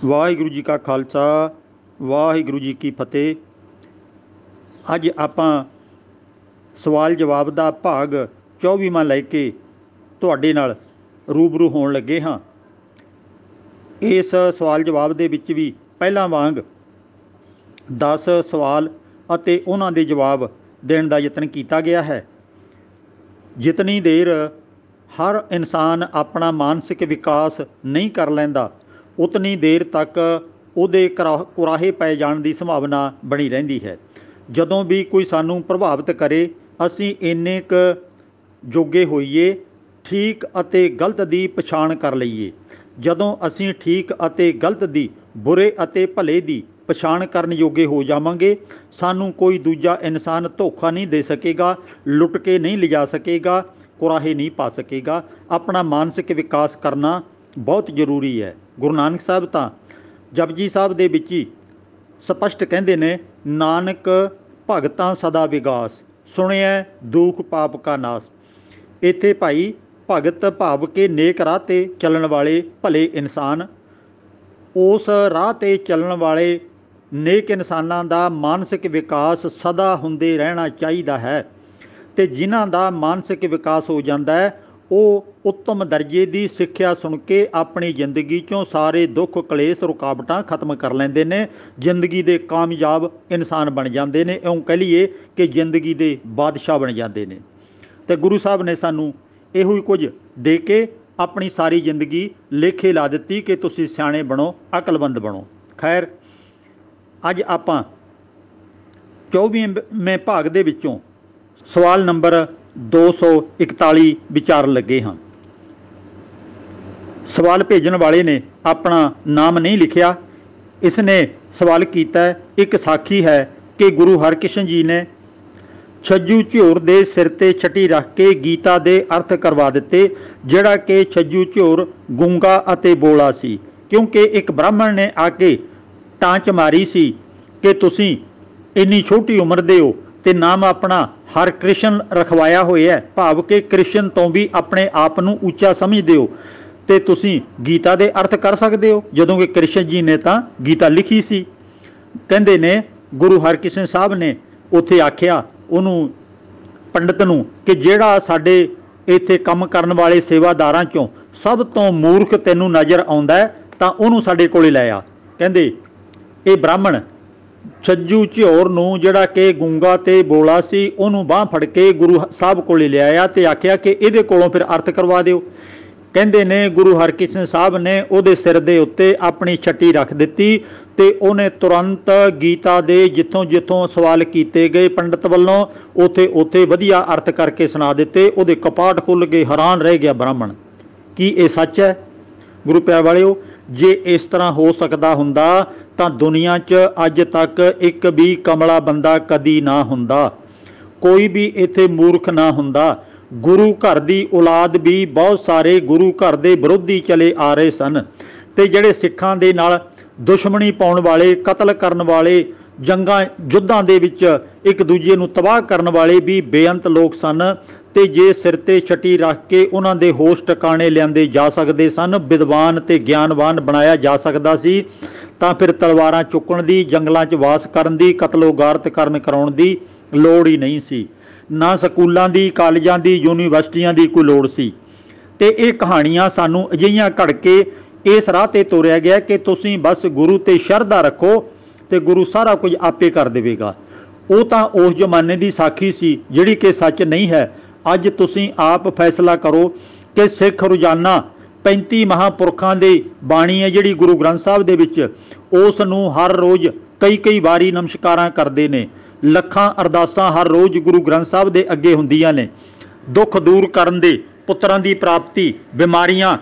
ਵਾਹਿਗੁਰੂ ਜੀ ਕਾ ਖਾਲਸਾ ਵਾਹਿਗੁਰੂ ਜੀ ਕੀ ਫਤਿਹ। ਅੱਜ ਆਪਾਂ ਸਵਾਲ ਜਵਾਬ ਦਾ ਭਾਗ 24ਵਾਂ ਲੈ ਕੇ ਤੁਹਾਡੇ ਨਾਲ ਰੂਬਰੂ ਹੋਣ ਲੱਗੇ ਹਾਂ। ਇਸ ਸਵਾਲ ਜਵਾਬ ਦੇ ਵਿੱਚ ਵੀ ਪਹਿਲਾਂ ਵਾਂਗ 10 ਸਵਾਲ ਅਤੇ ਉਹਨਾਂ ਦੇ ਜਵਾਬ ਦੇਣ ਦਾ ਯਤਨ ਕੀਤਾ ਗਿਆ ਹੈ। ਜਿਤਨੀ ਦੇਰ ਹਰ ਇਨਸਾਨ ਆਪਣਾ ਮਾਨਸਿਕ ਵਿਕਾਸ ਨਹੀਂ ਕਰ ਲੈਂਦਾ ਉਤਨੀ ਦੇਰ ਤੱਕ ਉਹਦੇ ਕੁਰਾਹੇ ਪੈ ਜਾਣ ਦੀ ਸੰਭਾਵਨਾ ਬਣੀ ਰਹਿੰਦੀ ਹੈ। ਜਦੋਂ ਵੀ ਕੋਈ ਸਾਨੂੰ ਪ੍ਰਭਾਵਿਤ ਕਰੇ ਅਸੀਂ ਇੰਨੇ ਕੁ ਜੋਗੇ ਹੋਈਏ ਠੀਕ ਅਤੇ ਗਲਤ ਦੀ ਪਛਾਣ ਕਰ ਲਈਏ। ਜਦੋਂ ਅਸੀਂ ਠੀਕ ਅਤੇ ਗਲਤ ਦੀ, ਬੁਰੇ ਅਤੇ ਭਲੇ ਦੀ ਪਛਾਣ ਕਰਨ ਯੋਗੇ ਹੋ ਜਾਵਾਂਗੇ ਸਾਨੂੰ ਕੋਈ ਦੂਜਾ ਇਨਸਾਨ ਧੋਖਾ ਨਹੀਂ ਦੇ ਸਕੇਗਾ, ਲੁੱਟ ਕੇ ਨਹੀਂ ਲਿਜਾ ਸਕੇਗਾ, ਕੁਰਾਹੇ ਨਹੀਂ ਪਾ ਸਕੇਗਾ। ਆਪਣਾ ਮਾਨਸਿਕ ਵਿਕਾਸ ਕਰਨਾ ਬਹੁਤ ਜ਼ਰੂਰੀ ਹੈ। ਗੁਰੂ ਨਾਨਕ ਸਾਹਿਬ ਤਾਂ ਜਪਜੀ ਸਾਹਿਬ ਦੇ ਵਿੱਚ ਹੀ ਸਪਸ਼ਟ ਕਹਿੰਦੇ ਨੇ, ਨਾਨਕ ਭਗਤਾਂ ਸਦਾ ਵਿਗਾਸ, ਸੁਣਿਆ ਦੁਖ ਪਾਪ ਕਾ ਨਾਸ। ਇੱਥੇ ਭਾਈ ਭਗਤ ਭਾਵ ਕੇ ਨੇਕ ਰਾਹ 'ਤੇ ਚੱਲਣ ਵਾਲੇ ਭਲੇ ਇਨਸਾਨ, ਉਸ ਰਾਹ 'ਤੇ ਚੱਲਣ ਵਾਲੇ ਨੇਕ ਇਨਸਾਨਾਂ ਦਾ ਮਾਨਸਿਕ ਵਿਕਾਸ ਸਦਾ ਹੁੰਦੇ ਰਹਿਣਾ ਚਾਹੀਦਾ ਹੈ। ਅਤੇ ਜਿਨ੍ਹਾਂ ਦਾ ਮਾਨਸਿਕ ਵਿਕਾਸ ਹੋ ਜਾਂਦਾ ਹੈ ਉਹ ਉੱਤਮ ਦਰਜੇ ਦੀ ਸਿੱਖਿਆ ਸੁਣ ਕੇ ਆਪਣੀ ਜ਼ਿੰਦਗੀ 'ਚੋਂ ਸਾਰੇ ਦੁੱਖ ਕਲੇਸ਼ ਰੁਕਾਵਟਾਂ ਖਤਮ ਕਰ ਲੈਂਦੇ ਨੇ, ਜ਼ਿੰਦਗੀ ਦੇ ਕਾਮਯਾਬ ਇਨਸਾਨ ਬਣ ਜਾਂਦੇ ਨੇ। ਇਉਂ ਕਹਿ ਲਈਏ ਕਿ ਜ਼ਿੰਦਗੀ ਦੇ ਬਾਦਸ਼ਾਹ ਬਣ ਜਾਂਦੇ ਨੇ। ਅਤੇ ਗੁਰੂ ਸਾਹਿਬ ਨੇ ਸਾਨੂੰ ਇਹੋ ਹੀ ਕੁਝ ਦੇ ਕੇ ਆਪਣੀ ਸਾਰੀ ਜ਼ਿੰਦਗੀ ਲੇਖੇ ਲਾ ਦਿੱਤੀ ਕਿ ਤੁਸੀਂ ਸਿਆਣੇ ਬਣੋ, ਅਕਲਮੰਦ ਬਣੋ। ਖੈਰ, ਅੱਜ ਆਪਾਂ 24ਵੇਂ ਭਾਗ ਦੇ ਵਿੱਚੋਂ ਸਵਾਲ ਨੰਬਰ 241 ਵਿਚਾਰਨ ਲੱਗੇ ਹਾਂ। ਸਵਾਲ ਭੇਜਣ ਵਾਲੇ ਨੇ ਆਪਣਾ ਨਾਮ ਨਹੀਂ ਲਿਖਿਆ। ਇਸ ਨੇ ਸਵਾਲ ਕੀਤਾ, ਇੱਕ ਸਾਖੀ ਹੈ ਕਿ ਗੁਰੂ ਹਰਕ੍ਰਿਸ਼ਨ ਜੀ ਨੇ ਛੱਜੂ ਝਿਉਰ ਦੇ ਸਿਰ 'ਤੇ ਛਟੀ ਰੱਖ ਕੇ ਗੀਤਾ ਦੇ ਅਰਥ ਕਰਵਾ ਦਿੱਤੇ, ਜਿਹੜਾ ਕਿ ਛੱਜੂ ਝਿਉਰ ਗੂੰਗਾ ਅਤੇ ਬੋਲਾ ਸੀ, ਕਿਉਂਕਿ ਇੱਕ ਬ੍ਰਾਹਮਣ ਨੇ ਆ ਕੇ ਟਾਂਚ ਮਾਰੀ ਸੀ ਕਿ ਤੁਸੀਂ ਇੰਨੀ ਛੋਟੀ ਉਮਰ ਦੇ ਹੋ ਅਤੇ ਨਾਮ ਆਪਣਾ ਹਰਕ੍ਰਿਸ਼ਨ ਰਖਵਾਇਆ ਹੋਇਆ ਹੈ, ਭਾਵ ਕਿ ਕ੍ਰਿਸ਼ਨ ਤੋਂ ਵੀ ਆਪਣੇ ਆਪ ਨੂੰ ਉੱਚਾ ਸਮਝਦੇ ਹੋ ਅਤੇ ਤੁਸੀਂ ਗੀਤਾ ਦੇ ਅਰਥ ਕਰ ਸਕਦੇ ਹੋ, ਜਦੋਂ ਕਿ ਕ੍ਰਿਸ਼ਨ ਜੀ ਨੇ ਤਾਂ ਗੀਤਾ ਲਿਖੀ ਸੀ। ਕਹਿੰਦੇ ਨੇ ਗੁਰੂ ਹਰਕ੍ਰਿਸ਼ਨ ਸਾਹਿਬ ਨੇ ਉੱਥੇ ਆਖਿਆ ਉਹਨੂੰ, ਪੰਡਤ ਨੂੰ, ਕਿ ਜਿਹੜਾ ਸਾਡੇ ਇੱਥੇ ਕੰਮ ਕਰਨ ਵਾਲੇ ਸੇਵਾਦਾਰਾਂ 'ਚੋਂ ਸਭ ਤੋਂ ਮੂਰਖ ਤੈਨੂੰ ਨਜ਼ਰ ਆਉਂਦਾ ਤਾਂ ਉਹਨੂੰ ਸਾਡੇ ਕੋਲ ਲੈ ਆ। ਕਹਿੰਦੇ ਇਹ ਬ੍ਰਾਹਮਣ ਛੱਜੂ ਝਿਉਰ ਨੂੰ, ਜਿਹੜਾ ਕਿ ਗੂੰਗਾ ਤੇ ਬੋਲਾ ਸੀ, ਉਹਨੂੰ ਬਾਂਹ ਫੜ ਕੇ ਗੁਰੂ ਸਾਹਿਬ ਕੋਲ ਲਿਆਇਆ ਅਤੇ ਆਖਿਆ ਕਿ ਇਹਦੇ ਕੋਲੋਂ ਫਿਰ ਅਰਥ ਕਰਵਾ ਦਿਓ। ਕਹਿੰਦੇ ਨੇ ਗੁਰੂ ਹਰਕ੍ਰਿਸ਼ਨ ਸਾਹਿਬ ਨੇ ਉਹਦੇ ਸਿਰ ਦੇ ਉੱਤੇ ਆਪਣੀ ਛੱਟੀ ਰੱਖ ਦਿੱਤੀ ਅਤੇ ਉਹਨੇ ਤੁਰੰਤ ਗੀਤਾ ਦੇ ਜਿੱਥੋਂ ਜਿੱਥੋਂ ਸਵਾਲ ਕੀਤੇ ਗਏ ਪੰਡਤ ਵੱਲੋਂ ਉੱਥੇ ਵਧੀਆ ਅਰਥ ਕਰਕੇ ਸੁਣਾ ਦਿੱਤੇ। ਉਹਦੇ ਕਪਾਟ ਖੁੱਲ੍ਹ ਗਏ, ਹੈਰਾਨ ਰਹਿ ਗਿਆ ਬ੍ਰਾਹਮਣ। ਕੀ ਇਹ ਸੱਚ ਹੈ? ਗੁਰੂ ਪਿਆਰੇ ਵਾਲਿਓ, ਜੇ ਇਸ ਤਰ੍ਹਾਂ ਹੋ ਸਕਦਾ ਹੁੰਦਾ ਤਾਂ ਦੁਨੀਆ 'ਚ ਅੱਜ ਤੱਕ ਇੱਕ ਵੀ ਕਮਲਾ ਬੰਦਾ ਕਦੀ ਨਾ ਹੁੰਦਾ, ਕੋਈ ਵੀ ਇੱਥੇ ਮੂਰਖ ਨਾ ਹੁੰਦਾ। ਗੁਰੂ ਘਰ ਦੀ ਔਲਾਦ ਵੀ ਬਹੁਤ ਸਾਰੇ ਗੁਰੂ ਘਰ ਦੇ ਵਿਰੋਧੀ ਚਲੇ ਆ ਰਹੇ ਸਨ ਅਤੇ ਜਿਹੜੇ ਸਿੱਖਾਂ ਦੇ ਨਾਲ ਦੁਸ਼ਮਣੀ ਪਾਉਣ ਵਾਲੇ, ਕਤਲ ਕਰਨ ਵਾਲੇ, ਯੁੱਧਾਂ ਦੇ ਵਿੱਚ ਇੱਕ ਦੂਜੇ ਨੂੰ ਤਬਾਹ ਕਰਨ ਵਾਲੇ ਵੀ ਬੇਅੰਤ ਲੋਕ ਸਨ। ਅਤੇ ਜੇ ਸਿਰ 'ਤੇ ਛਟੀ ਰੱਖ ਕੇ ਉਹਨਾਂ ਦੇ ਹੋਸ਼ ਟਿਕਾਣੇ ਲਿਆਂਦੇ ਜਾ ਸਕਦੇ ਸਨ, ਵਿਦਵਾਨ ਅਤੇ ਗਿਆਨਵਾਨ ਬਣਾਇਆ ਜਾ ਸਕਦਾ ਸੀ, ਤਾਂ ਫਿਰ ਤਲਵਾਰਾਂ ਚੁੱਕਣ ਦੀ, ਜੰਗਲਾਂ 'ਚ ਵਾਸ ਕਰਨ ਦੀ, ਕਤਲੋ ਗਾਰਤ ਕਰਾਉਣ ਦੀ ਲੋੜ ਹੀ ਨਹੀਂ ਸੀ। ਨਾ ਸਕੂਲਾਂ ਦੀ, ਕਾਲਜਾਂ ਦੀ, ਯੂਨੀਵਰਸਿਟੀਆਂ ਦੀ ਕੋਈ ਲੋੜ ਸੀ। ਅਤੇ ਇਹ ਕਹਾਣੀਆਂ ਸਾਨੂੰ ਅਜਿਹੀਆਂ ਘੜ ਕੇ ਇਸ ਰਾਹ 'ਤੇ ਤੋਰਿਆ ਗਿਆ ਕਿ ਤੁਸੀਂ ਬਸ ਗੁਰੂ 'ਤੇ ਸ਼ਰਧਾ ਰੱਖੋ ਅਤੇ ਗੁਰੂ ਸਾਰਾ ਕੁਝ ਆਪੇ ਕਰ ਦੇਵੇਗਾ। ਉਹ ਤਾਂ ਉਸ ਜ਼ਮਾਨੇ ਦੀ ਸਾਖੀ ਸੀ ਜਿਹੜੀ ਕਿ ਸੱਚ ਨਹੀਂ ਹੈ। ਅੱਜ ਤੁਸੀਂ ਆਪ ਫੈਸਲਾ ਕਰੋ ਕਿ ਸਿੱਖ ਰੋਜ਼ਾਨਾ 35 ਮਹਾਂਪੁਰਖਾਂ ਦੀ ਬਾਣੀ ਹੈ ਜਿਹੜੀ ਗੁਰੂ ਗ੍ਰੰਥ ਸਾਹਿਬ ਦੇ ਵਿੱਚ, ਉਸ ਨੂੰ ਹਰ ਰੋਜ਼ ਕਈ ਵਾਰੀ ਨਮਸਕਾਰਾਂ ਕਰਦੇ ਨੇ। ਲੱਖਾਂ ਅਰਦਾਸਾਂ ਹਰ ਰੋਜ਼ ਗੁਰੂ ਗ੍ਰੰਥ ਸਾਹਿਬ ਦੇ ਅੱਗੇ ਹੁੰਦੀਆਂ ਨੇ, ਦੁੱਖ ਦੂਰ ਕਰਨ ਦੇ, ਪੁੱਤਰਾਂ ਦੀ ਪ੍ਰਾਪਤੀ, ਬਿਮਾਰੀਆਂ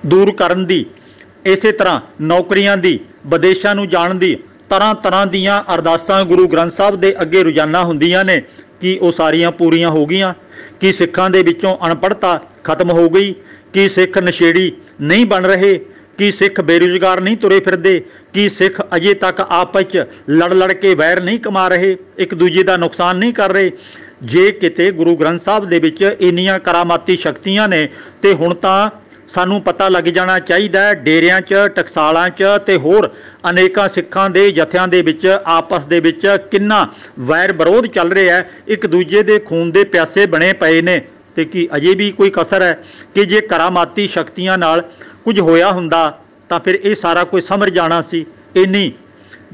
ਦੂਰ ਕਰਨ ਦੀ, ਇਸੇ ਤਰ੍ਹਾਂ ਨੌਕਰੀਆਂ ਦੀ, ਵਿਦੇਸ਼ਾਂ ਨੂੰ ਜਾਣ ਦੀ, ਤਰ੍ਹਾਂ ਦੀਆਂ ਅਰਦਾਸਾਂ ਗੁਰੂ ਗ੍ਰੰਥ ਸਾਹਿਬ ਦੇ ਅੱਗੇ ਰੋਜ਼ਾਨਾ ਹੁੰਦੀਆਂ ਨੇ। ਕੀ ਉਹ ਸਾਰੀਆਂ ਪੂਰੀਆਂ ਹੋ ਗਈਆਂ? ਕੀ ਸਿੱਖਾਂ ਦੇ ਵਿੱਚੋਂ ਅਨਪੜ੍ਹਤਾ ਖਤਮ ਹੋ ਗਈ? ਕੀ ਸਿੱਖ ਨਸ਼ੇੜੀ ਨਹੀਂ ਬਣ ਰਹੇ? ਕੀ ਸਿੱਖ ਬੇਰੁਜ਼ਗਾਰ ਨਹੀਂ ਤੁਰੇ ਫਿਰਦੇ? ਕੀ ਸਿੱਖ ਅਜੇ ਤੱਕ ਆਪਸ 'ਚ ਲੜ ਕੇ ਵੈਰ ਨਹੀਂ ਕਮਾ ਰਹੇ, ਇੱਕ ਦੂਜੇ ਦਾ ਨੁਕਸਾਨ ਨਹੀਂ ਕਰ ਰਹੇ? ਜੇ ਕਿਤੇ ਗੁਰੂ ਗ੍ਰੰਥ ਸਾਹਿਬ ਦੇ ਵਿੱਚ ਇੰਨੀਆਂ ਕਰਾਮਾਤੀ ਸ਼ਕਤੀਆਂ ਨੇ ਤੇ ਹੁਣ ਤਾਂ सानू पता लग जाना चाहिए डेरियां च टकसालां च ते होर अनेकां सिखां दे जत्थियां दे विच आपस दे विच किन्ना वैर विरोध चल रहा है, एक दूजे दे खून दे प्यासे बने पए ने। ते कि अजे भी कोई कसर है कि जे करामाती शक्तियां नाल कुछ होया हुंदा तां फिर ये सारा कुछ समझ जाना सी। इन्नी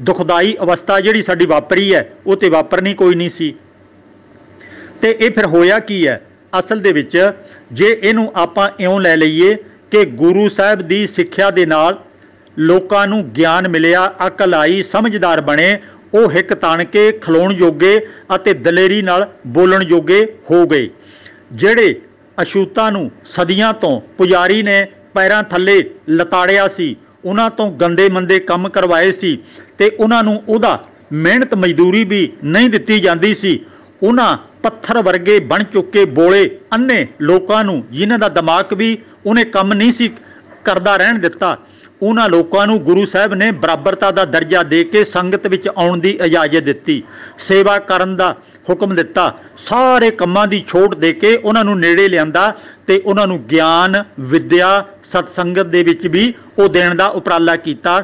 दुखदाई अवस्था जिहड़ी साडी वापरी है वो ते वापरनी कोई नहीं सी। ते ये फिर होया की है असल दे विच, जे इहनूं आपां इउं लै लईए कि गुरु साहब दी सिੱਖਿਆ दे नाल लोकां नूं ज्ञान मिलिया, अकल आई, समझदार बने, वो हिक ताण के खलोण जोगे अते दलेरी नाल बोलण जोगे हो गए। जिहड़े अछूतां नूं सदियां तो पुजारी ने पैरां थल्ले लताड़िया सी, उन्हां तो गंदे मंदे काम करवाए सी ते उन्हां नूं उहदा मेहनत मजदूरी भी नहीं दित्ती जांदी सी। उन्हां पत्थर वर्गे बन चुके बोले अन्ने लोकां नूं जिन्हां दा दिमाग भी उन्हें कम नहीं सी करदा रहण दित्ता, उन्हां लोकां नूं गुरु साहब ने बराबरता दा दर्जा दे के संगत विच आउण दी इजाजत दित्ती, सेवा करन दा हुक्म दिता, सारे कम्मां दी छूट दे के उन्हां नूं नेड़े लिआंदा ते उन्हां नूं ज्ञान विद्या सतसंगत दे विच भी वो देण दा उपराला कीता।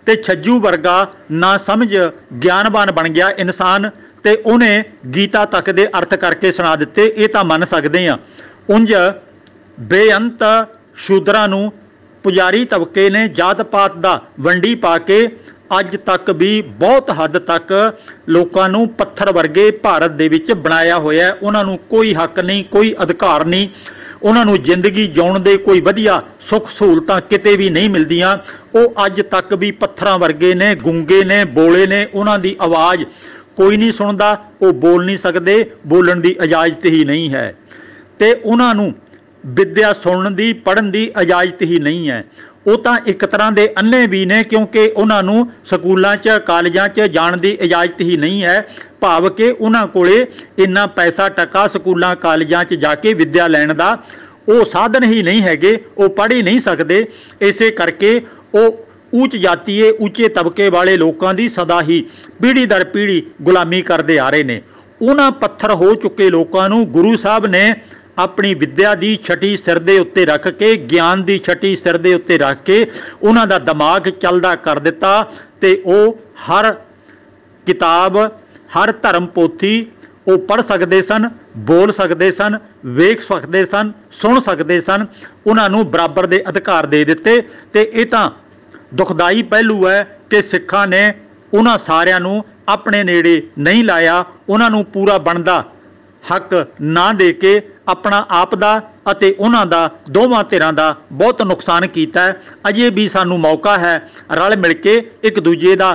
ते छज्जू वर्गा ना समझ ज्ञानवान बन गया इंसान ते उन्हें गीता तक दे अर्थ करके सुना दिते। ये तो मन सकते हैं। उंज बेअंत शूदरां नूं पुजारी तबके ने जात पात दा वंडी पा के अज तक भी बहुत हद तक लोकां नूं पत्थर वर्गे भारत दे विच बनाया होया। उन्हां नूं कोई हक नहीं, कोई अधिकार नहीं, उन्हां नूं जिंदगी जिउण दे कोई वधिया सुख सहूलतां किते भी नहीं मिलदियां। वो अज तक भी पत्थरां वर्गे ने, गूंगे ने, बोले ने, उन्हां दी आवाज़ कोई नहीं सुनता, वो बोल नहीं सकते, बोलण की इजाजत ही नहीं है। तो उन्होंने विद्या सुनने की पढ़न की इजाजत ही नहीं है। वो तो एक तरह के अन्ने भी ने, क्योंकि उन्होंने स्कूलों च कालजां च जाण की इजाजत ही नहीं है। भाव के उन्होंने कोले इन्ना पैसा टका स्कूलों कालजां च जाके विद्या लैण दा वो साधन ही नहीं हैगे, वो पढ़ ही नहीं सकते। इसे करके वो ऊच जातीय उच्चे तबके वाले लोगों की सदा ही पीढ़ी दर पीढ़ी गुलामी करते आ रहे हैं। उन्हां पत्थर हो चुके लोगों को गुरु साहब ने अपनी विद्या की छटी सिर के उत्ते रख के, ज्ञान की छटी सिर के उत्ते रख के उन्हां दा दिमाग चलदा कर दिता। ते वो हर किताब, हर धर्म पोथी वो पढ़ सकते सन, बोल सकते सन, वेख सकते सन, सुन सकते सन। उन्होंने बराबर के अधिकार दे दिते। ते ये तां दुखदाई पहलू है कि सिखा ने उन्हां सारिਆਂ ਨੂੰ अपने नेड़े नहीं लाया, उन्होंने पूरा बनता हक ना दे के अपना आप दा अते उन्हां दा दोवां धिरां दा बहुत नुकसान किया है। अजे भी सानू मौका है रल मिल के एक दूजे का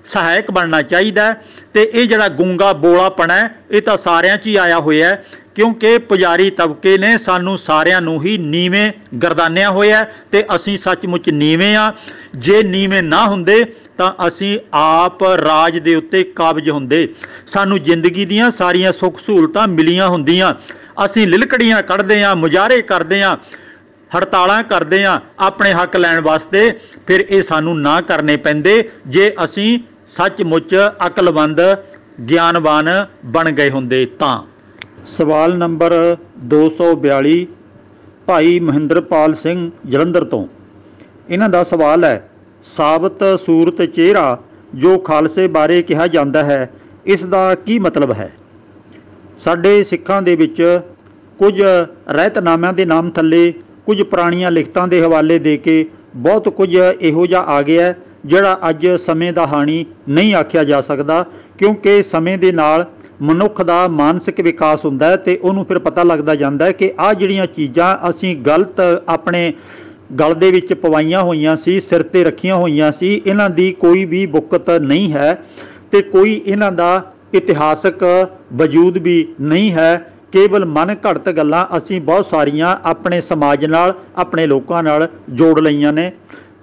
सहायक बनना चाहिए। तो ये जड़ा गूंगा बोलापन है ये तो सारिਆਂ 'ਚ ही आया हुआ है, क्योंकि पुजारी तबके ने सानू सारिਆਂ ਨੂੰ ही नीवें गरदानिया होया ते असीं सचमुच नीवें आ। जे नीवें ना हुंदे तां असीं आप राज दे उत्ते काबज हुंदे, सानू जिंदगी दीयां सारियां सुख सहूलतां मिलियां हुंदियां। असीं लिलकड़ियां कढ़दे आ, मुजाहरे करदे आ, हड़तालां करदे आ अपने हक लैण वास्ते, फिर ये सानू ना करने पैंदे जे असीं सचमुच अकलमंद ज्ञानवान बन गए हुंदे तां। सवाल नंबर 242 भाई महेंद्रपाल सिंह जलंधर तो। इन्हां दा सवाल है, साबत सूरत चेहरा जो खालसे बारे कहा जाता है, इसका की मतलब है? साडे सिखां दे विच कुछ रहतनामिਆਂ ਦੇ नाम थल्ले कुछ पुरानियां लिखतां दे हवाले दे के बहुत कुछ इहो जिहा आ गया ਜਿਹੜਾ अज समय का हानी नहीं आख्या जा सकता, क्योंकि समय के नाल मनुख का मानसिक विकास हुंदा है ते उहनूं फिर पता लगता जाता है कि आ जिहड़ियां चीज़ां असीं गलत अपने गल दे विच पवाइयां होईयां सी, सिर ते रखियां होईयां सी, इन्हां दी कोई भी बुकत नहीं है ते कोई इन्हां दा इतिहासक वजूद भी नहीं है। केवल मन घड़त गल्लां असीं बहुत सारियां अपने समाज नाल, अपने लोकां नाल जोड़ लईयां ने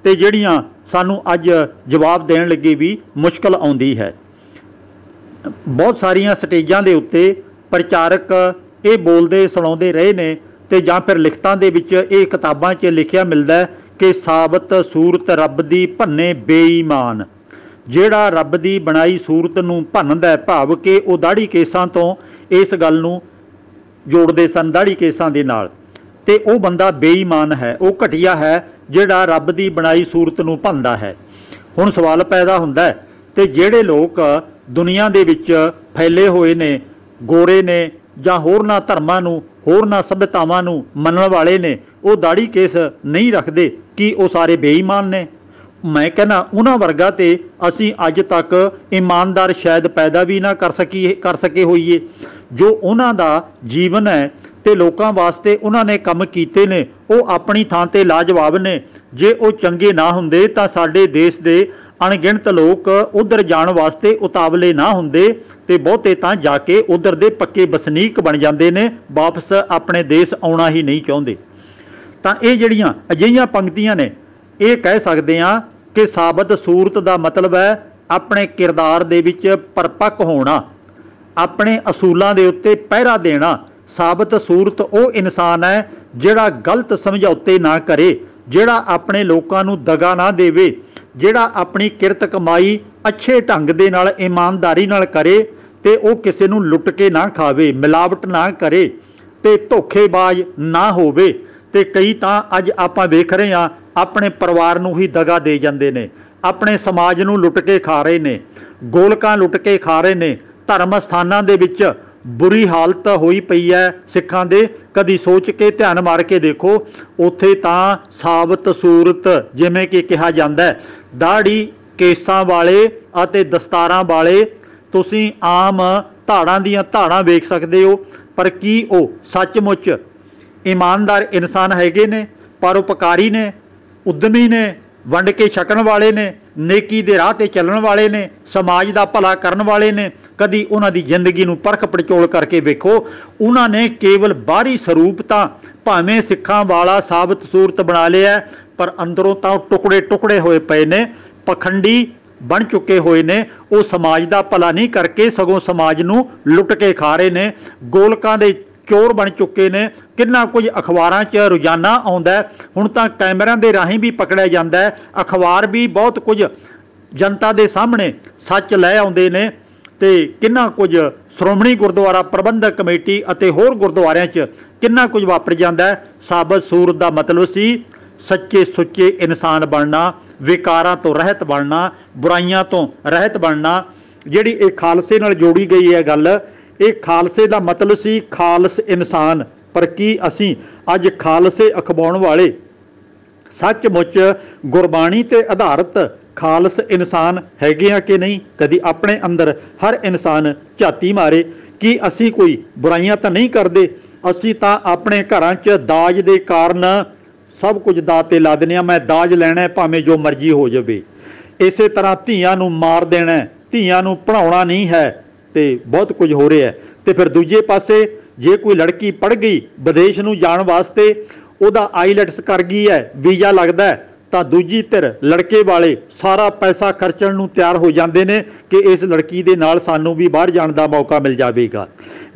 ते जिहड़ियां सानू अज जवाब देण लगे भी मुश्किल आउंदी है। बहुत सारियां स्टेजां दे उत्ते प्रचारक ये बोलते सुणाउंदे रहे ने ते जां फिर लिखतां दे विच ये किताबां 'च लिखिया मिलदा है कि साबत सूरत रब दी भन्ने बेईमान, जिहड़ा रब दी बनाई सूरत नूं भन्नदा है, भाव कि वो दाढ़ी केसां तो इस गल नूं जोड़दे सन दाढ़ी केसां दे नाल। ਤੇ ਉਹ ਬੰਦਾ ਬੇਈਮਾਨ ਹੈ, ਉਹ ਘਟੀਆ ਹੈ ਜਿਹੜਾ ਰੱਬ ਦੀ ਬਣਾਈ ਸੂਰਤ ਨੂੰ ਭੰਦਾ ਹੈ। ਹੁਣ ਸਵਾਲ ਪੈਦਾ ਹੁੰਦਾ ਹੈ, ਤੇ ਜਿਹੜੇ ਲੋਕ ਦੁਨੀਆ ਦੇ ਵਿੱਚ ਫੈਲੇ ਹੋਏ ਨੇ, ਗੋਰੇ ਨੇ ਜਾਂ ਹੋਰਨਾਂ ਧਰਮਾਂ ਨੂੰ, ਹੋਰਨਾਂ ਸਭਿਅਤਾਵਾਂ ਨੂੰ ਮੰਨਣ ਵਾਲੇ ਨੇ, ਉਹ ਦਾੜੀ ਕੇਸ ਨਹੀਂ ਰੱਖਦੇ, ਕੀ ਉਹ ਸਾਰੇ ਬੇਈਮਾਨ ਨੇ? मैं कहना उन्हां वर्गा ते असी अज तक ईमानदार शायद पैदा भी ना कर सके होइए। जो उन्हां दा जीवन है ते लोकां वास्ते उन्होंने कम कीते ने, वो अपनी थां ते लाजवाब ने। जे वो चंगे ना हुंदे तां साडे देश दे अणगिणत लोग उधर जाण वास्ते उतावले ना हुंदे ते बहुते तां जाके उधर दे पक्के बसनीक बन जांदे ने, वापस अपने देश आउणा ही नहीं चाहुंदे। तां ये जिहड़ियां अजिहियां पंक्तियां ने, ये कह सकदे हां कि साबत सूरत का मतलब है अपने किरदार दे विच परपक्क होना, अपने असूलों के उत्ते पहरा देना। साबत सूरत वो इंसान है जिहड़ा गलत समझौते ना करे, जिहड़ा अपने लोगों नूं दगा ना देवे, जिहड़ा अपनी किरत कमाई अच्छे ढंग दे नाल ईमानदारी नाल करे ते वो किसी नूं लुट के ना खावे, मिलावट ना करे ते धोखेबाज ना होवे। ते कई तां अज आपां वेख रहे हां अपने परिवार नूं ही दगा दे जांदे ने, अपने समाज नूं लुट के खा रहे ने, गोलकां लुट के खा रहे ने। धर्म स्थानां दे विच बुरी हालत होई पई है सिखां दे। कदी सोच के ध्यान मार के देखो, उत्थे तां साबत सूरत जिवें कि कहा जांदा है, दाढ़ी केसां वाले अते दस्तारां वाले तुसीं आम धाड़ां दीयां धाड़ां वेख सकदे हो, पर की वो सचमुच ईमानदार इंसान हैगे ने, परोपकारी ने, उद्यमी ने, वंड के छकण वाले ने, नेकी दे राह ते चलण वाले ने, समाज दा भला करन वाले ने? कदी उन्हां दी जिंदगी नूं परख पड़चोल करके वेखो। उन्हां ने केवल बाहरी स्वरूप तां भावें सिखां वाला साबत सूरत बना लिया, पर अंदरों तां टुकड़े टुकड़े होए पए ने, पखंडी बन चुके हुए ने। वो समाज दा भला नहीं करके सगों समाज नूं लुट के खा रहे ने, गोलकां दे चोर बन चुके ने। कितना कुछ अखबारां च रोजाना आउंदा है, हुण तां कैमरिਆਂ ਦੇ राहीं भी पकड़िया जांदा है। अखबार भी बहुत कुछ जनता के सामने सच लै आउंदे ने ते कितना कुछ श्रोमणी गुरुद्वारा प्रबंधक कमेटी अते होर गुरुद्वारिਆਂ च कितना कुछ वापर जांदा है। साबत सूरत का मतलब सी सच्चे सुच्चे इंसान बनना, विकारां तो रहत बनना, बुराइयां तो रहत बनना। जिहड़ी ये खालसे नाल जोड़ी गई है गल, ये खालसे का मतलब सी खालस इंसान। पर की असी अज खालसे अखबाउण वाले सचमुच गुरबाणी ते आधारित खालस इंसान हैगे आ कि नहीं? कदी अपने अंदर हर इंसान झाती मारे कि असी कोई बुराइयां तो नहीं करते। असी तो अपने घरां च दाज के कारण सब कुछ दाज ते ला दिंदे आ। मैं दाज लैना है भावें जो मर्जी हो जाए। इस तरह धीआं नूं मार देना है, धीआं नूं पढ़ाउणा नहीं है, तो बहुत कुछ हो रहा है। तो फिर दूजे पासे जे कोई लड़की पढ़ गई विदेश नूं जाण वास्ते, उहदा आईलैट्स कर गई है, वीज़ा लगदा है, तो दूजी धिर लड़के वाले सारा पैसा खर्चण नूं तैयार हो जाते हैं कि इस लड़की दे नाल सानूं भी बाहर जाण दा मौका मिल जाएगा।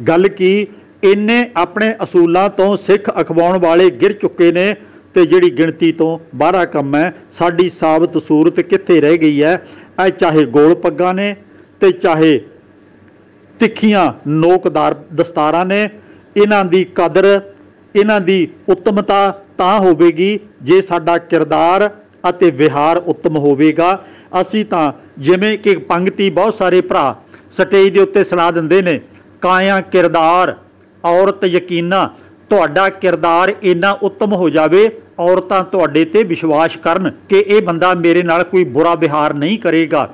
गल की इन्ने अपने असूलों तो सिख अखबाउण वाले गिर चुके ने, तो जिहड़ी गिणती तो बाहरा कम है। साडी साबत सूरत कित्थे रह गई है? चाहे गोल पग्गां ने ते चाहे तिखियां नोकदार दस्तारां ने। इन्हां दी कदर, इन्हां दी उत्तमता तां होवेगी जे साडा किरदार अते विहार उत्तम होवेगा। असी तां जिवें कि पंक्ति बहुत सारे भरा स्टेज दे उत्ते सुना दिंदे ने, काया किरदार औरत यकीना। तुहाडा किरदार इन्ना उत्तम हो जावे, औरतां तुहाडे ते विश्वास करन कि ये बंदा मेरे नाल कोई बुरा विहार नहीं करेगा।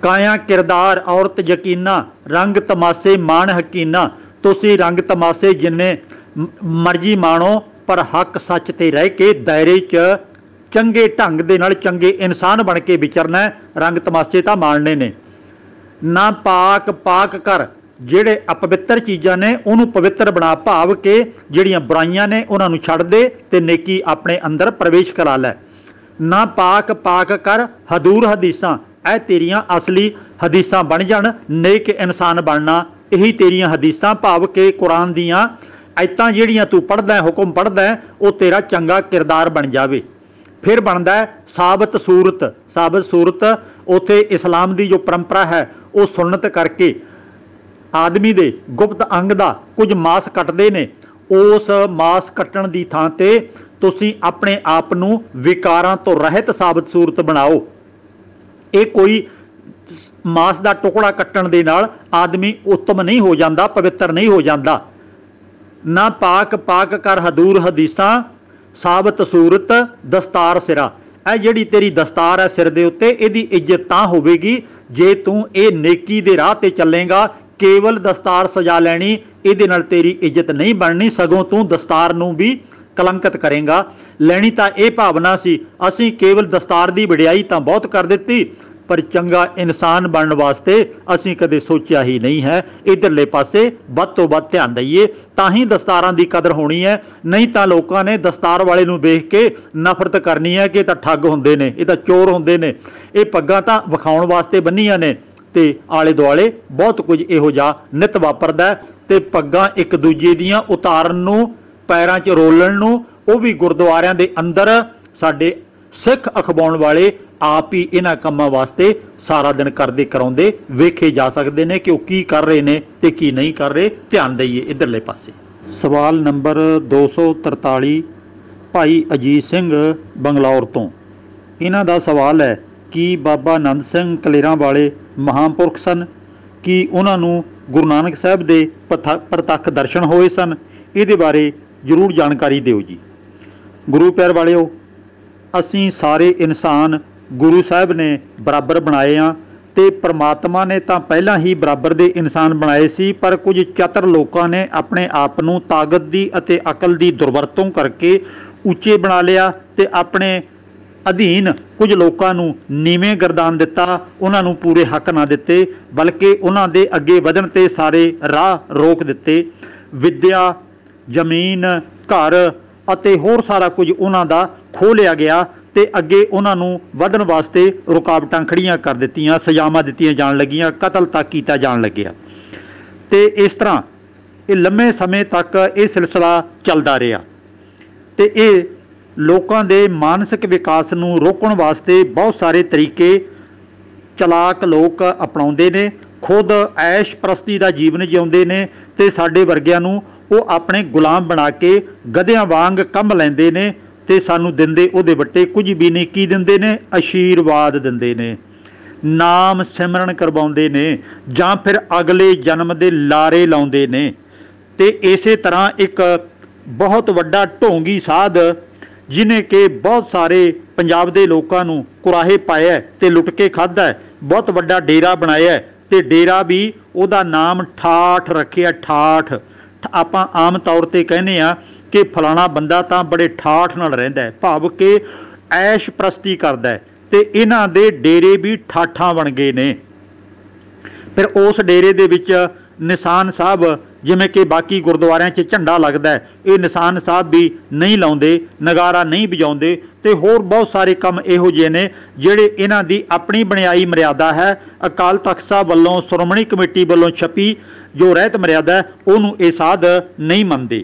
काया किरदार औरत यकीना, रंग तमाशे मान हकीना। तुसी रंग तमाशे जिन्ने मर्जी माणो, पर हक सच ते रह के दायरे च चंगे ढंग दे नाल चंगे इंसान बन के विचरना है। रंग तमाशे तां माणने ने ना। पाक पाक कर, जिहड़े अपवित्र चीज़ां ने उन्होंने पवित्र बना, भाव के जिहड़ियां बुराइयां ने उन्होंने छड्ड दे ते नेकी अपने अंदर प्रवेश करा लै। ना पाक पाक कर हदूर हदीसां, ऐ तेरियां असली हदीसां बन जाण। नेक इंसान बनना यही तेरियां हदीसां, भाव के कुरान दियां आयतां जिहड़ियां तू पढ़दा है, हुक्म पढ़दा है, वो तेरा चंगा किरदार बन जावे। फिर बनदा है साबत सूरत। साबत सूरत उत्थे इस्लाम की जो परंपरा है वो सुन्नत करके आदमी दे गुप्त अंग दा कुछ मास कटदे ने, उस मास कट्टण की थां ते तुसीं अपने आप नूं विकारां तो रहत साबित सूरत बनाओ। ये कोई मास का टुकड़ा कट्टण दे नाल आदमी उत्तम नहीं हो जाता, पवित्र नहीं हो जाता। ना पाक पाक कर हदूर हदीसां साबित सूरत दस्तार सिरा। ਇਹ ਜਿਹੜੀ तेरी दस्तार है सिर के उत्ते, ਇਹਦੀ इज्जत तां होवेगी जे तू ये नेकी दे राह ते चलेगा। केवल दस्तार सजा लैनी ਇਹਦੇ ਨਾਲ तेरी इज्जत नहीं बननी, सगों तू दस्तार नूं भी कलंकित करेगा। लैनी तां ਇਹ भावना सी, असीं केवल दस्तार की वडियाई तां बहुत कर दित्ती, पर चंगा इंसान बनने वास्ते असीं कदे सोचा ही नहीं है। इधरले पासे वध तो वध ध्यान दईए, तां ही दस्तारां दी कदर होनी है। नहीं तां लोकां ने दस्तार वाले नूं वेख के नफरत करनी है कि तां ठग हुंदे ने, ये तां चोर हुंदे ने, ये पग्गां तां विखाउण वास्ते बन्नियां ने। ते आले दुआले बहुत कुछ इहो जिहा नित वापरदा है। ते पग्गां एक दूजे दीयां उतारन नूं, पैरां 'च रोलण नूं, ਉਹ भी गुरुद्वारिਆਂ ਦੇ अंदर साडे सिख अखबाउण वाले आप ही इन्हां कामां वास्ते सारा दिन करदे कराउंदे वेखे जा सकते हैं कि वो की कर रहे ने ते की नहीं कर रहे। ध्यान दईए इधरले पासे। सवाल नंबर 243 भाई अजीत सिंह बंगलौर तो। इन्हां दा सवाल है कि बाबा नंद सिंह कलेरां वाले महापुरख सन, कि उन्हां नूं गुरु नानक साहब दे प्रतੱਖ दर्शन होए सन? इहदे बारे जरूर जानकारी दिओ जी। गुरु प्यार वालिओ, असीं सारे इंसान गुरु साहब ने बराबर बनाए हाँ, तो परमात्मा ने तो पहला ही बराबर दे इंसान बनाए सी, पर कुछ चतुर लोगों ने अपने आप नूं ताकत दी अते अकल दी दुरवरतों करके उच्चे बना लिया, तो अपने अधीन कुछ लोगों नूं नीवें गर्दान दिता, उन्हां नूं पूरे हक ना दिते, बल्कि उन्हां दे अगे वधण ते सारे राह रोक दिते। विद्या, जमीन, घर ਅਤੇ होर सारा कुछ उन्हां दा खो लिया गया, तो अगे उन्हां नूं वधण वास्ते रुकावटां खड़ियां कर दित्तियां, सजावां दित्तियां जाण लगियां, कतल तक कीता जाण लग्या। तो इस तरह ये लंबे समय तक ये सिलसिला चलदा रहा। तो ये लोकां दे मानसिक विकास नूं रोकण वास्ते बहुत सारे तरीके चलाक लोग अपनाउंदे ने, खुद ऐश प्रस्ती का जीवन जिउंदे ने, ते साडे वर्गिਆਂ नूं वो अपने गुलाम बना के गधियां वांग कम लैंदे ने, ते सानू दिंदे उहदे वट्टे कुछ भी नहीं। की दिंदे ने? आशीर्वाद दिंदे ने, नाम सिमरन करवाउंदे ने, जां फिर अगले जन्म दे लारे लाउंदे ने। ते इसे तरह एक बहुत वड्डा ढोंगी साध जिन्हें कि बहुत सारे पंजाब दे लोकां नूं कुराहे पाया ते लुट के खाधा, बहुत वड्डा डेरा बनाया, ते डेरा भी उहदा नाम ठाठ रखिया। ठाठ आपां आम तौर पर कहने आ कि फलाना बंदा तां बड़े ठाठ नाल रहिंदा है, भाव के ऐश प्रस्ती करदा है। ते इन्हां दे डेरे भी ठाठां बन गए ने। फिर उस डेरे दे विच निशान साहब, जिवें कि बाकी गुरुद्वारिਆਂ 'ਚ झंडा लगदा है, ये निशान साहब भी नहीं लाउंदे, नगारा नहीं वजाउंदे, ते होर बहुत सारे काम इहो जिहे ने जिहड़े इन्हां दी अपनी बणियाई मर्यादा है। अकाल तख्त साहब वल्लों, श्रोमणी कमेटी वल्लों छपी जो रहत मर्यादा है, उहनूं ये साध नहीं मनते।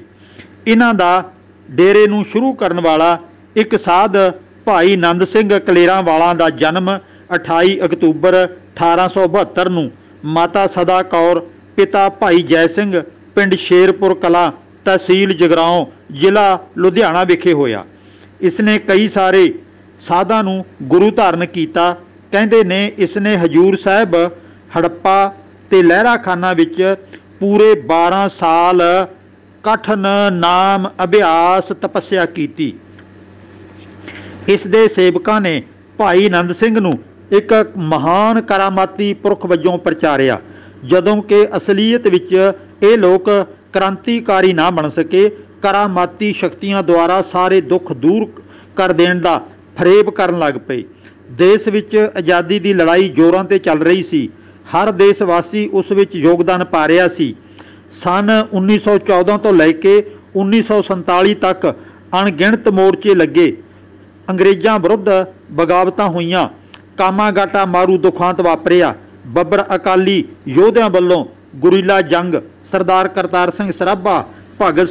इन्हां दा डेरे नूं शुरू करन वाला एक साध भाई नंद सिंह कलेरां वाला दा जन्म 28 अक्तूबर 1872 नूं माता सदा कौर, पिता भाई जय सिंह, पिंड शेरपुर कला, तहसील जगराओं, जिला लुधियाना विखे होया। इसने कई सारे साधां नूं गुरु धारण किया। कहंदे ने इसने हजूर साहब, हड़प्पा ते लहरा खाना विच पूरे 12 साल कठन नाम अभ्यास तपस्या की। इस दे सेवकां ने भाई नंद सिंह नूं एक महान करामाती पुरख वजों प्रचारिया। जदों कि असलीयत विच ये लोग क्रांतिकारी ना बन सके, करामाती शक्तियां द्वारा सारे दुख दूर कर देण दा फरेब करन लग पे। देश विच आज़ादी की लड़ाई जोरां ते चल रही सी, हर देशवासी उस विच योगदान पा रहा सी। सन 1914 तो लैके 1947 तक अणगिणत मोर्चे लगे, अंग्रेज़ों विरुद्ध बगावतां होईयां, कामागाटा मारू दुखांत वापरिया। बब्बर अकाली योद्धियां वल्लों गुरीला जंग, सरदार करतार सिंह सराभा, भगत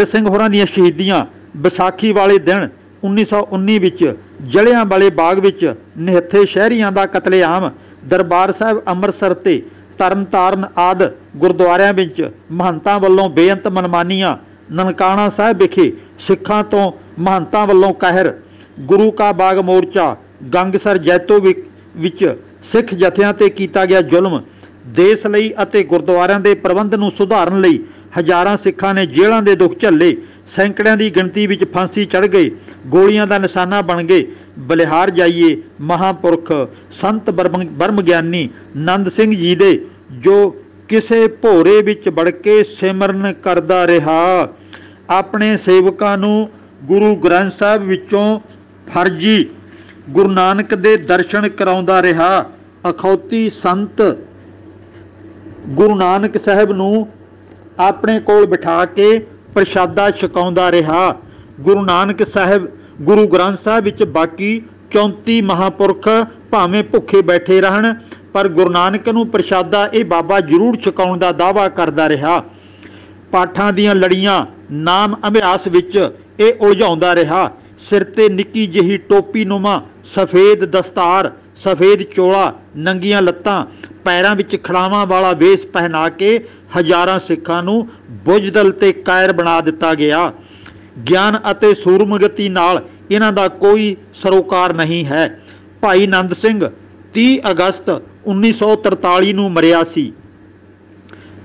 सिंह होरां दीयां शहीदियां, विसाखी वाले दिन 1919 विच जलियांवाले बाग विच निहत्थे शहरीआं दा कतलेआम, दरबार साहब अमृतसर ते ਤਰਨਤਾਰਨ ਆਦਿ ਗੁਰਦੁਆਰਿਆਂ ਵਿੱਚ ਮਹੰਤਾਂ ਵੱਲੋਂ ਬੇਅੰਤ ਮਨਮਾਨੀਆਂ। ਨਨਕਾਣਾ ਸਾਹਿਬ ਵਿਖੇ ਸਿੱਖਾਂ ਤੋਂ ਮਹੰਤਾਂ ਵੱਲੋਂ ਕਹਿਰ। ਗੁਰੂ ਕਾ ਬਾਗ ਮੋਰਚਾ ਗੰਗਸਰ ਜੈਤੋ ਵਿੱਚ ਸਿੱਖ ਜਥਿਆਂ ਤੇ ਕੀਤਾ ਗਿਆ ਜ਼ੁਲਮ। ਦੇਸ਼ ਲਈ ਅਤੇ ਗੁਰਦੁਆਰਿਆਂ ਦੇ ਪ੍ਰਬੰਧ ਨੂੰ ਸੁਧਾਰਨ ਲਈ ਹਜ਼ਾਰਾਂ ਸਿੱਖਾਂ ਨੇ ਜੇਲ੍ਹਾਂ ਦੇ ਦੁੱਖ ਝੱਲੇ। ਸੈਂਕੜਿਆਂ ਦੀ ਗਿਣਤੀ ਵਿੱਚ ਫਾਂਸੀ ਚੜ੍ਹ ਗਏ, ਗੋਲੀਆਂ ਦਾ ਨਿਸ਼ਾਨਾ ਬਣ ਗਏ। ਬਲਿਹਾਰ ਜਾਈਏ, ਮਹਾਂਪੁਰਖ ਸੰਤ ਬਰਮ ਗਿਆਨੀ ਨੰਦ ਸਿੰਘ ਜੀ ਦੇ, ਜੋ ਕਿਸੇ ਭੋਰੇ ਵਿੱਚ ਵੜ ਕੇ ਸਿਮਰਨ ਕਰਦਾ ਰਿਹਾ, ਆਪਣੇ ਸੇਵਕਾਂ ਨੂੰ ਗੁਰੂ ਗ੍ਰੰਥ ਸਾਹਿਬ ਵਿੱਚੋਂ ਫਰਜ਼ੀ ਗੁਰੂ ਨਾਨਕ ਦੇ ਦਰਸ਼ਨ ਕਰਾਉਂਦਾ ਰਿਹਾ। ਅਖੌਤੀ ਸੰਤ ਗੁਰੂ ਨਾਨਕ ਸਾਹਿਬ ਨੂੰ ਆਪਣੇ ਕੋਲ ਬਿਠਾ ਕੇ ਪ੍ਰਸ਼ਾਦਾ ਛਕਾਉਂਦਾ ਰਿਹਾ। ਗੁਰੂ ਨਾਨਕ ਸਾਹਿਬ ਗੁਰੂ ਗ੍ਰੰਥ ਸਾਹਿਬ ਵਿੱਚ ਬਾਕੀ 34 ਮਹਾਂਪੁਰਖ ਭਾਵੇਂ ਭੁੱਖੇ ਬੈਠੇ ਰਹਿਣ, ਪਰ ਗੁਰੂ ਨਾਨਕ ਨੂੰ ਪ੍ਰਸ਼ਾਦਾ ਇਹ ਬਾਬਾ ਜ਼ਰੂਰ ਛਕਾਉਣ ਦਾ ਦਾਅਵਾ ਕਰਦਾ ਰਿਹਾ। ਪਾਠਾਂ ਦੀਆਂ ਲੜੀਆਂ ਨਾਮ ਅਭਿਆਸ ਵਿੱਚ ਇਹ ਉਲਝਾਉਂਦਾ ਰਿਹਾ। ਸਿਰ ਤੇ ਨਿੱਕੀ ਜਿਹੀ ਟੋਪੀ ਨੁਮਾ ਸਫੇਦ ਦਸਤਾਰ, ਸਫੇਦ ਚੋਲਾ, ਨੰਗੀਆਂ ਲੱਤਾਂ, ਪੈਰਾਂ ਵਿੱਚ ਖੜਾਵਾਂ ਵਾਲਾ ਵੇਸ ਪਹਿਨਾ ਕੇ ਹਜ਼ਾਰਾਂ ਸਿੱਖਾਂ ਨੂੰ ਬੁਝਦਲ ਤੇ ਕਾਇਰ ਬਣਾ ਦਿੱਤਾ ਗਿਆ। ਗਿਆਨ ਅਤੇ ਸੂਰਮਗਤੀ ਨਾਲ ਇਹਨਾਂ ਦਾ ਕੋਈ ਸਰੋਕਾਰ ਨਹੀਂ ਹੈ। ਭਾਈ ਨੰਦ ਸਿੰਘ 30 ਅਗਸਤ 1943 ਨੂੰ ਮਰਿਆ ਸੀ।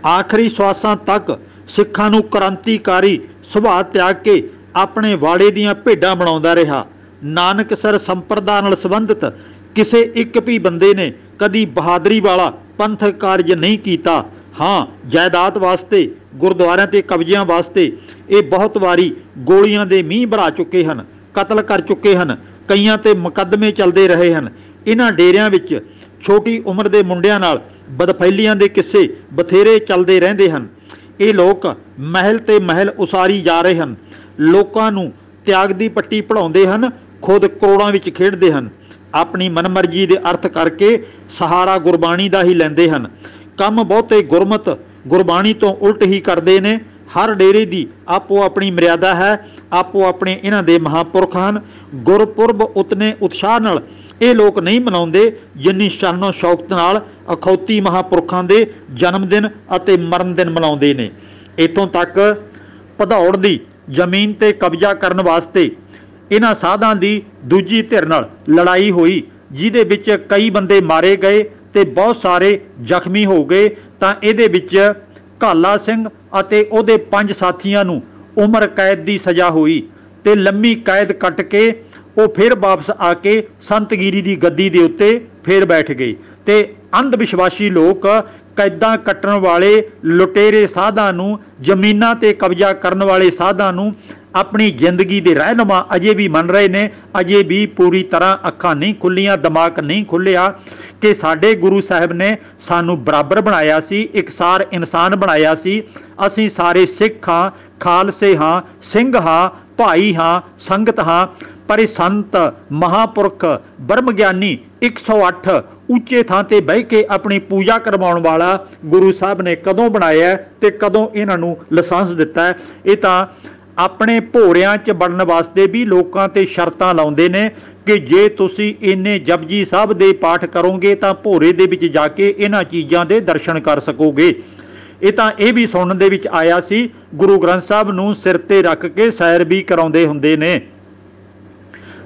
ਆਖਰੀ ਸਵਾਸਾਂ ਤੱਕ ਸਿੱਖਾਂ ਨੂੰ ਕ੍ਰਾਂਤੀਕਾਰੀ ਸੁਭਾਅ ਤਿਆਗ ਕੇ ਆਪਣੇ ਵਾੜੇ ਦੀਆਂ ਭੇਡਾਂ ਬਣਾਉਂਦਾ ਰਿਹਾ। ਨਾਨਕਸਰ ਸੰਪਰਦਾ ਨਾਲ ਸੰਬੰਧਿਤ ਕਿਸੇ ਇੱਕ ਵੀ ਬੰਦੇ ਨੇ ਕਦੀ ਬਹਾਦਰੀ ਵਾਲਾ ਪੰਥਕ ਕਾਰਜ ਨਹੀਂ ਕੀਤਾ। ਹਾਂ, ਜਾਇਦਾਦ ਵਾਸਤੇ, ਗੁਰਦੁਆਰਿਆਂ ਤੇ ਕਬਜ਼ਿਆਂ ਵਾਸਤੇ ਇਹ ਬਹੁਤ ਵਾਰੀ ਗੋਲੀਆਂ ਦੇ ਮੀਂਹ ਭਰਾ ਚੁੱਕੇ ਹਨ, ਕਤਲ ਕਰ ਚੁੱਕੇ ਹਨ, ਕਈਆਂ ਤੇ ਮੁਕੱਦਮੇ ਚੱਲਦੇ ਰਹੇ ਹਨ। ਇਹਨਾਂ ਡੇਰਿਆਂ ਵਿੱਚ ਛੋਟੀ ਉਮਰ ਦੇ ਮੁੰਡਿਆਂ ਨਾਲ ਬਦਫੈਲੀਆਂ ਦੇ ਕਿੱਸੇ ਬਥੇਰੇ ਚੱਲਦੇ ਰਹਿੰਦੇ ਹਨ। ਇਹ ਲੋਕ ਮਹਿਲ ਤੇ ਮਹਿਲ ਉਸਾਰੀ ਜਾ ਰਹੇ ਹਨ, ਲੋਕਾਂ ਨੂੰ ਤਿਆਗ ਦੀ ਪੱਟੀ ਪੜ੍ਹਾਉਂਦੇ ਹਨ, ਖੁਦ ਕਰੋੜਾਂ ਵਿੱਚ ਖੇਡਦੇ ਹਨ। ਆਪਣੀ ਮਨਮਰਜ਼ੀ ਦੇ ਅਰਥ ਕਰਕੇ ਸਹਾਰਾ ਗੁਰਬਾਣੀ ਦਾ ਹੀ ਲੈਂਦੇ ਹਨ। ਕੰਮ ਬਹੁਤੇ ਗੁਰਮਤ ਗੁਰਬਾਣੀ ਤੋਂ ਉਲਟ ਹੀ ਕਰਦੇ ਨੇ। ਹਰ ਡੇਰੇ ਦੀ ਆਪੋ ਆਪਣੀ ਮਰਿਆਦਾ ਹੈ, ਆਪੋ ਆਪਣੇ ਇਹਨਾਂ ਦੇ ਮਹਾਂਪੁਰਖ ਹਨ। ਗੁਰਪੁਰਬ ਉਤਨੇ ਉਤਸ਼ਾਹ ਨਾਲ ਇਹ ਲੋਕ ਨਹੀਂ ਮਨਾਉਂਦੇ ਜਿੰਨੀ ਸ਼ਾਨੋ ਸ਼ੌਕਤ ਨਾਲ ਅਖੌਤੀ ਮਹਾਂਪੁਰਖਾਂ ਦੇ ਜਨਮ ਦਿਨ ਅਤੇ ਮਰਨ ਦਿਨ ਮਨਾਉਂਦੇ ਨੇ। ਇੱਥੋਂ ਤੱਕ ਭਦੌੜ ਦੀ ਜ਼ਮੀਨ ਤੇ ਕਬਜ਼ਾ ਕਰਨ ਵਾਸਤੇ ਇਹਨਾਂ ਸਾਧਾਂ ਦੀ ਦੂਜੀ ਧਿਰ ਨਾਲ ਲੜਾਈ ਹੋਈ, ਜਿਹਦੇ ਵਿੱਚ ਕਈ ਬੰਦੇ ਮਾਰੇ ਗਏ ਤੇ ਬਹੁਤ ਸਾਰੇ ਜ਼ਖਮੀ ਹੋ ਗਏ। ਤਾਂ ਇਹਦੇ ਵਿੱਚ ਕਾਲਾ ਸਿੰਘ ਅਤੇ ਉਹਦੇ 5 ਸਾਥੀਆਂ ਨੂੰ ਉਮਰ ਕੈਦ ਦੀ ਸਜ਼ਾ ਹੋਈ ਤੇ ਲੰਮੀ ਕੈਦ ਕੱਟ ਕੇ ਉਹ ਫਿਰ ਵਾਪਸ ਆ ਕੇ ਸੰਤਗਿਰੀ ਦੀ ਗੱਦੀ ਦੇ ਉੱਤੇ ਫਿਰ ਬੈਠ ਗਏ। ਤੇ ਅੰਧ ਵਿਸ਼ਵਾਸੀ ਲੋਕ ਕੈਦਾਂ ਕੱਟਣ ਵਾਲੇ ਲੁਟੇਰੇ ਸਾਧਾਂ ਨੂੰ, ਜ਼ਮੀਨਾਂ ਤੇ ਕਬਜ਼ਾ ਕਰਨ ਵਾਲੇ ਸਾਧਾਂ ਨੂੰ ਆਪਣੀ ਜ਼ਿੰਦਗੀ ਦੇ ਰਹਿਨੁਮਾ ਅਜੇ ਵੀ ਮੰਨ ਰਹੇ ਨੇ। ਅਜੇ ਵੀ ਪੂਰੀ ਤਰ੍ਹਾਂ ਅੱਖਾਂ ਨਹੀਂ ਖੁੱਲੀਆਂ, ਦਿਮਾਗ ਨਹੀਂ ਖੁੱਲਿਆ ਕਿ ਸਾਡੇ ਗੁਰੂ ਸਾਹਿਬ ਨੇ ਸਾਨੂੰ ਬਰਾਬਰ ਬਣਾਇਆ ਸੀ, ਇਕਸਾਰ ਇਨਸਾਨ ਬਣਾਇਆ ਸੀ। ਅਸੀਂ ਸਾਰੇ ਸਿੱਖ ਹਾਂ, ਖਾਲਸੇ ਹਾਂ, ਸਿੰਘ ਹਾਂ, ਭਾਈ ਹਾਂ, ਸੰਗਤ ਹਾਂ। ਪਰ ਇਹ ਸੰਤ ਮਹਾਂਪੁਰਖ ਬ੍ਰਹਮ ਗਿਆਨੀ 108 ਉੱਚੇ ਥਾਂ ਤੇ ਬਹਿ ਕੇ ਆਪਣੀ ਪੂਜਾ ਕਰਵਾਉਣ ਵਾਲਾ ਗੁਰੂ ਸਾਹਿਬ ਨੇ ਕਦੋਂ ਬਣਾਇਆ ਤੇ ਕਦੋਂ ਇਹਨਾਂ ਨੂੰ ਲਾਇਸੈਂਸ ਦਿੱਤਾ ਹੈ? ਇਹ ਤਾਂ ਆਪਣੇ ਭੋਰਿਆਂ 'ਚ ਵੜਨ ਵਾਸਤੇ ਵੀ ਲੋਕਾਂ ਤੇ ਸ਼ਰਤਾਂ ਲਾਉਂਦੇ ਨੇ ਕਿ ਜੇ ਤੁਸੀਂ ਇੰਨੇ ਜਪਜੀ ਸਾਹਿਬ ਦੇ ਪਾਠ ਕਰੋਗੇ ਤਾਂ ਭੋਰੇ ਦੇ ਵਿੱਚ ਜਾ ਕੇ ਇਹਨਾਂ ਚੀਜ਼ਾਂ ਦੇ ਦਰਸ਼ਨ ਕਰ ਸਕੋਗੇ। ਇਹ ਤਾਂ ਇਹ ਵੀ ਸੁਣਨ ਦੇ ਵਿੱਚ ਆਇਆ ਸੀ ਗੁਰੂ ਗ੍ਰੰਥ ਸਾਹਿਬ ਨੂੰ ਸਿਰ ਤੇ ਰੱਖ ਕੇ ਸੈਰ ਵੀ ਕਰਾਉਂਦੇ ਹੁੰਦੇ ਨੇ।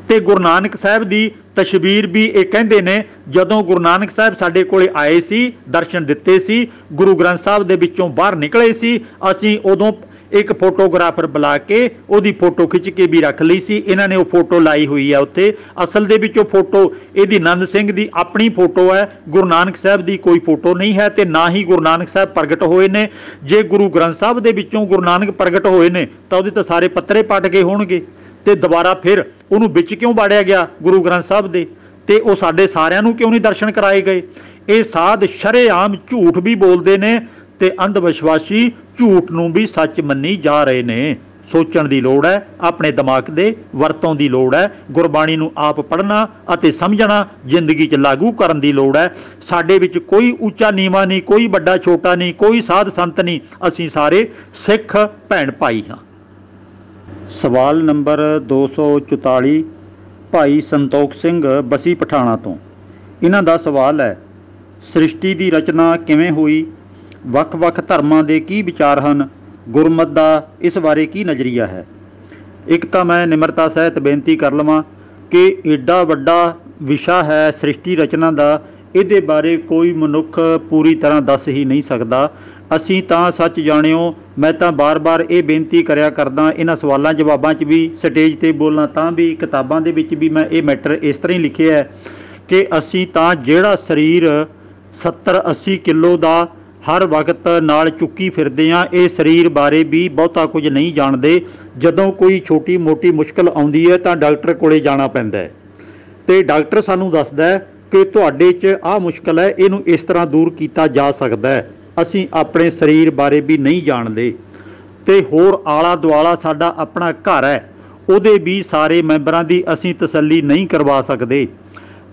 ਤੇ ਗੁਰੂ ਨਾਨਕ ਸਾਹਿਬ ਦੀ ਤਸਵੀਰ ਵੀ ਇਹ ਕਹਿੰਦੇ ਨੇ, ਜਦੋਂ ਗੁਰੂ ਨਾਨਕ ਸਾਹਿਬ ਸਾਡੇ ਕੋਲੇ ਆਏ ਸੀ, ਦਰਸ਼ਨ ਦਿੱਤੇ ਸੀ, ਗੁਰੂ ਗ੍ਰੰਥ ਸਾਹਿਬ ਦੇ ਵਿੱਚੋਂ ਬਾਹਰ ਨਿਕਲੇ ਸੀ, ਅਸੀਂ ਉਦੋਂ ਇੱਕ ਫੋਟੋਗ੍ਰਾਫਰ ਬੁਲਾ ਕੇ ਉਹਦੀ ਫੋਟੋ ਖਿੱਚ ਕੇ ਵੀ ਰੱਖ ਲਈ ਸੀ। ਇਹਨਾਂ ਨੇ ਉਹ ਫੋਟੋ ਲਾਈ ਹੋਈ ਹੈ ਉੱਥੇ। ਅਸਲ ਦੇ ਵਿੱਚ ਉਹ ਫੋਟੋ ਇਹਦੀ ਨੰਦ ਸਿੰਘ ਦੀ ਆਪਣੀ ਫੋਟੋ ਹੈ, ਗੁਰੂ ਨਾਨਕ ਸਾਹਿਬ ਦੀ ਕੋਈ ਫੋਟੋ ਨਹੀਂ ਹੈ ਤੇ ਨਾ ਹੀ ਗੁਰੂ ਨਾਨਕ ਸਾਹਿਬ ਪ੍ਰਗਟ ਹੋਏ ਨੇ। ਜੇ ਗੁਰੂ ਗ੍ਰੰਥ ਸਾਹਿਬ ਦੇ ਵਿੱਚੋਂ ਗੁਰੂ ਨਾਨਕ ਪ੍ਰਗਟ ਹੋਏ ਨੇ ਤਾਂ ਉਹਦੇ ਤਾਂ ਸਾਰੇ ਪੱਤਰੇ ਪੱਟ ਗਏ ਹੋਣਗੇ ਤੇ ਦੁਬਾਰਾ ਫਿਰ ਉਹਨੂੰ ਵਿੱਚ ਕਿਉਂ ਵਾੜਿਆ ਗਿਆ ਗੁਰੂ ਗ੍ਰੰਥ ਸਾਹਿਬ ਦੇ, ਤੇ ਉਹ ਸਾਡੇ ਸਾਰਿਆਂ ਨੂੰ ਕਿਉਂ ਨਹੀਂ ਦਰਸ਼ਨ ਕਰਾਏ ਗਏ? ਇਹ ਸਾਧ ਸ਼ਰੇਆਮ ਝੂਠ ਵੀ ਬੋਲਦੇ ਨੇ ਤੇ ਅੰਧ ਵਿਸ਼ਵਾਸੀ ਝੂਠ ਨੂੰ ਵੀ ਸੱਚ ਮੰਨੀ ਜਾ ਰਹੇ ਨੇ। ਸੋਚਣ ਦੀ ਲੋੜ ਹੈ, ਆਪਣੇ ਦਿਮਾਗ ਦੇ ਵਰਤੋਂ ਦੀ ਲੋੜ ਹੈ, ਗੁਰਬਾਣੀ ਨੂੰ ਆਪ ਪੜ੍ਹਨਾ ਅਤੇ ਸਮਝਣਾ, ਜ਼ਿੰਦਗੀ 'ਚ ਲਾਗੂ ਕਰਨ ਦੀ ਲੋੜ ਹੈ। ਸਾਡੇ ਵਿੱਚ ਕੋਈ ਉੱਚਾ ਨੀਵਾਂ ਨਹੀਂ, ਕੋਈ ਵੱਡਾ ਛੋਟਾ ਨਹੀਂ, ਕੋਈ ਸਾਧ ਸੰਤ ਨਹੀਂ, ਅਸੀਂ ਸਾਰੇ ਸਿੱਖ ਭੈਣ ਭਾਈ ਹਾਂ। ਸਵਾਲ ਨੰਬਰ 244 ਭਾਈ ਸੰਤੋਖ ਸਿੰਘ ਬਸੀ ਪਠਾਣਾ ਤੋਂ। ਇਹਨਾਂ ਦਾ ਸਵਾਲ ਹੈ, ਸ੍ਰਿਸ਼ਟੀ ਦੀ ਰਚਨਾ ਕਿਵੇਂ ਹੋਈ, ਵੱਖ-ਵੱਖ ਧਰਮਾਂ ਦੇ ਕੀ ਵਿਚਾਰ ਹਨ, ਗੁਰਮਤ ਦਾ ਇਸ ਬਾਰੇ ਕੀ ਨਜ਼ਰੀਆ ਹੈ। ਇੱਕ ਤਾਂ ਮੈਂ ਨਿਮਰਤਾ ਸਹਿਤ ਬੇਨਤੀ ਕਰ ਲਵਾਂ ਕਿ ਏਡਾ ਵੱਡਾ ਵਿਸ਼ਾ ਹੈ ਸ੍ਰਿਸ਼ਟੀ ਰਚਨਾ ਦਾ, ਇਹਦੇ ਬਾਰੇ ਕੋਈ ਮਨੁੱਖ ਪੂਰੀ ਤਰ੍ਹਾਂ ਦੱਸ ਹੀ ਨਹੀਂ ਸਕਦਾ। ਅਸੀਂ ਤਾਂ ਸੱਚ ਜਾਣਿਓ, ਮੈਂ ਤਾਂ ਬਾਰ-ਬਾਰ ਇਹ ਬੇਨਤੀ ਕਰਿਆ ਕਰਦਾ, ਇਹਨਾਂ ਸਵਾਲਾਂ ਜਵਾਬਾਂ 'ਚ ਵੀ, ਸਟੇਜ 'ਤੇ ਬੋਲਣਾ ਤਾਂ ਵੀ, ਕਿਤਾਬਾਂ ਦੇ ਵਿੱਚ ਵੀ ਮੈਂ ਇਹ ਮੈਟਰ ਇਸ ਤਰ੍ਹਾਂ ਹੀ ਲਿਖਿਆ ਹੈ ਕਿ ਅਸੀਂ ਤਾਂ ਜਿਹੜਾ ਸਰੀਰ 70-80 ਕਿਲੋ ਦਾ ਹਰ ਵਕਤ ਨਾਲ ਚੁੱਕੀ ਫਿਰਦੇ ਹਾਂ, ਇਹ ਸਰੀਰ ਬਾਰੇ ਵੀ ਬਹੁਤਾ ਕੁਝ ਨਹੀਂ ਜਾਣਦੇ। ਜਦੋਂ ਕੋਈ ਛੋਟੀ ਮੋਟੀ ਮੁਸ਼ਕਲ ਆਉਂਦੀ ਹੈ ਤਾਂ ਡਾਕਟਰ ਕੋਲੇ ਜਾਣਾ ਪੈਂਦਾ ਹੈ ਅਤੇ ਡਾਕਟਰ ਸਾਨੂੰ ਦੱਸਦਾ ਹੈ ਕਿ ਤੁਹਾਡੇ 'ਚ ਆਹ ਮੁਸ਼ਕਲ ਹੈ, ਇਹਨੂੰ ਇਸ ਤਰ੍ਹਾਂ ਦੂਰ ਕੀਤਾ ਜਾ ਸਕਦਾ ਹੈ। ਅਸੀਂ ਆਪਣੇ ਸਰੀਰ ਬਾਰੇ ਵੀ ਨਹੀਂ ਜਾਣਦੇ ਅਤੇ ਹੋਰ ਆਲਾ ਦੁਆਲਾ ਸਾਡਾ ਆਪਣਾ ਘਰ ਹੈ, ਉਹਦੇ ਵੀ ਸਾਰੇ ਮੈਂਬਰਾਂ ਦੀ ਅਸੀਂ ਤਸੱਲੀ ਨਹੀਂ ਕਰਵਾ ਸਕਦੇ।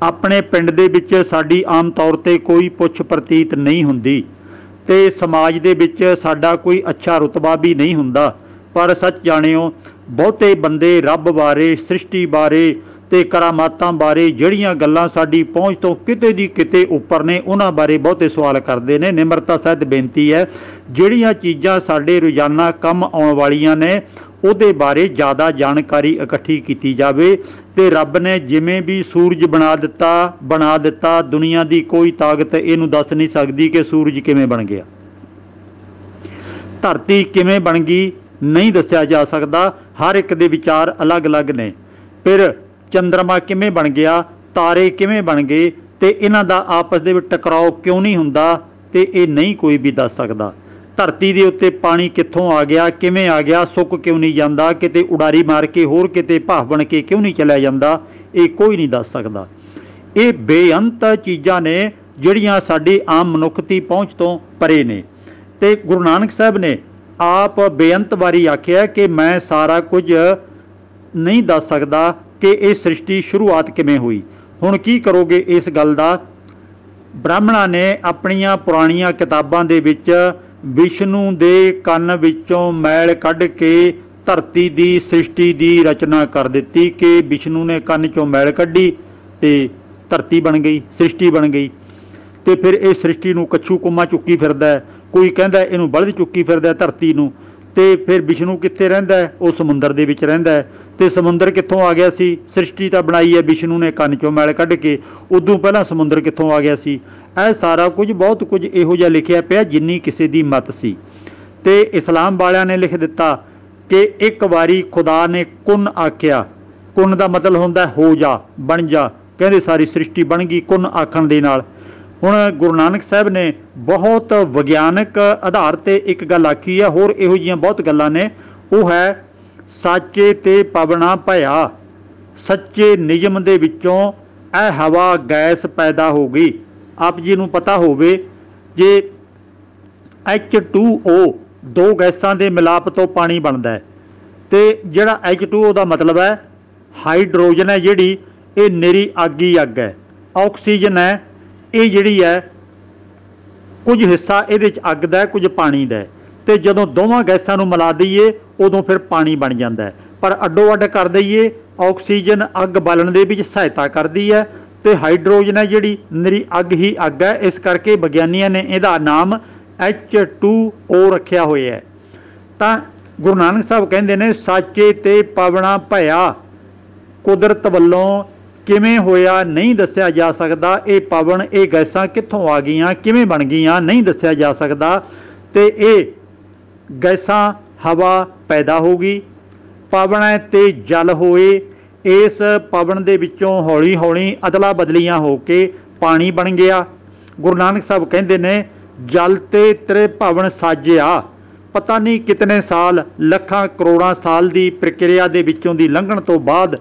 ਆਪਣੇ ਪਿੰਡ ਦੇ ਵਿੱਚ ਸਾਡੀ ਆਮ ਤੌਰ 'ਤੇ ਕੋਈ ਪੁੱਛ ਪ੍ਰਤੀਤ ਨਹੀਂ ਹੁੰਦੀ ਅਤੇ ਸਮਾਜ ਦੇ ਵਿੱਚ ਸਾਡਾ ਕੋਈ ਅੱਛਾ ਰੁਤਬਾ ਵੀ ਨਹੀਂ ਹੁੰਦਾ। ਪਰ ਸੱਚ ਜਾਣਿਓ, ਬਹੁਤੇ ਬੰਦੇ ਰੱਬ ਬਾਰੇ, ਸ੍ਰਿਸ਼ਟੀ ਬਾਰੇ ਅਤੇ ਕਰਾਮਾਤਾਂ ਬਾਰੇ ਜਿਹੜੀਆਂ ਗੱਲਾਂ ਸਾਡੀ ਪਹੁੰਚ ਤੋਂ ਕਿਤੇ ਦੀ ਕਿਤੇ ਉੱਪਰ ਨੇ, ਉਹਨਾਂ ਬਾਰੇ ਬਹੁਤੇ ਸਵਾਲ ਕਰਦੇ ਨੇ। ਨਿਮਰਤਾ ਸਹਿਤ ਬੇਨਤੀ ਹੈ, ਜਿਹੜੀਆਂ ਚੀਜ਼ਾਂ ਸਾਡੇ ਰੋਜ਼ਾਨਾ ਕੰਮ ਆਉਣ ਵਾਲੀਆਂ ਨੇ ਉਹਦੇ ਬਾਰੇ ਜ਼ਿਆਦਾ ਜਾਣਕਾਰੀ ਇਕੱਠੀ ਕੀਤੀ ਜਾਵੇ। ਅਤੇ ਰੱਬ ਨੇ ਜਿਵੇਂ ਵੀ ਸੂਰਜ ਬਣਾ ਦਿੱਤਾ, ਦੁਨੀਆ ਦੀ ਕੋਈ ਤਾਕਤ ਇਹਨੂੰ ਦੱਸ ਨਹੀਂ ਸਕਦੀ ਕਿ ਸੂਰਜ ਕਿਵੇਂ ਬਣ ਗਿਆ, ਧਰਤੀ ਕਿਵੇਂ ਬਣ ਗਈ ਨਹੀਂ ਦੱਸਿਆ ਜਾ ਸਕਦਾ। ਹਰ ਇੱਕ ਦੇ ਵਿਚਾਰ ਅਲੱਗ-ਅਲੱਗ ਨੇ। ਫਿਰ ਚੰਦਰਮਾ ਕਿਵੇਂ ਬਣ ਗਿਆ, ਤਾਰੇ ਕਿਵੇਂ ਬਣ ਗਏ ਅਤੇ ਇਹਨਾਂ ਦਾ ਆਪਸ ਦੇ ਵਿੱਚ ਟਕਰਾਓ ਕਿਉਂ ਨਹੀਂ ਹੁੰਦਾ, ਅਤੇ ਇਹ ਨਹੀਂ ਕੋਈ ਵੀ ਦੱਸ ਸਕਦਾ। ਧਰਤੀ ਦੇ ਉੱਤੇ ਪਾਣੀ ਕਿੱਥੋਂ ਆ ਗਿਆ, ਕਿਵੇਂ ਆ ਗਿਆ, ਸੁੱਕ ਕਿਉਂ ਨਹੀਂ ਜਾਂਦਾ, ਕਿਤੇ ਉਡਾਰੀ ਮਾਰ ਕੇ ਹੋਰ ਕਿਤੇ ਭਾਫ ਬਣ ਕੇ ਕਿਉਂ ਨਹੀਂ ਚਲਿਆ ਜਾਂਦਾ, ਇਹ ਕੋਈ ਨਹੀਂ ਦੱਸ ਸਕਦਾ। ਇਹ ਬੇਅੰਤ ਚੀਜ਼ਾਂ ਨੇ ਜਿਹੜੀਆਂ ਸਾਡੀ ਆਮ ਮਨੁੱਖਤੀ ਪਹੁੰਚ ਤੋਂ ਪਰੇ ਨੇ। ਅਤੇ ਗੁਰੂ ਨਾਨਕ ਸਾਹਿਬ ਨੇ ਆਪ ਬੇਅੰਤ ਵਾਰੀ ਆਖਿਆ ਕਿ ਮੈਂ ਸਾਰਾ ਕੁਝ ਨਹੀਂ ਦੱਸ ਸਕਦਾ ਕਿ ਇਹ ਸ੍ਰਿਸ਼ਟੀ ਸ਼ੁਰੂਆਤ ਕਿਵੇਂ ਹੋਈ। ਹੁਣ ਕੀ ਕਰੋਗੇ ਇਸ ਗੱਲ ਦਾ? ਬ੍ਰਾਹਮਣਾਂ ਨੇ ਆਪਣੀਆਂ ਪੁਰਾਣੀਆਂ ਕਿਤਾਬਾਂ ਦੇ ਵਿੱਚ ਵਿਸ਼ਨੂੰ ਦੇ ਕੰਨ ਵਿੱਚੋਂ ਮੈਲ ਕੱਢ ਕੇ ਧਰਤੀ ਦੀ ਸ੍ਰਿਸ਼ਟੀ ਦੀ ਰਚਨਾ ਕਰ ਦਿੱਤੀ ਕਿ ਵਿਸ਼ਨੂੰ ਨੇ ਕੰਨ 'ਚੋਂ ਮੈਲ ਕੱਢੀ ਅਤੇ ਧਰਤੀ ਬਣ ਗਈ, ਸ੍ਰਿਸ਼ਟੀ ਬਣ ਗਈ। ਅਤੇ ਫਿਰ ਇਹ ਸ੍ਰਿਸ਼ਟੀ ਨੂੰ ਕੱਛੂ ਕੁੰਮਾ ਚੁੱਕੀ ਫਿਰਦਾ, ਕੋਈ ਕਹਿੰਦਾ ਇਹਨੂੰ ਬਲਦ ਚੁੱਕੀ ਫਿਰਦਾ ਧਰਤੀ ਨੂੰ। ਅਤੇ ਫਿਰ ਵਿਸ਼ਨੂੰ ਕਿੱਥੇ ਰਹਿੰਦਾ? ਉਹ ਸਮੁੰਦਰ ਦੇ ਵਿੱਚ ਰਹਿੰਦਾ। ਅਤੇ ਸਮੁੰਦਰ ਕਿੱਥੋਂ ਆ ਗਿਆ ਸੀ? ਸ੍ਰਿਸ਼ਟੀ ਤਾਂ ਬਣਾਈ ਹੈ ਵਿਸ਼ਨੂੰ ਨੇ ਕੰਨ 'ਚੋਂ ਮੈਲ ਕੱਢ ਕੇ, ਉਦੋਂ ਪਹਿਲਾਂ ਸਮੁੰਦਰ ਕਿੱਥੋਂ ਆ ਗਿਆ ਸੀ? ਇਹ ਸਾਰਾ ਕੁਝ, ਬਹੁਤ ਕੁਝ ਇਹੋ ਜਿਹਾ ਲਿਖਿਆ ਪਿਆ ਜਿੰਨੀ ਕਿਸੇ ਦੀ ਮੱਤ ਸੀ। ਅਤੇ ਇਸਲਾਮ ਵਾਲਿਆਂ ਨੇ ਲਿਖ ਦਿੱਤਾ ਕਿ ਇੱਕ ਵਾਰੀ ਖੁਦਾ ਨੇ ਕੁਨ ਆਖਿਆ। ਕੁਨ ਦਾ ਮਤਲਬ ਹੁੰਦਾ ਹੋ ਜਾ, ਬਣ ਜਾ। ਕਹਿੰਦੇ ਸਾਰੀ ਸ੍ਰਿਸ਼ਟੀ ਬਣ ਗਈ ਕੁਨ ਆਖਣ ਦੇ ਨਾਲ। ਹੁਣ ਗੁਰੂ ਨਾਨਕ ਸਾਹਿਬ ਨੇ ਬਹੁਤ ਵਿਗਿਆਨਕ ਆਧਾਰ 'ਤੇ ਇੱਕ ਗੱਲ ਆਖੀ ਹੈ, ਹੋਰ ਇਹੋ ਜਿਹੀਆਂ ਬਹੁਤ ਗੱਲਾਂ ਨੇ। ਉਹ ਹੈ ਸਾਚੇ ਤੇ ਪਵਣਾ ਭਇਆ, ਸੱਚੇ ਨਿਯਮ ਦੇ ਵਿੱਚੋਂ ਇਹ ਹਵਾ ਗੈਸ ਪੈਦਾ ਹੋ ਗਈ। ਆਪ ਜੀ ਨੂੰ ਪਤਾ ਹੋਵੇ ਜੇ H2O ਦੋ ਗੈਸਾਂ ਦੇ ਮਿਲਾਪ ਤੋਂ ਪਾਣੀ ਬਣਦਾ ਹੈ, ਅਤੇ ਜਿਹੜਾ H2O ਦਾ ਮਤਲਬ ਹੈ ਹਾਈਡਰੋਜਨ ਹੈ ਜਿਹੜੀ, ਇਹ ਨਿਰੀ ਅੱਗ ਹੀ ਅੱਗ ਹੈ। ਆਕਸੀਜਨ ਹੈ ਇਹ ਜਿਹੜੀ ਹੈ ਕੁਝ ਹਿੱਸਾ ਇਹਦੇ 'ਚ ਅੱਗ ਦਾ, ਕੁਝ ਪਾਣੀ ਦਾ। ਅਤੇ ਜਦੋਂ ਦੋਵਾਂ ਗੈਸਾਂ ਨੂੰ ਮਿਲਾ ਦਈਏ ਉਦੋਂ ਫਿਰ ਪਾਣੀ ਬਣ ਜਾਂਦਾ ਹੈ। ਪਰ ਅੱਡੋ ਅੱਡ ਕਰ ਦਈਏ, ਆਕਸੀਜਨ ਅੱਗ ਬਾਲਣ ਦੇ ਵਿੱਚ ਸਹਾਇਤਾ ਕਰਦੀ ਹੈ ਅਤੇ ਹਾਈਡਰੋਜਨ ਹੈ ਜਿਹੜੀ ਨਿਰੀ ਅੱਗ ਹੀ ਅੱਗ ਹੈ। ਇਸ ਕਰਕੇ ਵਿਗਿਆਨੀਆਂ ਨੇ ਇਹਦਾ ਨਾਮ H2O ਰੱਖਿਆ ਹੋਇਆ ਹੈ। ਤਾਂ ਗੁਰੂ ਨਾਨਕ ਸਾਹਿਬ ਕਹਿੰਦੇ ਨੇ ਸਾਚੇ ਤੇ ਪਵਣਾ ਭਇਆ, ਕੁਦਰਤ ਵੱਲੋਂ ਕਿਵੇਂ ਹੋਇਆ ਨਹੀਂ ਦੱਸਿਆ ਜਾ ਸਕਦਾ। ਇਹ ਪਵਨ, ਇਹ ਗੈਸਾਂ ਕਿੱਥੋਂ ਆ ਗਈਆਂ, ਕਿਵੇਂ ਬਣ ਗਈਆਂ ਨਹੀਂ ਦੱਸਿਆ ਜਾ ਸਕਦਾ। ਅਤੇ ਇਹ ਗੈਸਾਂ ਹਵਾ ਪੈਦਾ ਹੋ ਗਈ, ਪਵਨ ਤੇ ਜਲ ਹੋਏ। ਇਸ ਪਵਨ ਦੇ ਵਿੱਚੋਂ ਹੌਲੀ ਹੌਲੀ ਅਦਲਾ ਬਦਲੀਆਂ ਹੋ ਕੇ ਪਾਣੀ ਬਣ ਗਿਆ। ਗੁਰੂ ਨਾਨਕ ਸਾਹਿਬ ਕਹਿੰਦੇ ਨੇ ਜਲ ਤੇ ਤ੍ਰਿਭਵਨ ਸਾਜਿਆ। ਪਤਾ ਨਹੀਂ ਕਿਤਨੇ ਸਾਲ, ਲੱਖਾਂ ਕਰੋੜਾਂ ਸਾਲ ਦੀ ਪ੍ਰਕਿਰਿਆ ਦੇ ਵਿੱਚੋਂ ਦੀ ਲੰਘਣ ਤੋਂ ਬਾਅਦ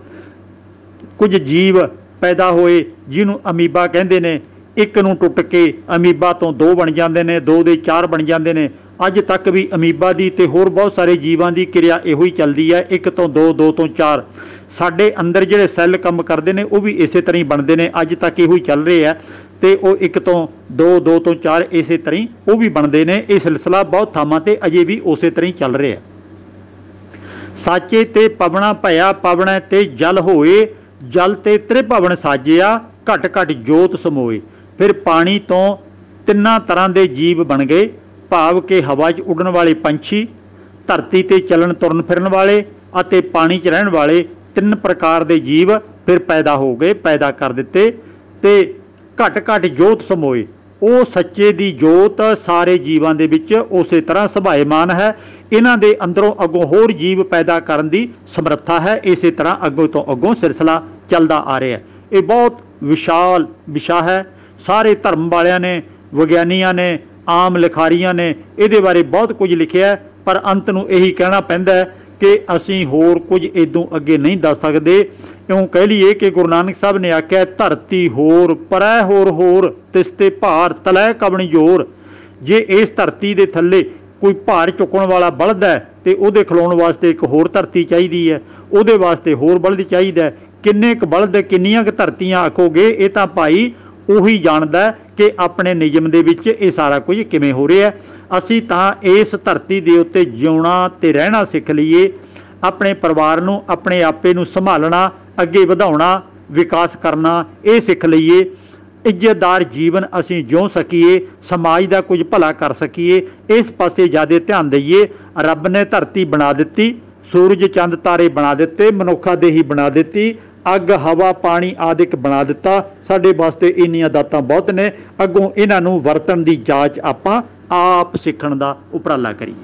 ਕੁਝ ਜੀਵ ਪੈਦਾ ਹੋਏ ਜਿਹਨੂੰ ਅਮੀਬਾ ਕਹਿੰਦੇ ਨੇ। ਇੱਕ ਨੂੰ ਟੁੱਟ ਕੇ ਅਮੀਬਾ ਤੋਂ ਦੋ ਬਣ ਜਾਂਦੇ ਨੇ, ਦੋ ਦੇ ਚਾਰ ਬਣ ਜਾਂਦੇ ਨੇ। ਅੱਜ ਤੱਕ ਵੀ ਅਮੀਬਾ ਦੀ ਅਤੇ ਹੋਰ ਬਹੁਤ ਸਾਰੇ ਜੀਵਾਂ ਦੀ ਕਿਰਿਆ ਇਹੋ ਹੀ ਚੱਲਦੀ ਹੈ, ਇੱਕ ਤੋਂ ਦੋ, ਦੋ ਤੋਂ ਚਾਰ। ਸਾਡੇ ਅੰਦਰ ਜਿਹੜੇ ਸੈੱਲ ਕੰਮ ਕਰਦੇ ਨੇ ਉਹ ਵੀ ਇਸੇ ਤਰ੍ਹਾਂ ਹੀ ਬਣਦੇ ਨੇ, ਅੱਜ ਤੱਕ ਇਹੋ ਹੀ ਚੱਲ ਰਹੇ ਹੈ। ਅਤੇ ਉਹ ਇੱਕ ਤੋਂ ਦੋ, ਦੋ ਤੋਂ ਚਾਰ ਇਸੇ ਤਰ੍ਹਾਂ ਹੀ ਉਹ ਵੀ ਬਣਦੇ ਨੇ। ਇਹ ਸਿਲਸਿਲਾ ਬਹੁਤ ਥਾਵਾਂ 'ਤੇ ਅਜੇ ਵੀ ਉਸੇ ਤਰ੍ਹਾਂ ਹੀ ਚੱਲ ਰਿਹਾ। ਸਾਚੇ ਤੇ ਪਵਣਾ ਭਇਆ, ਪਵਣਾ ਤੇ ਜਲ ਹੋਏ, ਜਲ ਤੇ ਤ੍ਰਿਭਵਨ ਸਾਜਿਆ, ਘਟ ਘਟ ਜੋਤ ਸਮੋਏ। फिर पानी तो तिन्ना तरह के जीव बन गए, भाव के हवा च उड़न वाले पंछी, धरती ते चलन तुरन फिरन वाले अते पानी च रहन वाले तीन प्रकार के जीव फिर पैदा हो गए, पैदा कर दिते। ते घट घट जोत समोए, वो सच्चे दी जोत सारे जीवां दे विच उसे तरह सुभाएमान है। इन्हां दे अंदरों अगों होर जीव पैदा करन दी समर्था है। इसे तरह अगों तो अगों सिलसिला चलदा आ रहा है। ये बहुत विशाल विषय है। सारे धर्म वालियां ने, विग्यानियां ने, आम लिखारियां ने इहदे बारे बहुत कुछ लिखिया है, पर अंत नूं यही कहना पैंदा है कि असीं होर कुछ इदों अगे नहीं दस सकते। इउं कह लीए कि गुरु नानक साहब ने आख्या, धरती होर परै होर होर तिसते भार तलै कवण जोर। जे इस धरती के थल्ले कोई भार चुकण वाला बलद है तो उहदे खलोण वास्ते एक होर धरती चाहिदी है, उहदे वास्ते होर बलद चाहिदा है। किन्ने क बलद किन्नियां क धरतियां आखोगे, ये तां भाई ਉਹੀ ਜਾਣਦਾ कि अपने निजम ਦੇ ਵਿੱਚ ਇਹ ਸਾਰਾ ਕੁਝ ਕਿਵੇਂ ਹੋ ਰਿਹਾ। ਅਸੀਂ ਤਾਂ ਇਸ ਧਰਤੀ ਦੇ ਉੱਤੇ ਜਿਉਣਾ ਤੇ ਰਹਿਣਾ ਸਿੱਖ ਲਈਏ, ਆਪਣੇ ਪਰਿਵਾਰ ਨੂੰ, ਆਪਣੇ ਆਪੇ ਨੂੰ ਸੰਭਾਲਣਾ, ਅੱਗੇ ਵਧਾਉਣਾ, ਵਿਕਾਸ ਕਰਨਾ ਇਹ ਸਿੱਖ ਲਈਏ। ਇੱਜ਼ਤਦਾਰ ਜੀਵਨ ਅਸੀਂ ਜਿਉ ਸਕੀਏ, ਸਮਾਜ ਦਾ ਕੁਝ ਭਲਾ ਕਰ ਸਕੀਏ, ਇਸ ਪਾਸੇ ਜ਼ਿਆਦਾ ਧਿਆਨ ਦਈਏ। ਰੱਬ ਨੇ ਧਰਤੀ ਬਣਾ ਦਿੱਤੀ, सूरज चंद तारे बना दिते, मनुखा देही बना दी, अग हवा पानी आदिक बना दिता। साडे वास्ते इन्नियां दातां बहुत ने, अगों इन्हां नूं वरतन दी जाच आपां आप सीखण दा उपराला करिए।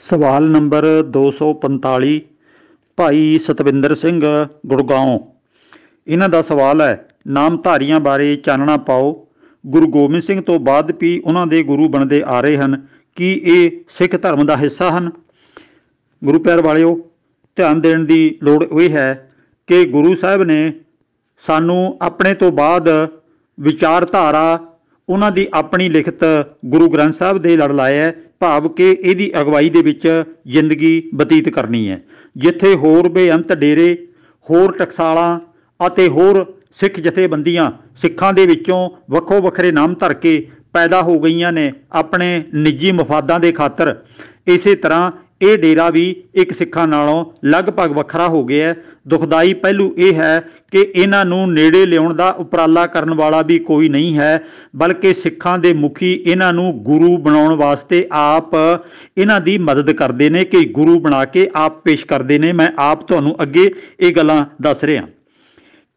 सवाल नंबर 245 भाई सतविंदर सिंह गुड़गांव, इन्हां दा सवाल है, नामधारियां बारे चानना पाओ। गुरु गोबिंद सिंह तो बाद भी उन्हां दे गुरु बनते आ रहे हैं, कि ये सिख धर्म का हिस्सा हैं? गुरु प्यार वालिओ, ध्यान देने की लोड़ यह है कि गुरु साहब ने सानू अपने तो बाद विचारधारा उन्हां दी अपनी लिखत गुरु ग्रंथ साहब दे लड़ लाया, भाव कि इहदी अगवाई दे विच जिंदगी बतीत करनी है। जिथे होर बेअंत डेरे, होर टकसालां अते होर सिख जथेबंदियां सिखां दे विचों वक्खो वखरे नाम धर के पैदा हो गईयां ने अपने निजी मफादां दे खातर, इसे तरह ये डेरा भी एक सिखां नालों लगभग वखरा हो गया है। दुखदाई पहलू यह है कि इन्हां नूं नेड़े लियाउण दा उपराला करन वाला भी कोई नहीं है, बल्कि सिखां दे मुखी इन्हां नूं गुरु बनाउण वास्ते आप इन्हां दी मदद करदे ने, कि गुरु बना के आप पेश करदे ने। मैं आप तुहानूं अगे ये गल्लां दस रिहा।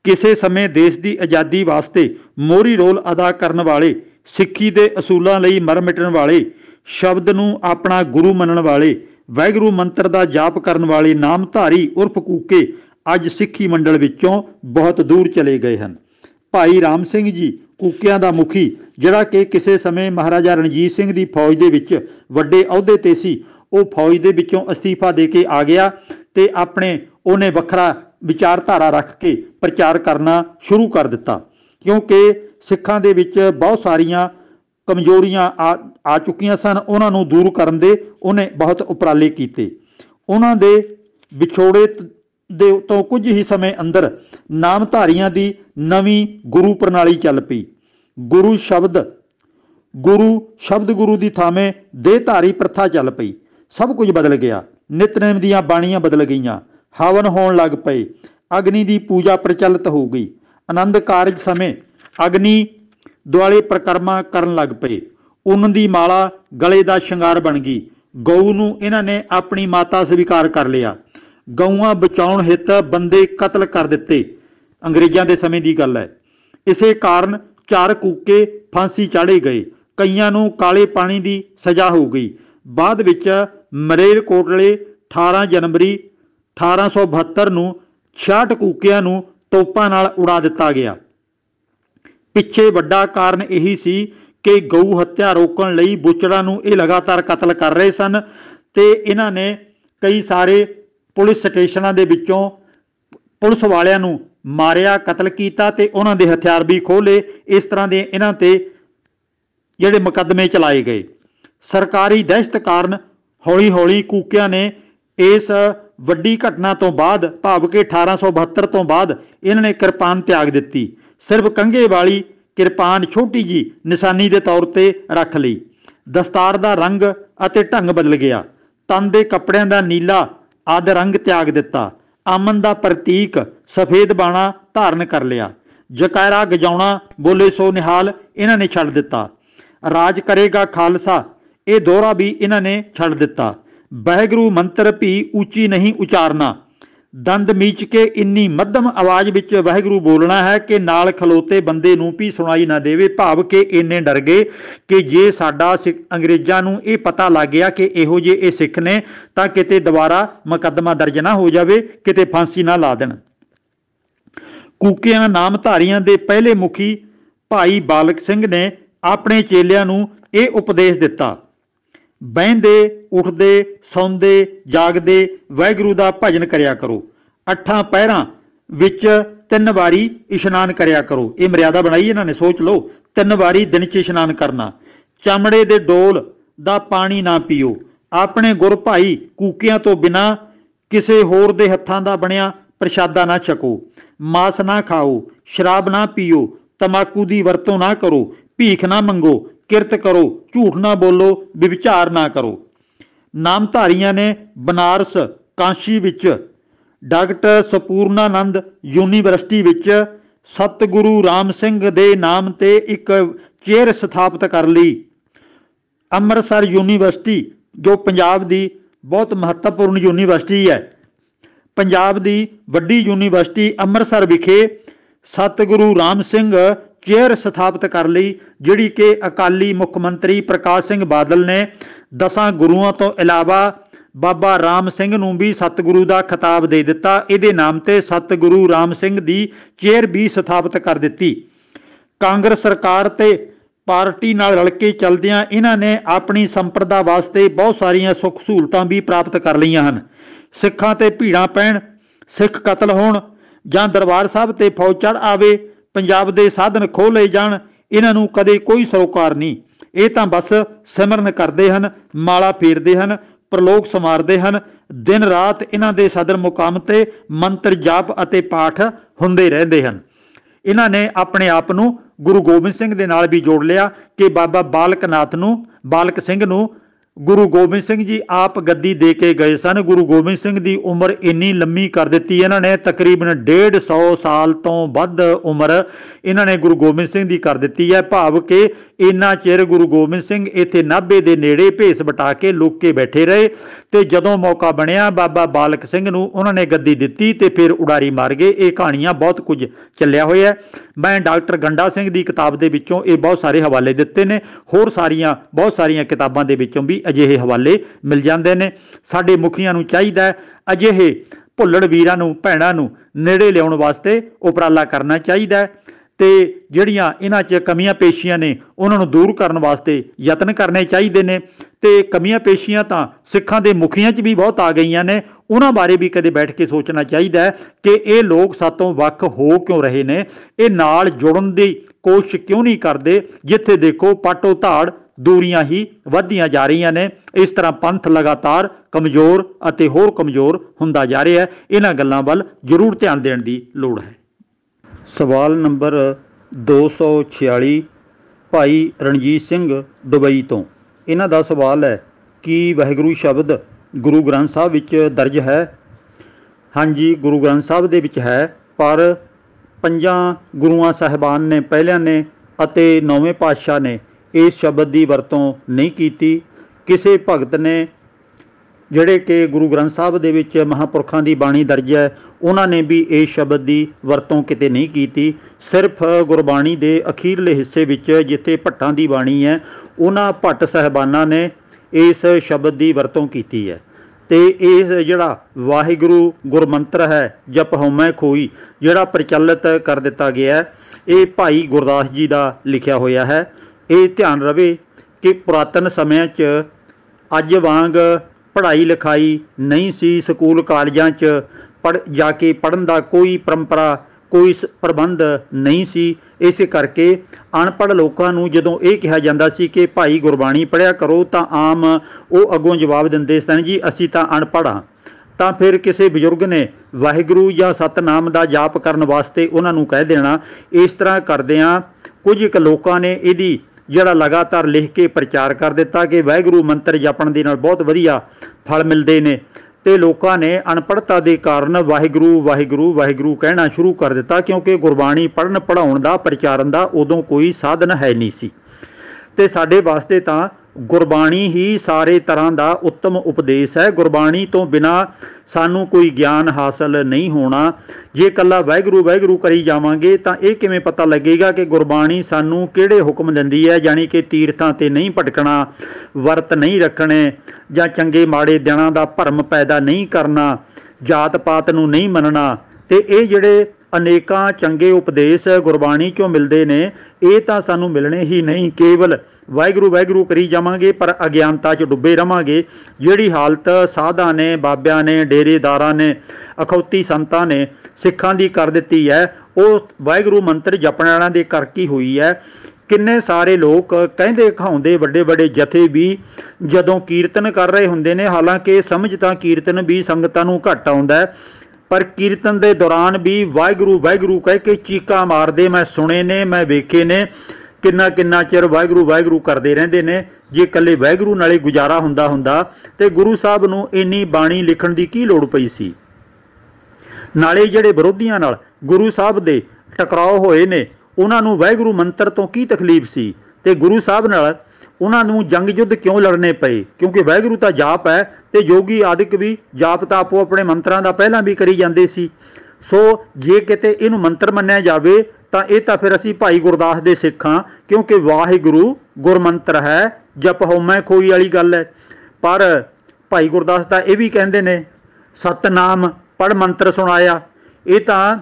किसी समय देश की आज़ादी वास्ते मोहरी रोल अदा करन वाले, सिक्खी के असूलों लई मर मिटण वाले, शब्द नूं अपना गुरु मनण वाले, वाहिगुरू मंत्र का जाप करने वाले नामधारी उर्फ कूके अज सिक्खी मंडल विचों बहुत दूर चले गए हैं। भाई राम सिंह जी कूकियां दा मुखी, जिहड़ा कि किसी समय महाराजा रणजीत सिंह की फौज दे विच वड्डे अहुदे ते सी, वो फौज दे विचों अस्तीफा दे के आ गया ते अपने उन्हें वखरा विचारधारा रख के प्रचार करना शुरू कर दिता, क्योंकि सिखां दे विच बहुत सारियां कमजोरियां आ चुकियां सन। उन्होंने दूर करन दे उन्हें बहुत उपराले किए। उन्होंने दे विछोड़े दे तो कुछ ही समय अंदर नामधारियां दी नवीं गुरु प्रणाली चल पई। गुरु शब्द गुरु दी थामे देहधारी प्रथा चल पई। सब कुछ बदल गया। नितनेम दीयां बाणियां बदल गईयां, हवन होण लग पए, अग्नि की पूजा प्रचलित हो गई। आनंद कारज समय अग्नि दुआले परिक्रमा करन लग पए। उन दी माला गले का शंगार बन गई। गऊ नूं इन्हां ने अपनी माता स्वीकार कर लिया। गऊआं बचाउण हित बंदे कतल कर दिते। अंग्रेज़ां दे समय की गल है। इसे कारण 4 कूके फांसी चाढ़े गए। कईयां नूं काले पानी की सज़ा हो गई। बाद विच मलेरकोटले 18 जनवरी 1872 नूं 66 कूकियां नूं तोपां नाल उड़ा दिता गया। पिछे वड्डा कारण यही सी कि गऊ हत्या रोकण लई बुचड़ा नूं ये लगातार कतल कर रहे सन, ते इन्हां ने कई सारे पुलिस स्टेशनां दे विचों पुलिस वालियां नूं मारिया, कतल कीता ते उन्हां दे हथियार भी खोले। इस तरह दे इन्हां ते जिहड़े मुकदमे चलाए गए। सरकारी दहशत कारण हौली हौली कूकियां ने इस वड्डी घटना तो बाद, भाव कि 1872 तो बाद, इन्हां ने किरपान त्याग दिती। सिर्फ कंघे वाली किरपान छोटी जी निशानी के तौर पर रख ली। दस्तार का रंग अते ढंग बदल गया। तन के कपड़ियां का नीला आदि रंग त्याग दिता। अमन का प्रतीक सफेद बाणा धारण कर लिया। जकारा गजाउणा बोले सो निहाल इन्हां ने छड्ड दिता। राज करेगा खालसा ये दोहरा भी इन्हां ने छड्ड दिता। वाहिगुरू मंत्र भी उची नहीं उचारना। दंद मीच के इन्नी मध्यम आवाज़ विच वाहिगुरू बोलना है कि नाल खलोते बंदे नूं भी सुनाई ना देवे। भाव के इन्ने डर गए कि जे साडा अंग्रेज़ां नूं ये पता लग गया कि इहो जे ये सिख ने तां किते दोबारा मुकदमा दर्ज ना हो जावे, किते फांसी ना ला देण। कूकियां नामधारियां दे पहले मुखी भाई बालक सिंह ने अपने चेलियां नूं ये उपदेश दिता, बहिंदे उठदे सौंदे जागदे वाहिगुरू दा भजन करया करो। 8 पहरां विच 3 वारी इशनान करया करो। ये मर्यादा बनाई इन्हां ने, सोच लो, 3 वारी दिन च इशनान करना। चमड़े दे डोल दा पानी ना पीओ। अपने गुर भाई कूकियां तो बिना किसे होर दे हत्थां दा बनिया प्रशादा ना छको। मांस ना खाओ, शराब ना पीओ, तंबाकू दी वरतों ना करो, भीख ना मंगो, किरत करो, झूठ ना बोलो, विचार ना करो। नामधारियां ने बनारस काशी विच डॉक्टर सपूर्णानंद यूनीवर्सिटी विच सतगुरु राम सिंह दे नाम ते एक चेयर स्थापित कर ली। अमृतसर यूनीवर्सिटी जो पंजाब दी बहुत महत्वपूर्ण यूनीवर्सिटी है, पंजाब दी वड्डी यूनीवर्सिटी अमृतसर विखे सतगुरु राम सिंह चेयर स्थापित कर ली, जिहड़ी कि अकाली मुख मंत्री प्रकाश सिंह बादल ने 10 गुरुओं तो इलावा बाबा राम सिंह नूं भी सतगुरु का खिताब दे दिता। इहदे नाम ते सतगुरु राम सिंह दी चेयर भी स्थापित कर दिती। कांग्रेस सरकार ते पार्टी नाल रल के चलदियां इन्हां ने अपनी संप्रदा वास्ते बहुत सारियां सुख सहूलतां भी प्राप्त कर लईआं हन। सिखां ते भीड़ां पैण, सिख कतल होण जां दरबार साहब ते फौज चढ़ आवे, पंजाब दे साधन खोह लए जाण, इन्हां नूं कदे कोई सरोकार नहीं। ये तां बस सिमरन करदे हन, माला फेरदे हन, प्रलोक समारदे हन। दिन रात इन्हां दे सदर मुकाम ते मंत्र जाप अते पाठ हुंदे रहिंदे हन। इन्हां ने अपने आप नूं गुरु गोबिंद सिंह दे नाल भी जोड़ लिया कि बाबा बालक सिंह नूं गुरु गोबिंद सिंह जी आप गद्दी दे के गए सन। गुरु गोबिंद सिंह की उम्र इन्नी लंबी कर दी इन्हां ने, तकरीबन 150 साल तो वध उम्र इन्हां ने गुरु गोबिंद सिंह की कर दी है। भाव के इन्ना चिर गुरु गोबिंद सिंह इत्थे नाभे दे नेड़े भेस बटा के लुक के बैठे रहे, तो जदों मौका बनया बाबा बालक सिंह नूं उन्होंने गद्दी दित्ती ते फिर उड़ारी मार गए। ये कहानियां बहुत कुछ चलिया होया है। मैं डॉक्टर गंडा सिंह की किताब दे विचों ये बहुत सारे हवाले दिते ने, होर बहुत सारियां किताबां दे विचों भी अजिहे हवाले मिल जाते हैं। साडे मुखियां नूं चाहीदा अजिहे भुल्लड़ वीरां नूं भैणां नूं नेड़े लियाउण वास्ते उपराला करना चाहिए ते जिहड़ियां इन्हां च कमियां पेशियां ने उन्हां नूं दूर करन वास्ते यतन करने चाहिए ने। ते कमियां पेशियां तां सिखां दे मुखियां च भी बहुत आ गईयां ने, उन्हां बारे भी कदे बैठ के सोचना चाहिए कि ये लोग सातों वख हो क्यों रहे ने, ये नाल जुड़न दी कोशिश क्यों नहीं करते। जिथे देखो पाटो धाड़ दूरियां ही वधदियां जा रही ने। इस तरह पंथ लगातार कमज़ोर अते होर कमज़ोर हुंदा जा रहा है। इन्हां गल्लां वल जरूर ध्यान देण दी लोड़ है। सवाल नंबर 246 भाई रणजीत सिंह दुबई तो। इन्हां दा सवाल है कि वाहिगुरू शब्द गुरु ग्रंथ साहब विच दर्ज है। हाँ जी, गुरु ग्रंथ साहब दे विच है, पर 5 गुरुआं साहिबान ने पहलियां ने अते 9वें पातशाह ने इस शब्द की वरतों नहीं की। किसी भगत ने जिहड़े कि गुरु ग्रंथ साहब दे विच महापुरखां की बाणी दर्ज है, उन्होंने भी इस शब्द की वरतों किते नहीं की। सिर्फ गुरबाणी के अखीरले हिस्से विच जिथे भट्टां की बाणी है, उन्हां भट्ट साहिबानां ने इस शब्द की वरतों की है। तो इस जिहड़ा वाहिगुरू गुरमंत्र है जप हउमੈ खोई जिहड़ा प्रचलित कर दिता गया है, ये भाई गुरदास जी का लिखिया होया है। ये ध्यान रहे कि पुरातन समय च अज वांग पढ़ाई लिखाई नहीं सी, स्कूल कालजां च जाके पढ़न का कोई परंपरा कोई प्रबंध नहीं सी। इस करके अनपढ़ लोगों नूं जदों ये कहा जाता सी कि भाई गुरबाणी पढ़िया करो, तो आम वो अगों जवाब दिंदे सन जी असी तो अनपढ़ हाँ। तो फिर किसी बजुर्ग ने वाहिगुरू या सतनाम का जाप करने वास्ते उन्होंने कह देना। इस तरह करदियां कुछ एक लोगों ने यदी जिहड़ा लगातार लिख के प्रचार कर दिता कि वाहिगुरू मंत्र जपण दे नाल बहुत वधिया फल मिलते हैं। ਤੇ ਲੋਕਾਂ ਨੇ ਅਨਪੜ੍ਹਤਾ ਦੇ ਕਾਰਨ ਵਾਹਿਗੁਰੂ ਵਾਹਿਗੁਰੂ ਵਾਹਿਗੁਰੂ ਕਹਿਣਾ ਸ਼ੁਰੂ ਕਰ ਦਿੱਤਾ, ਕਿਉਂਕਿ ਗੁਰਬਾਣੀ ਪੜ੍ਹਨ ਪੜ੍ਹਾਉਣ ਦਾ ਪ੍ਰਚਾਰਨ ਦਾ ਉਦੋਂ ਕੋਈ ਸਾਧਨ ਹੈ ਨਹੀਂ ਸੀ। ਤੇ ਸਾਡੇ ਵਾਸਤੇ ਤਾਂ ਗੁਰਬਾਣੀ ਹੀ ਸਾਰੇ ਤਰ੍ਹਾਂ ਦਾ ਉੱਤਮ ਉਪਦੇਸ਼ ਹੈ। ਗੁਰਬਾਣੀ ਤੋਂ ਬਿਨਾਂ ਸਾਨੂੰ ਕੋਈ ਗਿਆਨ ਹਾਸਲ ਨਹੀਂ ਹੋਣਾ। ਜੇ ਇਕੱਲਾ ਵਾਹਿਗੁਰੂ ਵਾਹਿਗੁਰੂ ਕਰੀ ਜਾਵਾਂਗੇ ਤਾਂ ਇਹ ਕਿਵੇਂ ਪਤਾ ਲੱਗੇਗਾ ਕਿ ਗੁਰਬਾਣੀ ਸਾਨੂੰ ਕਿਹੜੇ ਹੁਕਮ ਦਿੰਦੀ ਹੈ, ਯਾਨੀ ਕਿ ਤੀਰਥਾਂ 'ਤੇ ਨਹੀਂ ਭਟਕਣਾ, ਵਰਤ ਨਹੀਂ ਰੱਖਣੇ, ਜਾਂ ਚੰਗੇ ਮਾੜੇ ਦਿਨਾਂ ਦਾ ਭਰਮ ਪੈਦਾ ਨਹੀਂ ਕਰਨਾ, ਜਾਤ ਪਾਤ ਨੂੰ ਨਹੀਂ ਮੰਨਣਾ। ਤੇ ਇਹ ਜਿਹੜੇ ਅਨੇਕਾਂ ਚੰਗੇ ਉਪਦੇਸ਼ ਗੁਰਬਾਣੀ 'ਚੋਂ ਮਿਲਦੇ ਨੇ, ਇਹ ਤਾਂ ਸਾਨੂੰ ਮਿਲਣੇ ਹੀ ਨਹੀਂ। ਕੇਵਲ ਵਾਹਿਗੁਰੂ ਵਾਹਿਗੁਰੂ ਕਰੀ ਜਾਵਾਂਗੇ ਪਰ ਅਗਿਆਨਤਾ 'ਚ ਡੁੱਬੇ ਰਵਾਂਗੇ। ਜਿਹੜੀ ਹਾਲਤ ਸਾਧਾਂ ਨੇ, ਬਾਬਿਆਂ ਨੇ, ਡੇਰੇਦਾਰਾਂ ਨੇ, ਅਖੌਤੀ ਸੰਤਾਂ ਨੇ ਸਿੱਖਾਂ ਦੀ ਕਰ ਦਿੱਤੀ ਹੈ, ਉਹ ਵਾਹਿਗੁਰੂ ਮੰਤਰ ਜਪਣ ਵਾਲਿਆਂ ਦੇ ਕਰਕੇ ਹੀ ਹੋਈ ਹੈ। ਕਿੰਨੇ ਸਾਰੇ ਲੋਕ ਕਹਿੰਦੇ ਕਹਾਉਂਦੇ ਵੱਡੇ ਵੱਡੇ ਜਥੇ ਵੀ ਜਦੋਂ ਕੀਰਤਨ ਕਰ ਰਹੇ ਹੁੰਦੇ ਨੇ, ਹਾਲਾਂਕਿ ਸਮਝ ਤਾਂ ਕੀਰਤਨ ਵੀ ਸੰਗਤਾਂ ਨੂੰ ਘੱਟ ਆਉਂਦਾ ਹੈ, ਪਰ ਕੀਰਤਨ ਦੇ ਦੌਰਾਨ ਵੀ ਵਾਹਿਗੁਰੂ ਵਾਹਿਗੁਰੂ ਕਹਿ ਕੇ ਚੀਕਾਂ ਮਾਰਦੇ ਮੈਂ ਸੁਣੇ ਨੇ, ਮੈਂ ਵੇਖੇ ਨੇ। ਕਿੰਨਾ ਕਿੰਨਾ ਚਿਰ ਵਾਹਿਗੁਰੂ ਵਾਹਿਗੁਰੂ ਕਰਦੇ ਰਹਿੰਦੇ ਨੇ। ਜੇ ਇਕੱਲੇ ਵਾਹਿਗੁਰੂ ਨਾਲੇ ਗੁਜ਼ਾਰਾ ਹੁੰਦਾ ਤੇ ਗੁਰੂ ਸਾਹਿਬ ਨੂੰ ਇੰਨੀ ਬਾਣੀ ਲਿਖਣ ਦੀ ਕੀ ਲੋੜ ਪਈ ਸੀ। ਨਾਲੇ ਜਿਹੜੇ ਵਿਰੋਧੀਆਂ ਨਾਲ ਗੁਰੂ ਸਾਹਿਬ ਦੇ ਟਕਰਾਓ ਹੋਏ ਨੇ, ਉਹਨਾਂ ਨੂੰ ਵਾਹਿਗੁਰੂ ਮੰਤਰ ਤੋਂ ਕੀ ਤਕਲੀਫ ਸੀ, ਤੇ ਗੁਰੂ ਸਾਹਿਬ ਨਾਲ ਉਹਨਾਂ ਨੂੰ ਜੰਗ ਯੁੱਧ ਕਿਉਂ ਲੜਨੇ ਪਏ? ਕਿਉਂਕਿ ਵਾਹਿਗੁਰੂ ਤਾਂ ਜਾਪ ਹੈ, ਤੇ ਜੋਗੀ ਆਦਿਕ ਵੀ ਜਾਪ ਤਾਂ ਆਪੋ ਆਪਣੇ ਮੰਤਰਾਂ ਦਾ ਪਹਿਲਾਂ ਵੀ ਕਰੀ ਜਾਂਦੇ ਸੀ। ਸੋ ਜੇ ਕਿਤੇ ਇਹਨੂੰ ਮੰਤਰ ਮੰਨਿਆ ਜਾਵੇ ਤਾਂ ਇਹ ਤਾਂ ਫਿਰ ਅਸੀਂ ਭਾਈ ਗੁਰਦਾਸ ਦੇ ਸਿੱਖ ਹਾਂ, ਕਿਉਂਕਿ ਵਾਹਿਗੁਰੂ ਗੁਰਮੰਤਰ ਹੈ, ਜਪ ਹਉਮੈ ਖੋਈ ਵਾਲੀ ਗੱਲ ਹੈ। ਪਰ ਭਾਈ ਗੁਰਦਾਸ ਤਾਂ ਇਹ ਵੀ ਕਹਿੰਦੇ ਨੇ ਸਤਨਾਮ ਪੜ੍ਹ ਮੰਤਰ ਸੁਣਾਇਆ। ਇਹ ਤਾਂ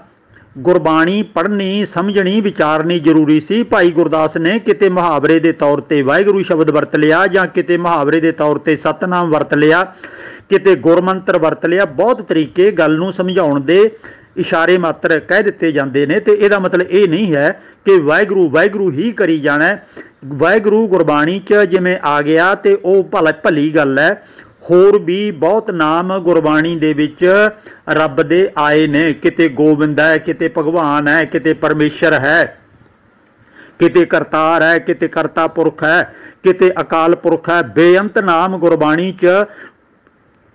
ਗੁਰਬਾਣੀ ਪੜ੍ਹਨੀ ਸਮਝਣੀ ਵਿਚਾਰਨੀ ਜ਼ਰੂਰੀ ਸੀ। ਭਾਈ ਗੁਰਦਾਸ ਨੇ ਕਿਤੇ ਮੁਹਾਵਰੇ ਦੇ ਤੌਰ ਤੇ ਵਾਹਿਗੁਰੂ ਸ਼ਬਦ ਵਰਤ ਲਿਆ, ਜਾਂ ਕਿਤੇ ਮੁਹਾਵਰੇ ਦੇ ਤੌਰ ਤੇ ਸਤਨਾਮ ਵਰਤ ਲਿਆ, ਕਿਤੇ ਗੁਰਮੰਤਰ ਵਰਤ ਲਿਆ। ਬਹੁਤ ਤਰੀਕੇ ਗੱਲ ਨੂੰ ਸਮਝਾਉਣ ਦੇ ਇਸ਼ਾਰੇ ਮਾਤਰ ਕਹਿ ਦਿੱਤੇ ਜਾਂਦੇ ਨੇ, ਤੇ ਇਹਦਾ ਮਤਲਬ ਇਹ ਨਹੀਂ ਹੈ ਕਿ ਵਾਹਿਗੁਰੂ ਵਾਹਿਗੁਰੂ ਹੀ ਕਰੀ ਜਾਣਾ। ਵਾਹਿਗੁਰੂ ਗੁਰਬਾਣੀ 'ਚ ਜਿਵੇਂ ਆ ਗਿਆ ਤੇ ਉਹ ਭਲੀ ਗੱਲ ਹੈ। ਹੋਰ ਵੀ ਬਹੁਤ ਨਾਮ ਗੁਰਬਾਣੀ ਦੇ ਵਿੱਚ ਰੱਬ ਦੇ ਆਏ ਨੇ। ਕਿਤੇ ਗੋਬਿੰਦ ਹੈ, ਕਿਤੇ ਭਗਵਾਨ ਹੈ, ਕਿਤੇ ਪਰਮੇਸ਼ਰ ਹੈ, ਕਿਤੇ ਕਰਤਾਰ ਹੈ, ਕਿਤੇ ਕਰਤਾ ਪੁਰਖ ਹੈ, ਕਿਤੇ ਅਕਾਲ ਪੁਰਖ ਹੈ। ਬੇਅੰਤ ਨਾਮ ਗੁਰਬਾਣੀ 'ਚ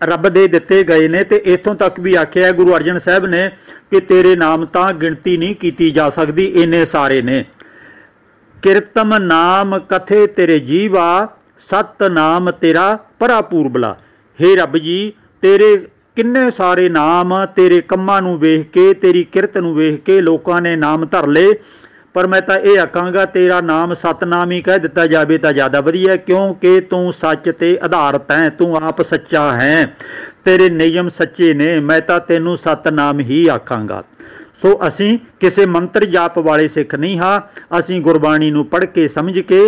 ਰੱਬ ਦੇ ਦਿੱਤੇ ਗਏ ਨੇ। ਤੇ ਇੱਥੋਂ ਤੱਕ ਵੀ ਆਖਿਆ ਗੁਰੂ ਅਰਜਨ ਸਾਹਿਬ ਨੇ ਕਿ ਤੇਰੇ ਨਾਮ ਤਾਂ ਗਿਣਤੀ ਨਹੀਂ ਕੀਤੀ ਜਾ ਸਕਦੀ, ਇੰਨੇ ਸਾਰੇ ਨੇ। ਕਿਰਤਮ ਨਾਮ ਕਥੇ ਤੇਰੇ ਜੀਵਾ, ਸਤ ਨਾਮ ਤੇਰਾ ਭਰਾਪੂਰਬਲਾ। ਹੇ ਰੱਬ ਜੀ, ਤੇਰੇ ਕਿੰਨੇ ਸਾਰੇ ਨਾਮ, ਤੇਰੇ ਕੰਮਾਂ ਨੂੰ ਵੇਖ ਕੇ, ਤੇਰੀ ਕਿਰਤ ਨੂੰ ਵੇਖ ਕੇ ਲੋਕਾਂ ਨੇ ਨਾਮ ਧਰ ਲਏ, ਪਰ ਮੈਂ ਤਾਂ ਇਹ ਆਖਾਂਗਾ ਤੇਰਾ ਨਾਮ ਸਤਨਾਮ ਹੀ ਕਹਿ ਦਿੱਤਾ ਜਾਵੇ ਤਾਂ ਜ਼ਿਆਦਾ ਵਧੀਆ, ਕਿਉਂਕਿ ਤੂੰ ਸੱਚ ਤੇ ਆਧਾਰਿਤ ਹੈ, ਤੂੰ ਆਪ ਸੱਚਾ ਹੈ, ਤੇਰੇ ਨਿਯਮ ਸੱਚੇ ਨੇ। ਮੈਂ ਤਾਂ ਤੈਨੂੰ ਸਤਨਾਮ ਹੀ ਆਖਾਂਗਾ। ਸੋ ਅਸੀਂ ਕਿਸੇ ਮੰਤਰ ਜਾਪ ਵਾਲੇ ਸਿੱਖ ਨਹੀਂ ਹਾਂ, ਅਸੀਂ ਗੁਰਬਾਣੀ ਨੂੰ ਪੜ੍ਹ ਕੇ ਸਮਝ ਕੇ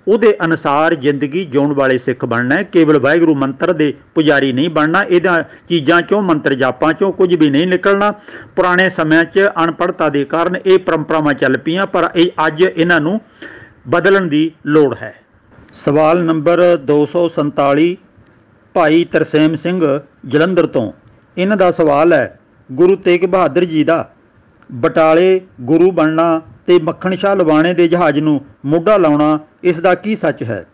ਉਹਦੇ ਅਨੁਸਾਰ ਜ਼ਿੰਦਗੀ ਜਿਉਣ ਵਾਲੇ ਸਿੱਖ ਬਣਨਾ ਹੈ। ਕੇਵਲ ਵਾਹਿਗੁਰੂ ਮੰਤਰ ਦੇ ਪੁਜਾਰੀ ਨਹੀਂ ਬਣਨਾ। ਇਹਦਾ ਚੀਜ਼ਾਂ 'ਚੋਂ, ਮੰਤਰ ਜਾਪਾਂ 'ਚੋਂ ਕੁਝ ਵੀ ਨਹੀਂ ਨਿਕਲਣਾ। ਪੁਰਾਣੇ ਸਮਿਆਂ 'ਚ ਅਨਪੜ੍ਹਤਾ ਦੇ ਕਾਰਨ ਇਹ ਪਰੰਪਰਾਵਾਂ ਚੱਲ ਪਈਆਂ, ਪਰ ਇਹ ਅੱਜ ਇਹਨਾਂ ਨੂੰ ਬਦਲਣ ਦੀ ਲੋੜ ਹੈ। ਸਵਾਲ ਨੰਬਰ 247 ਭਾਈ ਤਰਸੇਮ ਸਿੰਘ ਜਲੰਧਰ ਤੋਂ। ਇਹਨਾਂ ਦਾ ਸਵਾਲ ਹੈ, ਗੁਰੂ ਤੇਗ ਬਹਾਦਰ ਜੀ ਦਾ ਬਟਾਲੇ ਗੁਰੂ ਬਣਨਾ ਤੇ ਮੱਖਣ ਸ਼ਾਹ ਲਵਾਣੇ ਦੇ ਜਹਾਜ਼ ਨੂੰ ਮੋਢਾ ਲਾਉਣਾ, ਇਸ ਦਾ ਕੀ ਸੱਚ ਹੈ?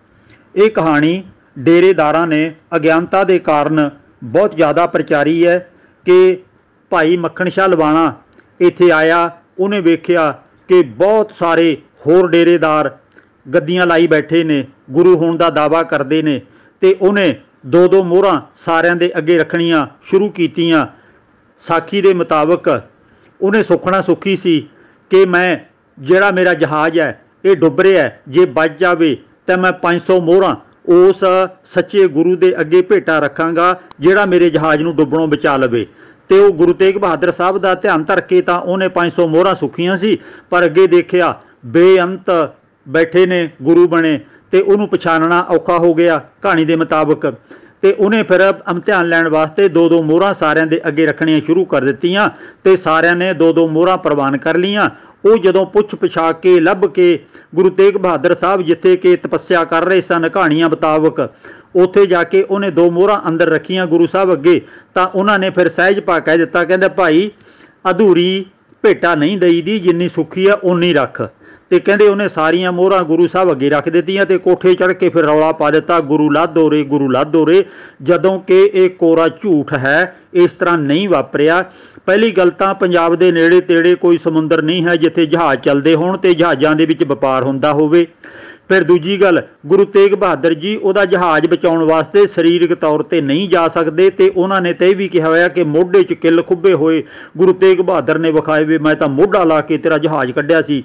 ਇਹ ਕਹਾਣੀ ਡੇਰੇਦਾਰਾਂ ਨੇ ਅਗਿਆਨਤਾ ਦੇ ਕਾਰਨ ਬਹੁਤ ਜ਼ਿਆਦਾ ਪ੍ਰਚਾਰੀ ਹੈ ਕਿ ਭਾਈ ਮੱਖਣ ਸ਼ਾਹ ਲਵਾਣਾ ਇੱਥੇ ਆਇਆ, ਉਹਨੇ ਵੇਖਿਆ ਕਿ ਬਹੁਤ ਸਾਰੇ ਹੋਰ ਡੇਰੇਦਾਰ ਗੱਦੀਆਂ ਲਾਈ ਬੈਠੇ ਨੇ, ਗੁਰੂ ਹੋਣ ਦਾ ਦਾਅਵਾ ਕਰਦੇ ਨੇ, ਤੇ ਉਹਨੇ ਦੋ ਦੋ ਮੋਹਰਾਂ ਸਾਰਿਆਂ ਦੇ ਅੱਗੇ ਰੱਖਣੀਆਂ ਸ਼ੁਰੂ ਕੀਤੀਆਂ। ਸਾਖੀ ਦੇ ਮੁਤਾਬਕ ਉਹਨੇ ਸੁੱਖਣਾ ਸੁੱਖੀ ਸੀ ਕਿ ਮੈਂ ਜਿਹੜਾ ਮੇਰਾ ਜਹਾਜ਼ ਹੈ ਇਹ ਡੁੱਬ ਰਿਹਾ, ਜੇ ਬਚ ਜਾਵੇ ਤਾਂ ਮੈਂ 500 ਮੋਹਰਾਂ ਉਸ ਸੱਚੇ ਗੁਰੂ ਦੇ ਅੱਗੇ ਭੇਟਾ ਰੱਖਾਂਗਾ ਜਿਹੜਾ ਮੇਰੇ ਜਹਾਜ਼ ਨੂੰ ਡੁੱਬਣੋਂ ਬਚਾ ਲਵੇ। ਤੇ ਉਹ ਗੁਰੂ ਤੇਗ ਬਹਾਦਰ ਸਾਹਿਬ ਦਾ ਧਿਆਨ ਧਰ ਕੇ ਤਾਂ ਉਹਨੇ 500 ਮੋਹਰਾਂ ਸੁੱਖੀਆਂ ਸੀ, ਪਰ ਅੱਗੇ ਦੇਖਿਆ ਬੇਅੰਤ ਬੈਠੇ ਨੇ ਗੁਰੂ ਬਣੇ, ਤੇ ਉਹਨੂੰ ਪਛਾਣਨਾ ਔਖਾ ਹੋ ਗਿਆ ਕਹਾਣੀ ਦੇ ਮੁਤਾਬਕ। ਤੇ ਉਹਨੇ ਫਿਰ ਇਮਤਿਹਾਨ ਲੈਣ ਵਾਸਤੇ ਦੋ ਦੋ ਮੋਹਰਾਂ ਸਾਰਿਆਂ ਦੇ ਅੱਗੇ ਰੱਖਣੀਆਂ ਸ਼ੁਰੂ ਕਰ ਦਿੱਤੀਆਂ, ਤੇ ਸਾਰਿਆਂ ਨੇ ਦੋ ਦੋ ਮੋਹਰਾਂ ਪ੍ਰਵਾਨ ਕਰ ਲਈਆਂ। ਉਹ ਜਦੋਂ ਪੁੱਛ ਪਛਾ ਕੇ ਲੱਭ ਕੇ ਗੁਰੂ ਤੇਗ ਬਹਾਦਰ ਸਾਹਿਬ ਜਿੱਥੇ ਕਿ ਤਪੱਸਿਆ ਕਰ ਰਹੇ ਸਨ ਕਹਾਣੀਆਂ ਮੁਤਾਬਕ, ਉੱਥੇ ਜਾ ਕੇ ਉਹਨੇ ਦੋ ਮੋਹਰਾਂ ਅੰਦਰ ਰੱਖੀਆਂ ਗੁਰੂ ਸਾਹਿਬ ਅੱਗੇ, ਤਾਂ ਉਹਨਾਂ ਨੇ ਫਿਰ ਸਹਿਜ ਪਾ ਕਹਿ ਦਿੱਤਾ, ਕਹਿੰਦੇ ਭਾਈ ਅਧੂਰੀ ਭੇਟਾ ਨਹੀਂ ਦਈਦੀ, ਜਿੰਨੀ ਸੁੱਖੀ ਆ ਓਨੀ ਰੱਖ। ਤੇ ਕਹਿੰਦੇ ਉਹਨੇ ਸਾਰੀਆਂ ਮੋਹਰਾਂ ਗੁਰੂ ਸਾਹਿਬ ਅੱਗੇ ਰੱਖ ਦਿੱਤੀਆਂ ਤੇ ਕੋਠੇ ਚੜ੍ਹ ਕੇ ਫਿਰ ਰੌਲਾ ਪਾ ਦਿੱਤਾ, ਗੁਰੂ ਲਾਧੋ ਰੇ, ਗੁਰੂ ਲਾਧੋ ਰੇ, ਜਦੋਂ ਕਿ ਇਹ ਕੋਰਾ ਝੂਠ ਹੈ। ਇਸ ਤਰ੍ਹਾਂ ਨਹੀਂ ਵਾਪਰਿਆ। ਪਹਿਲੀ ਗੱਲ ਤਾਂ ਪੰਜਾਬ ਦੇ ਨੇੜੇ ਤੇੜੇ ਕੋਈ ਸਮੁੰਦਰ ਨਹੀਂ ਹੈ ਜਿੱਥੇ ਜਹਾਜ਼ ਚੱਲਦੇ ਹੋਣ ਤੇ ਜਹਾਜ਼ਾਂ ਦੇ ਵਿੱਚ ਵਪਾਰ ਹੁੰਦਾ ਹੋਵੇ। ਫਿਰ ਦੂਜੀ ਗੱਲ, ਗੁਰੂ ਤੇਗ ਬਹਾਦਰ ਜੀ ਉਹਦਾ ਜਹਾਜ਼ ਬਚਾਉਣ ਵਾਸਤੇ ਸਰੀਰਕ ਤੌਰ ਤੇ ਨਹੀਂ ਜਾ ਸਕਦੇ ਤੇ ਉਹਨਾਂ ਨੇ ਤੇ ਵੀ ਕਿਹਾ ਹੋਇਆ ਕਿ ਮੋਢੇ 'ਚ ਕਿੱਲ ਖੁੱਬੇ ਹੋਏ ਗੁਰੂ ਤੇਗ ਬਹਾਦਰ ਨੇ ਵਿਖਾਏ ਵੀ ਮੈਂ ਤਾਂ ਮੋਢਾ ਲਾ ਕੇ ਤੇਰਾ ਜਹਾਜ਼ ਕੱਢਿਆ ਸੀ।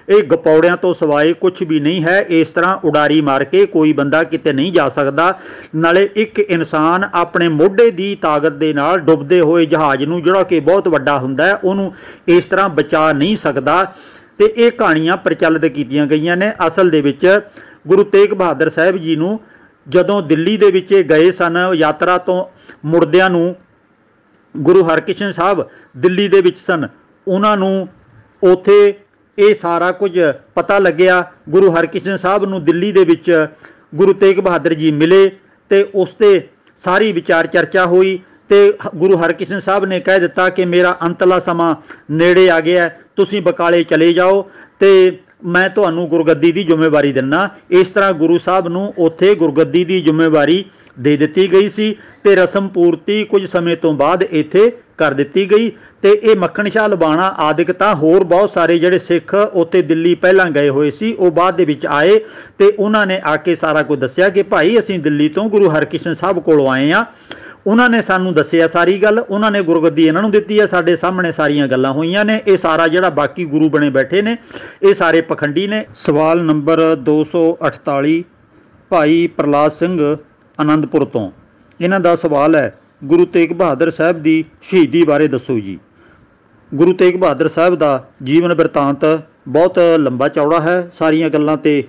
ਇਹ ਗਪੌੜਿਆਂ ਤੋਂ ਸਿਵਾਏ ਕੁਝ ਵੀ ਨਹੀਂ ਹੈ। ਇਸ ਤਰ੍ਹਾਂ ਉਡਾਰੀ ਮਾਰ ਕੇ ਕੋਈ ਬੰਦਾ ਕਿਤੇ ਨਹੀਂ ਜਾ ਸਕਦਾ। ਨਾਲੇ ਇੱਕ ਇਨਸਾਨ ਆਪਣੇ ਮੋਢੇ ਦੀ ਤਾਕਤ ਦੇ ਨਾਲ ਡੁੱਬਦੇ ਹੋਏ ਜਹਾਜ਼ ਨੂੰ, ਜਿਹੜਾ ਕਿ ਬਹੁਤ ਵੱਡਾ ਹੁੰਦਾ ਹੈ, ਉਹਨੂੰ ਇਸ ਤਰ੍ਹਾਂ ਬਚਾ ਨਹੀਂ ਸਕਦਾ। ਤੇ ਇਹ ਕਹਾਣੀਆਂ ਪ੍ਰਚਲਿਤ ਕੀਤੀਆਂ ਗਈਆਂ ਨੇ। ਅਸਲ ਦੇ ਵਿੱਚ ਗੁਰੂ ਤੇਗ ਬਹਾਦਰ ਸਾਹਿਬ ਜੀ ਨੂੰ ਜਦੋਂ ਦਿੱਲੀ ਦੇ ਵਿੱਚ ਗਏ ਸਨ ਯਾਤਰਾ ਤੋਂ ਮੁੜਦਿਆਂ ਨੂੰ, ਗੁਰੂ ਹਰਕ੍ਰਿਸ਼ਨ ਸਾਹਿਬ ਦਿੱਲੀ ਦੇ ਵਿੱਚ ਸਨ, ਉਹਨਾਂ ਨੂੰ ਉੱਥੇ ਇਹ ਸਾਰਾ ਕੁਝ ਪਤਾ ਲੱਗਿਆ। ਗੁਰੂ ਹਰਕ੍ਰਿਸ਼ਨ ਸਾਹਿਬ ਨੂੰ ਦਿੱਲੀ ਦੇ ਵਿੱਚ ਗੁਰੂ ਤੇਗ ਬਹਾਦਰ ਜੀ ਮਿਲੇ ਤੇ ਉਸ 'ਤੇ ਸਾਰੀ ਵਿਚਾਰ ਚਰਚਾ ਹੋਈ ਤੇ ਗੁਰੂ ਹਰਕ੍ਰਿਸ਼ਨ ਸਾਹਿਬ ਨੇ ਕਹਿ ਦਿੱਤਾ ਕਿ ਮੇਰਾ ਅੰਤਲਾ ਸਮਾਂ ਨੇੜੇ ਆ ਗਿਆ, ਤੁਸੀਂ ਬਕਾਲੇ ਚਲੇ ਜਾਓ ਤੇ ਮੈਂ ਤੁਹਾਨੂੰ ਗੁਰਗੱਦੀ ਦੀ ਜ਼ਿੰਮੇਵਾਰੀ ਦਿੰਦਾ। ਇਸ ਤਰ੍ਹਾਂ ਗੁਰੂ ਸਾਹਿਬ ਨੂੰ ਉੱਥੇ ਗੁਰਗੱਦੀ ਦੀ ਜ਼ਿੰਮੇਵਾਰੀ ਦੇ ਦਿੱਤੀ ਗਈ ਸੀ ਤੇ ਰਸਮ ਪੂਰਤੀ ਕੁਝ ਸਮੇਂ ਤੋਂ ਬਾਅਦ ਇੱਥੇ ਕਰ ਦਿੱਤੀ ਗਈ। ਤੇ ਇਹ ਮੱਖਣ ਸ਼ਾਹ ਲਵਾਣਾ ਆਦਿਕ ਤਾਂ ਹੋਰ ਬਹੁਤ ਸਾਰੇ ਜਿਹੜੇ ਸਿੱਖ ਉੱਥੇ ਦਿੱਲੀ ਪਹਿਲਾਂ ਗਏ ਹੋਏ ਸੀ, ਉਹ ਬਾਅਦ ਦੇ ਵਿੱਚ ਆਏ ਤੇ ਉਹਨਾਂ ਨੇ ਆ ਕੇ ਸਾਰਾ ਕੁਝ ਦੱਸਿਆ ਕਿ ਭਾਈ ਅਸੀਂ ਦਿੱਲੀ ਤੋਂ ਗੁਰੂ ਹਰਕ੍ਰਿਸ਼ਨ ਸਾਹਿਬ ਕੋਲੋਂ ਆਏ ਹਾਂ। ਉਹਨਾਂ ਨੇ ਸਾਨੂੰ ਦੱਸਿਆ ਸਾਰੀ ਗੱਲ, ਉਹਨਾਂ ਨੇ ਗੁਰਗੱਦੀ ਇਹਨਾਂ ਨੂੰ ਦਿੱਤੀ ਹੈ, ਸਾਡੇ ਸਾਹਮਣੇ ਸਾਰੀਆਂ ਗੱਲਾਂ ਹੋਈਆਂ ਨੇ। ਇਹ ਸਾਰਾ ਜਿਹੜਾ ਬਾਕੀ ਗੁਰੂ ਬਣੇ ਬੈਠੇ ਨੇ ਇਹ ਸਾਰੇ ਪਖੰਡੀ ਨੇ। ਸਵਾਲ ਨੰਬਰ 248 ਭਾਈ ਪ੍ਰਲਾਦ ਸਿੰਘ ਆਨੰਦਪੁਰ ਤੋਂ, ਇਹਨਾਂ ਦਾ ਸਵਾਲ ਹੈ, ਗੁਰੂ ਤੇਗ ਬਹਾਦਰ ਸਾਹਿਬ ਦੀ ਸ਼ਹੀਦੀ ਬਾਰੇ ਦੱਸੋ ਜੀ। ਗੁਰੂ ਤੇਗ ਬਹਾਦਰ ਸਾਹਿਬ ਦਾ ਜੀਵਨ ਬਿਰਤਾਂਤ ਬਹੁਤ ਲੰਬਾ ਚੌੜਾ ਹੈ, ਸਾਰੀਆਂ ਗੱਲਾਂ ਤੇ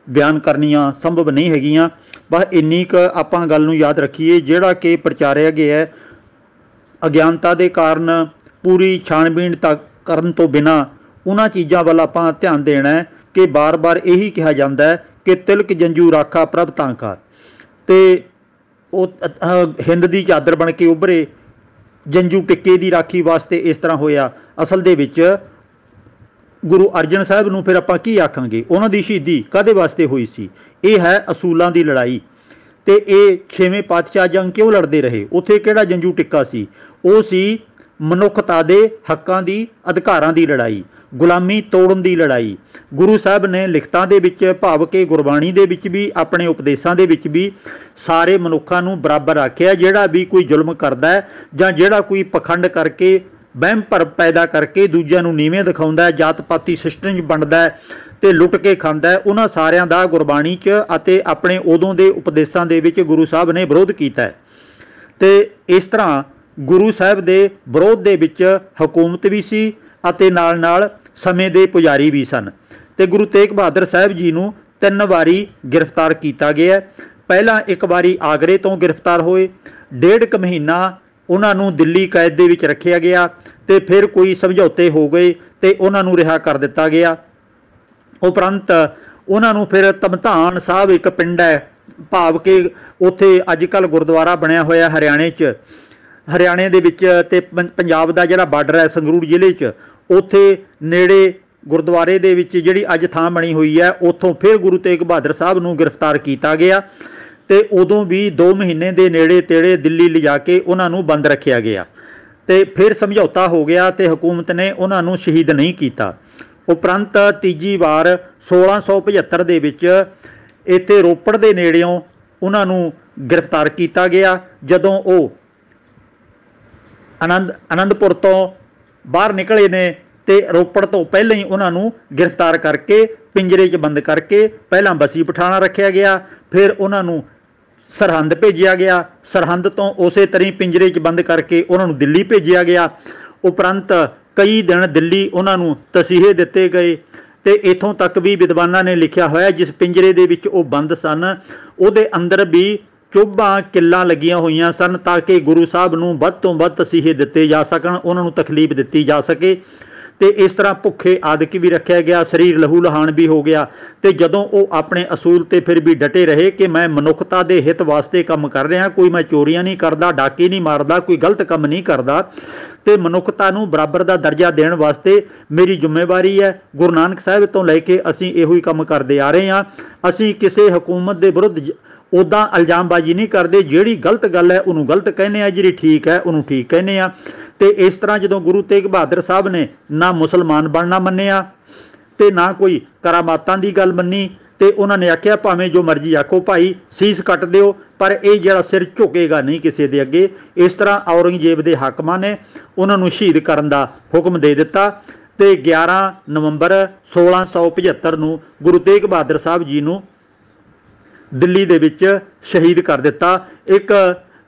ਬਿਆਨ ਕਰਨੀਆਂ ਸੰਭਵ ਨਹੀਂ ਹੈਗੀਆਂ। ਬਸ ਇੰਨੀ ਕੁ ਆਪਾਂ ਗੱਲ ਨੂੰ ਯਾਦ ਰੱਖੀਏ, ਜਿਹੜਾ ਕਿ ਪ੍ਰਚਾਰਿਆ ਗਿਆ ਹੈ ਅਗਿਆਨਤਾ ਦੇ ਕਾਰਨ ਪੂਰੀ ਛਾਣਬੀਣ ਤੱਕ ਕਰਨ ਤੋਂ ਬਿਨਾਂ ਉਹਨਾਂ ਚੀਜ਼ਾਂ ਵੱਲ ਆਪਾਂ ਧਿਆਨ ਦੇਣਾ ਹੈ ਕਿ ਬਾਰ-ਬਾਰ ਇਹੀ ਕਿਹਾ ਜਾਂਦਾ ਹੈ ਕਿ ਤਿਲਕ ਜੰਜੂ ਰਾਖਾ ਪ੍ਰਭ ਤਾਂਕਾ, ਤੇ ਉਹ ਹਿੰਦ ਦੀ ਚਾਦਰ ਬਣ ਕੇ ਉੱਭਰੇ, ਜੰਜੂ ਟਿੱਕੇ ਦੀ ਰਾਖੀ ਵਾਸਤੇ ਇਸ ਤਰ੍ਹਾਂ ਹੋਇਆ। ਅਸਲ ਦੇ ਵਿੱਚ ਗੁਰੂ ਅਰਜਨ ਸਾਹਿਬ ਨੂੰ ਫਿਰ ਆਪਾਂ ਕੀ ਆਖਾਂਗੇ, ਉਹਨਾਂ ਦੀ ਸ਼ਹੀਦੀ ਕਾਹਦੇ ਵਾਸਤੇ ਹੋਈ ਸੀ? ਇਹ ਹੈ ਅਸੂਲਾਂ ਦੀ ਲੜਾਈ। ਤੇ ਇਹ 6ਵੇਂ ਪਾਤਸ਼ਾਹ ਜੰਗ ਕਿਉਂ ਲੜਦੇ ਰਹੇ? ਉੱਥੇ ਕਿਹੜਾ ਜੰਜੂ ਟਿੱਕਾ ਸੀ? ਉਹ ਸੀ ਮਨੁੱਖਤਾ ਦੇ ਹੱਕਾਂ ਦੀ, ਅਧਿਕਾਰਾਂ ਦੀ ਲੜਾਈ, ਗੁਲਾਮੀ ਤੋੜਨ ਦੀ ਲੜਾਈ। ਗੁਰੂ ਸਾਹਿਬ ਨੇ ਲਿਖਤਾਂ ਦੇ ਵਿੱਚ, ਭਾਵ ਕਿ ਗੁਰਬਾਣੀ ਦੇ ਵਿੱਚ ਵੀ, ਆਪਣੇ ਉਪਦੇਸ਼ਾਂ ਦੇ ਵਿੱਚ ਵੀ ਸਾਰੇ ਮਨੁੱਖਾਂ ਨੂੰ ਬਰਾਬਰ ਆਖਿਆ। ਜਿਹੜਾ ਵੀ ਕੋਈ ਜ਼ੁਲਮ ਕਰਦਾ ਹੈ ਜਾਂ ਜਿਹੜਾ ਕੋਈ ਪਖੰਡ ਕਰਕੇ, ਵਹਿਮ ਭਰਮ ਪੈਦਾ ਕਰਕੇ ਦੂਜਿਆਂ ਨੂੰ ਨੀਵੇਂ ਦਿਖਾਉਂਦਾ, ਜਾਤ ਪਾਤੀ ਸਿਸਟਮ 'ਚ ਵੰਡਦਾ ਹੈ ਤੇ ਲੁੱਟ ਕੇ ਖਾਂਦਾ ਹੈ, ਉਹਨਾਂ ਸਾਰਿਆਂ ਦਾ ਗੁਰਬਾਣੀ 'ਚ ਅਤੇ ਆਪਣੇ ਉਦੋਂ ਦੇ ਉਪਦੇਸ਼ਾਂ ਦੇ ਵਿੱਚ ਗੁਰੂ ਸਾਹਿਬ ਨੇ ਵਿਰੋਧ ਕੀਤਾ ਹੈ। ਤੇ ਇਸ ਤਰ੍ਹਾਂ ਗੁਰੂ ਸਾਹਿਬ ਦੇ ਵਿਰੋਧ ਦੇ ਵਿੱਚ ਹਕੂਮਤ ਵੀ ਸੀ ਅਤੇ ਨਾਲ ਨਾਲ ਸਮੇਂ ਦੇ ਪੁਜਾਰੀ ਵੀ ਸਨ। ਤੇ ਗੁਰੂ ਤੇਗ ਬਹਾਦਰ ਸਾਹਿਬ ਜੀ ਨੂੰ 3 ਵਾਰੀ ਗ੍ਰਿਫਤਾਰ ਕੀਤਾ ਗਿਆ। ਪਹਿਲਾਂ ਇੱਕ ਵਾਰੀ ਆਗਰੇ ਤੋਂ ਗ੍ਰਿਫਤਾਰ ਹੋਏ, 1.5 ਮਹੀਨਾ ਉਹਨਾਂ ਨੂੰ ਦਿੱਲੀ ਕੈਦ ਦੇ ਵਿੱਚ ਰੱਖਿਆ ਗਿਆ ਤੇ ਫਿਰ ਕੋਈ ਸਮਝੌਤੇ ਹੋ ਗਏ ਤੇ ਉਹਨਾਂ ਨੂੰ ਰਿਹਾ ਕਰ ਦਿੱਤਾ ਗਿਆ। ਉਪਰੰਤ ਉਹਨਾਂ ਨੂੰ ਫਿਰ ਧਮਧਾਨ ਸਾਹਿਬ ਇੱਕ ਪਿੰਡ ਹੈ, ਭਾਵ ਕਿ ਉੱਥੇ ਅੱਜ ਕੱਲ੍ਹ ਗੁਰਦੁਆਰਾ ਬਣਿਆ ਹੋਇਆ ਹਰਿਆਣੇ 'ਚ, ਹਰਿਆਣੇ ਦੇ ਵਿੱਚ ਤੇ ਪੰਜਾਬ ਦਾ ਜਿਹੜਾ ਬਾਰਡਰ ਹੈ ਸੰਗਰੂਰ ਜ਼ਿਲ੍ਹੇ 'ਚ, ਉੱਥੇ ਨੇੜੇ ਗੁਰਦੁਆਰੇ ਦੇ ਵਿੱਚ ਜਿਹੜੀ ਅੱਜ ਥਾਂ ਬਣੀ ਹੋਈ ਹੈ, ਉੱਥੋਂ ਫਿਰ ਗੁਰੂ ਤੇਗ ਬਹਾਦਰ ਸਾਹਿਬ ਨੂੰ ਗ੍ਰਿਫਤਾਰ ਕੀਤਾ ਗਿਆ ਤੇ ਉਦੋਂ ਵੀ 2 ਮਹੀਨੇ ਦੇ ਨੇੜੇ ਤੇੜੇ ਦਿੱਲੀ ਲਿਜਾ ਕੇ ਉਹਨਾਂ ਨੂੰ ਬੰਦ ਰੱਖਿਆ ਗਿਆ ਤੇ ਫਿਰ ਸਮਝੌਤਾ ਹੋ ਗਿਆ ਤੇ ਹਕੂਮਤ ਨੇ ਉਹਨਾਂ ਨੂੰ ਸ਼ਹੀਦ ਨਹੀਂ ਕੀਤਾ। ਉਪਰੰਤ ਤੀਜੀ ਵਾਰ 1675 ਦੇ ਵਿੱਚ ਇੱਥੇ ਰੋਪੜ ਦੇ ਨੇੜਿਓਂ ਉਹਨਾਂ ਨੂੰ ਗ੍ਰਿਫਤਾਰ ਕੀਤਾ ਗਿਆ। ਜਦੋਂ ਉਹ ਆਨੰਦਪੁਰ ਤੋਂ ਬਾਹਰ ਨਿਕਲੇ ਨੇ ਤੇ ਰੋਪੜ ਤੋਂ ਪਹਿਲਾਂ ਹੀ ਉਹਨਾਂ ਨੂੰ ਗ੍ਰਿਫਤਾਰ ਕਰਕੇ ਪਿੰਜਰੇ 'ਚ ਬੰਦ ਕਰਕੇ ਪਹਿਲਾਂ ਬਸੀ ਪਠਾਣਾ ਰੱਖਿਆ ਗਿਆ, ਫਿਰ ਉਹਨਾਂ ਨੂੰ ਸਰਹੰਦ ਭੇਜਿਆ ਗਿਆ, ਸਰਹੰਦ ਤੋਂ ਉਸੇ ਤਰ੍ਹਾਂ ਪਿੰਜਰੇ 'ਚ ਬੰਦ ਕਰਕੇ ਉਹਨਾਂ ਨੂੰ ਦਿੱਲੀ ਭੇਜਿਆ ਗਿਆ। ਉਪਰੰਤ ਕਈ ਦਿਨ ਦਿੱਲੀ ਉਹਨਾਂ ਨੂੰ ਤਸੀਹੇ ਦਿੱਤੇ ਗਏ ਤੇ ਇੱਥੋਂ ਤੱਕ ਵੀ ਵਿਦਵਾਨਾਂ ਨੇ ਲਿਖਿਆ ਹੋਇਆ ਜਿਸ ਪਿੰਜਰੇ ਦੇ ਵਿੱਚ ਉਹ ਬੰਦ ਸਨ ਉਹਦੇ ਅੰਦਰ ਵੀ ਚੁੱਭਾਂ ਕਿੱਲਾਂ ਲੱਗੀਆਂ ਹੋਈਆਂ ਸਨ ਤਾਂ ਕਿ ਗੁਰੂ ਸਾਹਿਬ ਨੂੰ ਵੱਧ ਤੋਂ ਵੱਧ ਤਸੀਹੇ ਦਿੱਤੇ ਜਾ ਸਕਣ, ਉਹਨਾਂ ਨੂੰ ਤਕਲੀਫ ਦਿੱਤੀ ਜਾ ਸਕੇ। ਤੇ ਇਸ ਤਰ੍ਹਾਂ ਭੁੱਖੇ ਆਦਿਕ ਵੀ ਰੱਖਿਆ ਗਿਆ, ਸਰੀਰ ਲਹੂ ਲਹਾਨ ਵੀ ਹੋ ਗਿਆ। ਤੇ ਜਦੋਂ ਉਹ ਆਪਣੇ ਅਸੂਲ ਤੇ ਫਿਰ ਵੀ ਡਟੇ ਰਹੇ ਕਿ ਮੈਂ ਮਨੁੱਖਤਾ ਦੇ ਹਿੱਤ ਵਾਸਤੇ ਕੰਮ ਕਰ ਰਿਹਾ, ਕੋਈ ਮੈਂ ਚੋਰੀਆਂ ਨਹੀਂ ਕਰਦਾ, ਡਾਕੇ ਨਹੀਂ ਮਾਰਦਾ, ਕੋਈ ਗਲਤ ਕੰਮ ਨਹੀਂ ਕਰਦਾ, ਤੇ ਮਨੁੱਖਤਾ ਨੂੰ ਬਰਾਬਰ ਦਾ ਦਰਜਾ ਦੇਣ ਵਾਸਤੇ ਮੇਰੀ ਜ਼ਿੰਮੇਵਾਰੀ ਹੈ। ਗੁਰੂ ਨਾਨਕ ਸਾਹਿਬ ਤੋਂ ਲੈ ਕੇ ਅਸੀਂ ਇਹੋ ਹੀ ਕੰਮ ਕਰਦੇ ਆ ਰਹੇ ਹਾਂ। ਅਸੀਂ ਕਿਸੇ ਹਕੂਮਤ ਦੇ ਵਿਰੁੱਧ ਉੱਦਾਂ ਇਲਜ਼ਾਮਬਾਜ਼ੀ नहीं करते, ਜਿਹੜੀ गलत गल है ਉਹਨੂੰ गलत कहने आ, ਜਿਹੜੀ ठीक है ਉਹਨੂੰ ठीक कहने आ। ਤੇ इस तरह ਜਦੋਂ गुरु तेग बहादुर साहब ने ना मुसलमान बनना मन्निया ਤੇ ना कोई करामातां ਦੀ ਗੱਲ ਮੰਨੀ, ਤੇ ਉਹਨਾਂ ਨੇ ਆਖਿਆ ਭਾਵੇਂ ਜੋ ਮਰਜ਼ੀ ਆਖੋ ਭਾਈ, ਸੀਸ ਕੱਟ ਦਿਓ, ਪਰ ਇਹ ਜਿਹੜਾ ਸਿਰ ਝੁਕੇਗਾ ਨਹੀਂ ਕਿਸੇ ਦੇ ਅੱਗੇ। ਇਸ ਤਰ੍ਹਾਂ ਔਰੰਗਜ਼ੇਬ ਦੇ ਹਾਕਮਾਂ ਨੇ ਉਹਨਾਂ ਨੂੰ ਸ਼ਹੀਦ ਕਰਨ ਦਾ ਹੁਕਮ ਦੇ ਦਿੱਤਾ ਤੇ 11 ਨਵੰਬਰ 1675 ਨੂੰ ਗੁਰੂ ਤੇਗ ਬਹਾਦਰ ਸਾਹਿਬ ਜੀ ਨੂੰ ਦਿੱਲੀ ਦੇ ਵਿੱਚ ਸ਼ਹੀਦ ਕਰ ਦਿੱਤਾ। ਇੱਕ